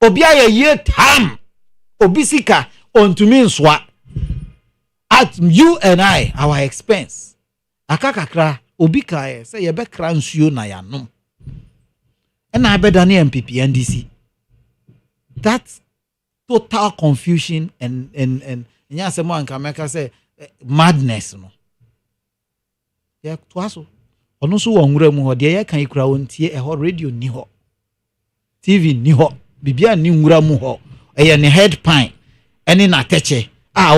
obia ye tam obisika ontumi nswa at you and I our expense akakakra obika say ye be kra nsuo na ya nom and I bet than MPP NDC. That's total confusion and nyasemo anka meka say madness no. Ya twaso. Ono so wonwura mu ho de ye kan ikura wontie ho radio ni ho. TV ni ho. Bibia ni nwura mu ho. Eye ne head pine. Ene na teche. A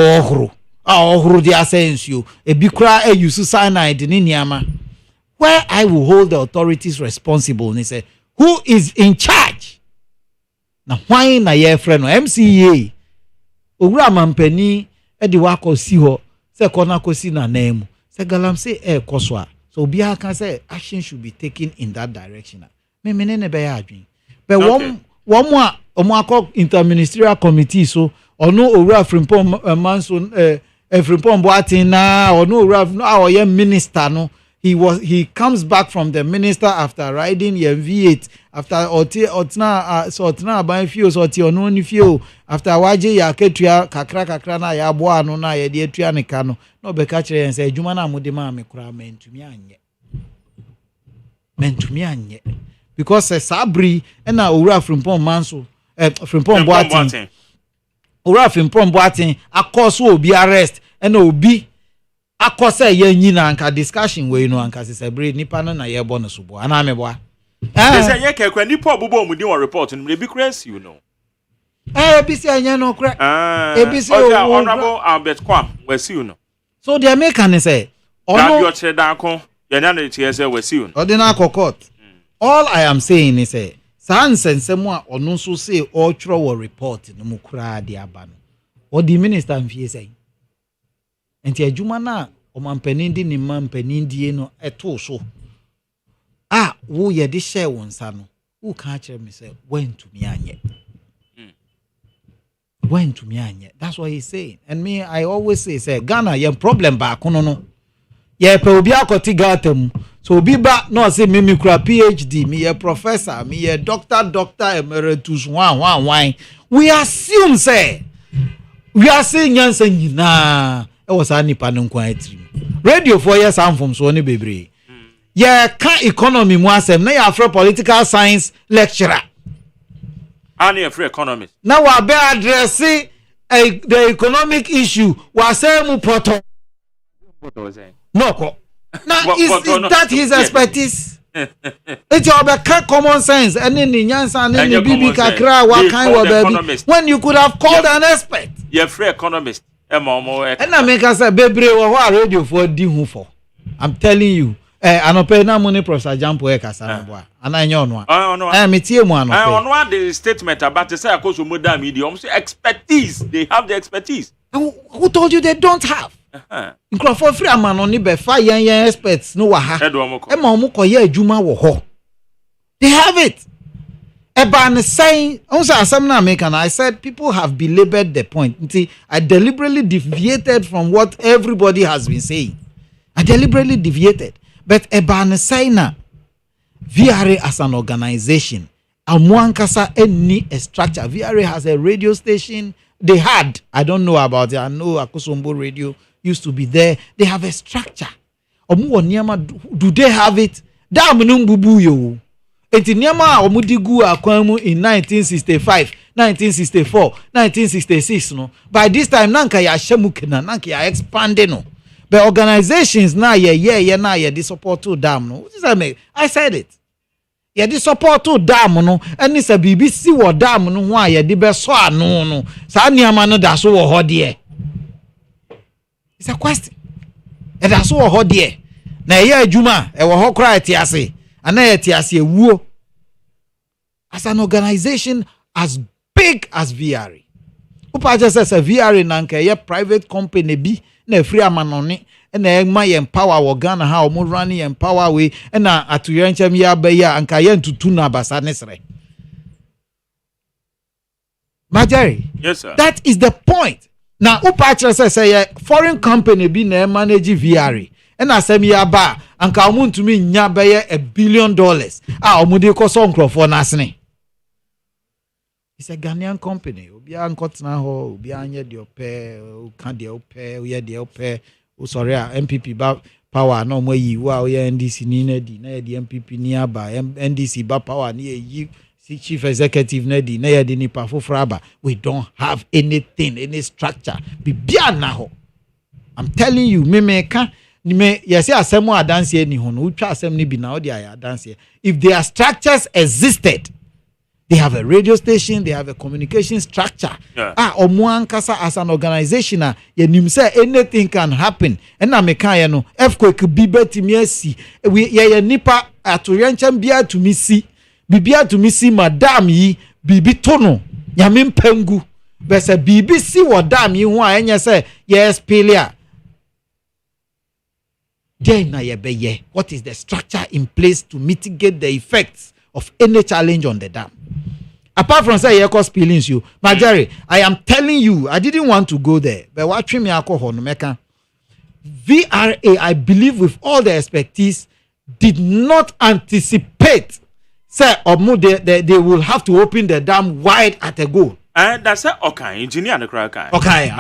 ohuru de asensuo. Ebi kura use cyanide ni niama. Where I will hold the authorities responsible and say who is in charge? Na why na ye friend no MCA owura mampani e de wako si ho se kona kosi na name se galamsey koso a so bia kan say action should be taken in that direction me ne be ya adwen but one akọ interministerial committee so ono owura Frimpong manso Frimpong Boatin na ono owura our minister no he comes back from the minister after riding your V8 after otna ban fio so ti ono ni fio after waje ya ketua kakra na ya bo anu na ya de atua ne ka no no be ka kire yen say adwuma na mode ma me kura mentumi anye because sabri na owura Frimpong manso Frimpong Boatin owura Frimpong Boatin akoso obi arrest na obi akose ye nyina anka discussion we no anka se sebre nipa no na ye bo no so bo ana me bo say ye kekwa nipa obobo mu di won report no be crazy you know bi se anya no kra bi se honorable Albert Kwam we see you know So the American say, Ordinary court. All I am saying is a sans and someone or no so say all true report no mukra de abano. Or the minister and say. And the Jumana or man penindi ni man penindi no eto so. Ah, wo ye de share one son. Who can't me say went to me anye. Went to me anye. That's what he's saying. And me, I always say Ghana, your problem back no. Yeah, pe obi akoti gatem. So obi ba no say me kura PhD, me a professor, me a doctor emeritus one. We assume say we are saying yansa nyina e was anipa no nkwan atiri. Radio 4 years am from so ne bebre. Yeah, can economy mu asem na ya afro political science lecturer. Ani afro economist. Now we be addressing the economic issue. We say mu poto. No, now is that his expertise? It's your common sense. And in the Nyansa and the Bibi Kakra, what kind of baby? When you could have called an expert. You're free economist. And I make us a baby or radio for D for. I'm telling you. I no pay na money Professor Jampo Ekasa. And I know one. I am a team one. I on one the statement about the say across modern media. Expertise. They have the expertise. Who told you they don't have? Nkrofo free man oni be fa yan experts no wa ha. E ma omo koye adwuma wo ho. They have it. Eba ne saying, also asem na make and I said people have belabored the point. I deliberately deviated from what everybody has been saying. I deliberately deviated. But eba ne saying na VRA as an organization, amwankasa any structure. VRA has a radio station. They had, I don't know about it. I know Akosombo Radio used to be there. They have a structure. Do they have it? Bubu Eti nyama omudigu akwamu in 1965, 1964, 1966 no. By this time nanka ya shemukena, nanka ya expanding no. But organizations na na the support to dam no. What does that mean? I said it. Yeah, the support to dam no, and it's a BBC or dam no why yeah the best so no. Sa nyama no da so wo ho de. It's a question. E da so wo ho de. Na ye adwuma e wo ho kra etiase. Ana etiase ewuo. As an organization as big as VRA. Upa just says a VRA nanka ye private company bi na free amanoni. And my empower Ghana how more running empower we and at to yanchem ya beya and kayen to tuna basanesre. Majari. Yes, sir. That is the point. Now Upacha says a foreign company be na manage VRA. And asem ya ba and kamun to me nya beye $1 billion. Omude ko so nkrofo nasne. It's a Ghanaian company. Obi an kotna ho, obi anye de ope, kan de ope, we de ope. Oh, sorry, MPP power no more yi wa oya NDC ni na di na di MPP ni aba NDC ba power ni yi si chief executive na di na di ni pa fofraba. We don't have anything, any structure. Bibia na ho. I'm telling you, me ka ni me yesi asemo adanse ni ho no utwa asem ni bi na odi aya adanse. If their structures existed, they have a radio station, they have a communication structure. Yeah. Omuankasa as an organization, ye nim say anything can happen. And na meka ye no earthquake bi betimi asi. We ye nipa atoyancham bia to me see. Bibia to me see madam yi bibi tono. Nyame mpengu. Bese bibi si wadam yi ho a enye say yes pelia. Then na ye be ye. What is the structure in place to mitigate the effects of any challenge on the dam? Apart from say cause spillings you, Majari, I am telling you, I didn't want to go there, but watching me alcohol no meka. VRA, I believe with all the expertise, did not anticipate say they will have to open the dam wide at a go. That's it. Okay, engineer the crack. Okay.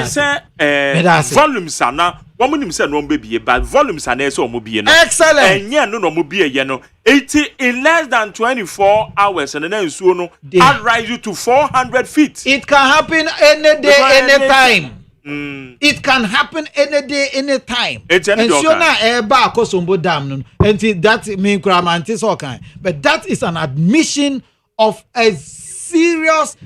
Say volumes are now. One minute said no baby, but volumes are there so mobile. Excellent. And yeah, no mobile, you know, 80 in less than 24 hours, and then so no, I'll rise you to 400 feet. It can happen any day, anytime. It can happen any day, anytime. And so now, eba Akosombo Dam, and that mean gramantis all kind. But that is an admission of a serious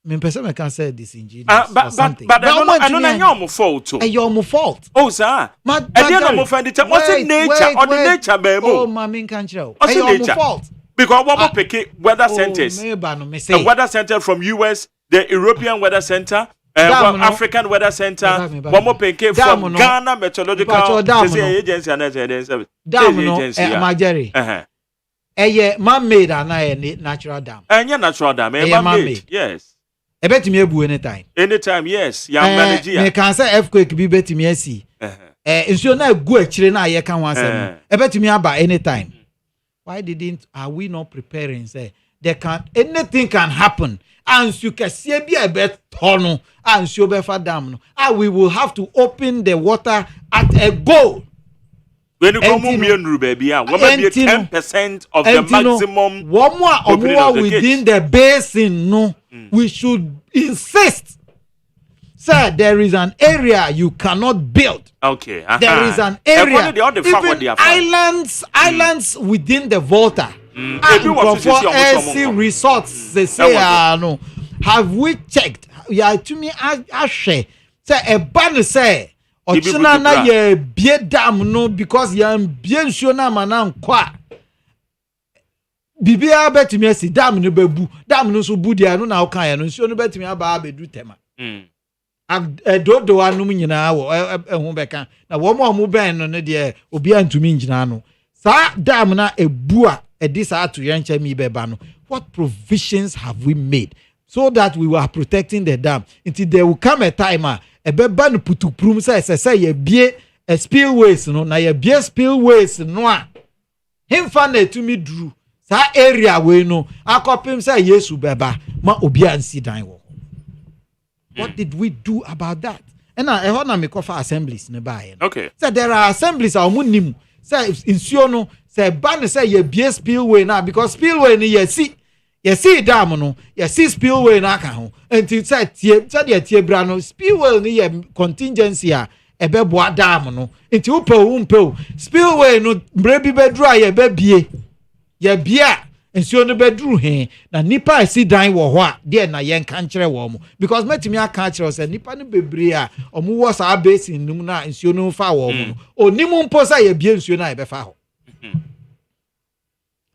me person me can say disingenuous but or something. But I don't know your fault. Your fault. Oh sir. And then I'm offended. What's in nature or the nature baby? Oh, mommy can't show. What's in nature? Fault. Because one more pick weather centers. The weather center from US, the European weather center. African Weather Center, one more PK from Ghana Meteorological Agency and agency. Majeri. Man-made and natural dam. And natural dam, man-made. Yes. I bet me ebu anytime. Anytime, yes. Young manager. Me can say earthquake be bet me see. Nso na go actually na ye kan wan say. I bet me about anytime. Why are we not preparing? Say anything can happen. And you can see a bit tunnel and so befa dam. And we will have to open the water at a goal. When you come baby, what might be 10% of the maximum. One more within the basin. No, we should insist. Sir, there is an area you cannot build. Okay. There is an area. Even islands within the volta. For AC resorts, they say, no. Have we checked? Yeah, to me, I say, a ban say, or China, ye be dam no, because ye am bien shona manam qua. Bibia bet me see dam no bebu, dam no so budia no now can, and so no bet me about do tema. A dodo anum nyina wo ehun beka na wo mo mu ben no de obi antumi nyina no sa dam na ebua edisa to yancha mi beba no. What provisions have we made so that we were protecting the dam until there will come a time a beba no putuprum say ye bie spillways no na ye bie spillways no a himfa na etumi duru sa area we no akopim say Yesu beba ma obi ansi dan wo. What did we do about that? And I heard na me call for assemblies nearby. Okay. So there are assemblies our munim. Say in no say ban say ye be spillway now because spillway ni ye see dam no ye see spillway na ka ho. Until say tie bra no spillway ni ye contingency a ebeboa dam no. Until upe spillway no mbre bi bedru a ye bebie. Ye bia nsuo no bedru he na nipa esi dan wo ho a de na ye nka nkere wo mo because metimi aka akere se nipa no bebre a omu wo sa basin num na nsuo no fa wo mo onimu mpo sa ye bie nsuo na ye befa ho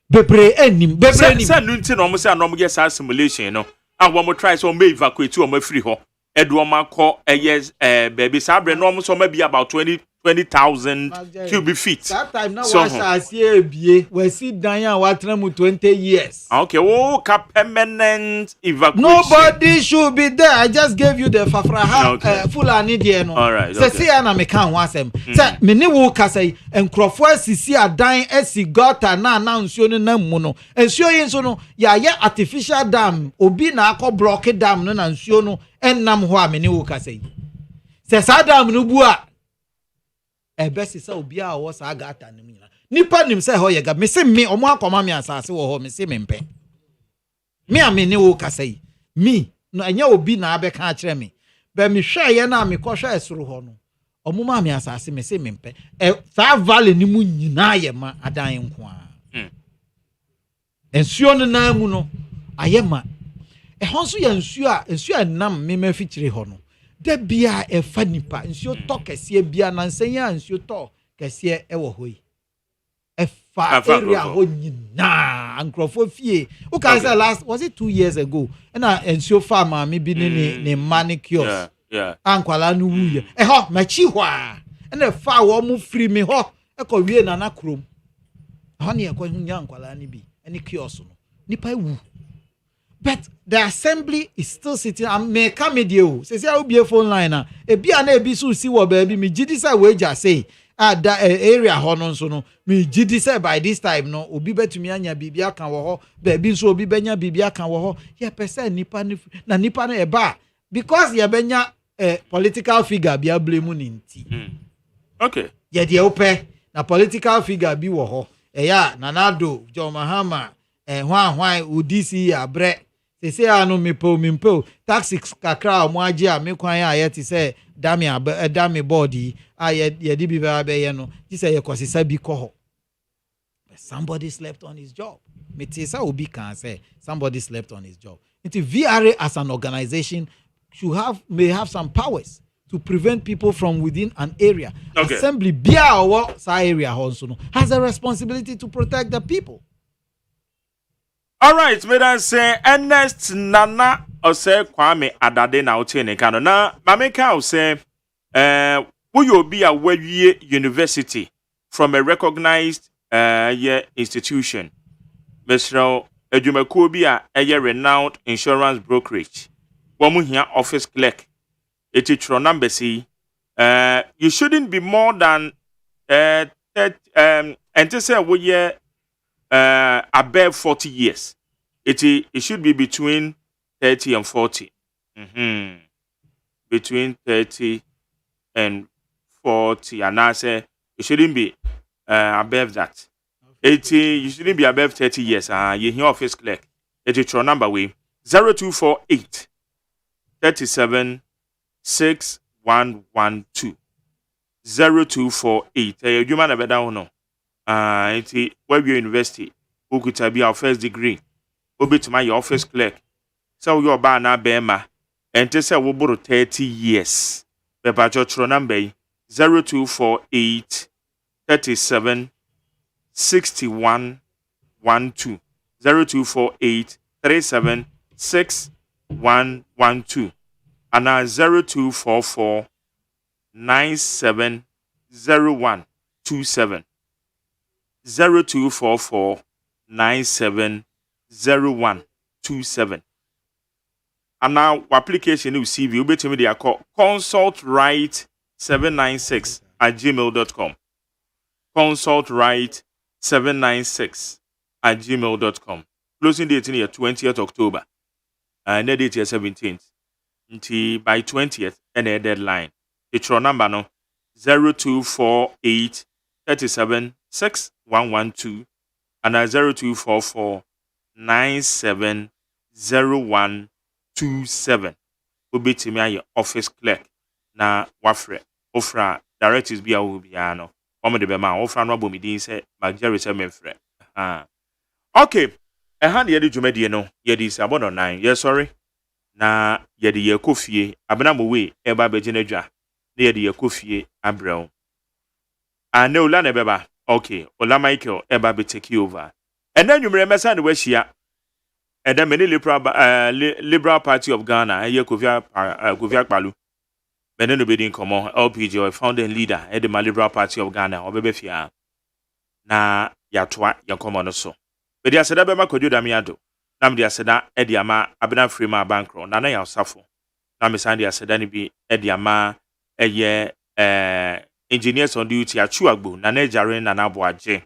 bebre enim se nu nti no mo se anom ye sa simulation no a wo mo try so mo evacuate wo mo free ho edu o makọ yes baby sabre no mo so ma be about 20,000 cubic feet. That time now we see Danya Watramu 20 years. Okay, permanent evacuation. Nobody should be there. I just gave you the Fafraha full anidiano. All right. Say ana me kan wasem. Say me ni wo ka say enkrofo asisi adan esi gota na nsuo no na mu no. Nsuo yin so no ya artificial dam obi na akọ block dam no na nsuo no ennam ho a me ni wo ka say. Say sa dam no bu a ebesi sa obi a wo sa gata nim nyina nipa nim se ho ye ga me se me omo akoma me asase wo ho me se me mpe me a me ne wo kasai me no anya obi na abeka a kire me be me hwe ye na me ko hwe esoro ho no omo ma me asase me se me mpe sa valley ni mu nyina ye ma adan nko a ensuo no na mu no aye ma ho so ya ensuo a nam me ma fikire ho no de bia e fa nipa nsuo to kese bia na nsenya nsuo to kese e wo hoi e fa area ho nyina ankrofo fie o kan say last was it 2 years ago na nsuo fa ma me bi ne manicures ankwala no wuye e ho machi hwa na fa wo mu free me ho e ko wie na krom ho ne e ko nya ankwala ni bi any kiosk no nipa wu. But the assembly is still sitting and me come dio. Say I will be a phone line na. E bia na e bi so si wo baby me gidi say we ja say that area ho no so no me gidi say by this time no obi betumi anya bibia kan wo ho baby so obi benya bibia kan wo ho ye pese nipa na nipa na e ba because ye benya political figure bia blame ni nti. Okay. Ye de ope na political figure bi wo ho ya Nanado John Mahama hwan udisi abre se anu mipo taxis kakra mo age a me kwan a yeti se dami body a ye di bi ba be ye no ti se ye kosisa bi ko ho. Somebody slept on his job. Me ti sa obi kan say somebody slept on his job. Into VRA as an organization may have some powers to prevent people from within an area. Okay. Assembly Bia or area also has a responsibility to protect the people. All right, me say Ernest Nana Ose Kwame Adade na utene kano na mameka ose will be a Wedgie University from a recognized institution. Mr. Ejumakobia a renowned insurance brokerage. Wamu here office clerk. It's number C. You shouldn't be more than and to say we above 40 years. It should be between 30 and 40. Between 30 and 40. And I say it shouldn't be above that. 80, you shouldn't be above 30 years. You hear office clerk. It's your number way 0248 37 6112 0248. You man have down no. It's Webber University. Who could be our first degree? Obi to my office clerk. So your banner bema. And to say we borrow 30 years. Pepper your number 0248 37 61 12 0248 37 6112 and now 0244 97 01 27 0244 97 01 27 and now application you see you bet me they are called consultright796 at gmail.com consultright796 at gmail.com. Closing date in the 20th October. And the date is 17th. Until by 20th, and a deadline. It's your number no 0248 37 6112 and 0244 97 01 27. Ubi to me your office clerk. Na wafre. Ofra directives be a ubiano. Omo de bema ofra no bomi din say Magere say memfre. Okay. Hand ye di dwumade no ye di sabono 9. Yes sorry. Na ye di ye kofie abena mo we e ba beje na dwa. Na ye di ye kofie abrel. And no la na beba. Okay. Ola Michael e ba be take over. And then you remember we shia. And then many Liberal Party of Ghana ye Kofia Palu. Benen no be din komo LPG or founder and leader at the Liberal Party of Ghana or bebefia. Na ya toa ya komo no so. But dia seda be makodu da miado. Na me dia seda e dia ma abena free ma bankro na ya osafo. Na me san dia seda ni bi e dia ma eye engineers on duty achu agbo na jare na na boaje.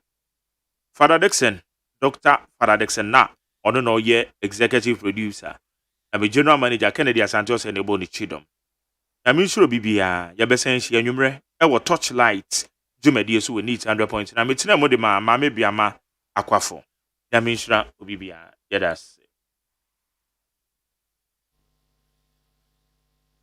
Father Dixon, Dr. Father Dixon na ono no ye executive producer. Na be general manager Kennedy Santos and Ebo ni Chidom. Na mi suro bibia ya besen hia nwumre e wo torchlight dwumadi so we need 100 points na metina mo de ma me bia ma akwafo ya mi sura obibia ya das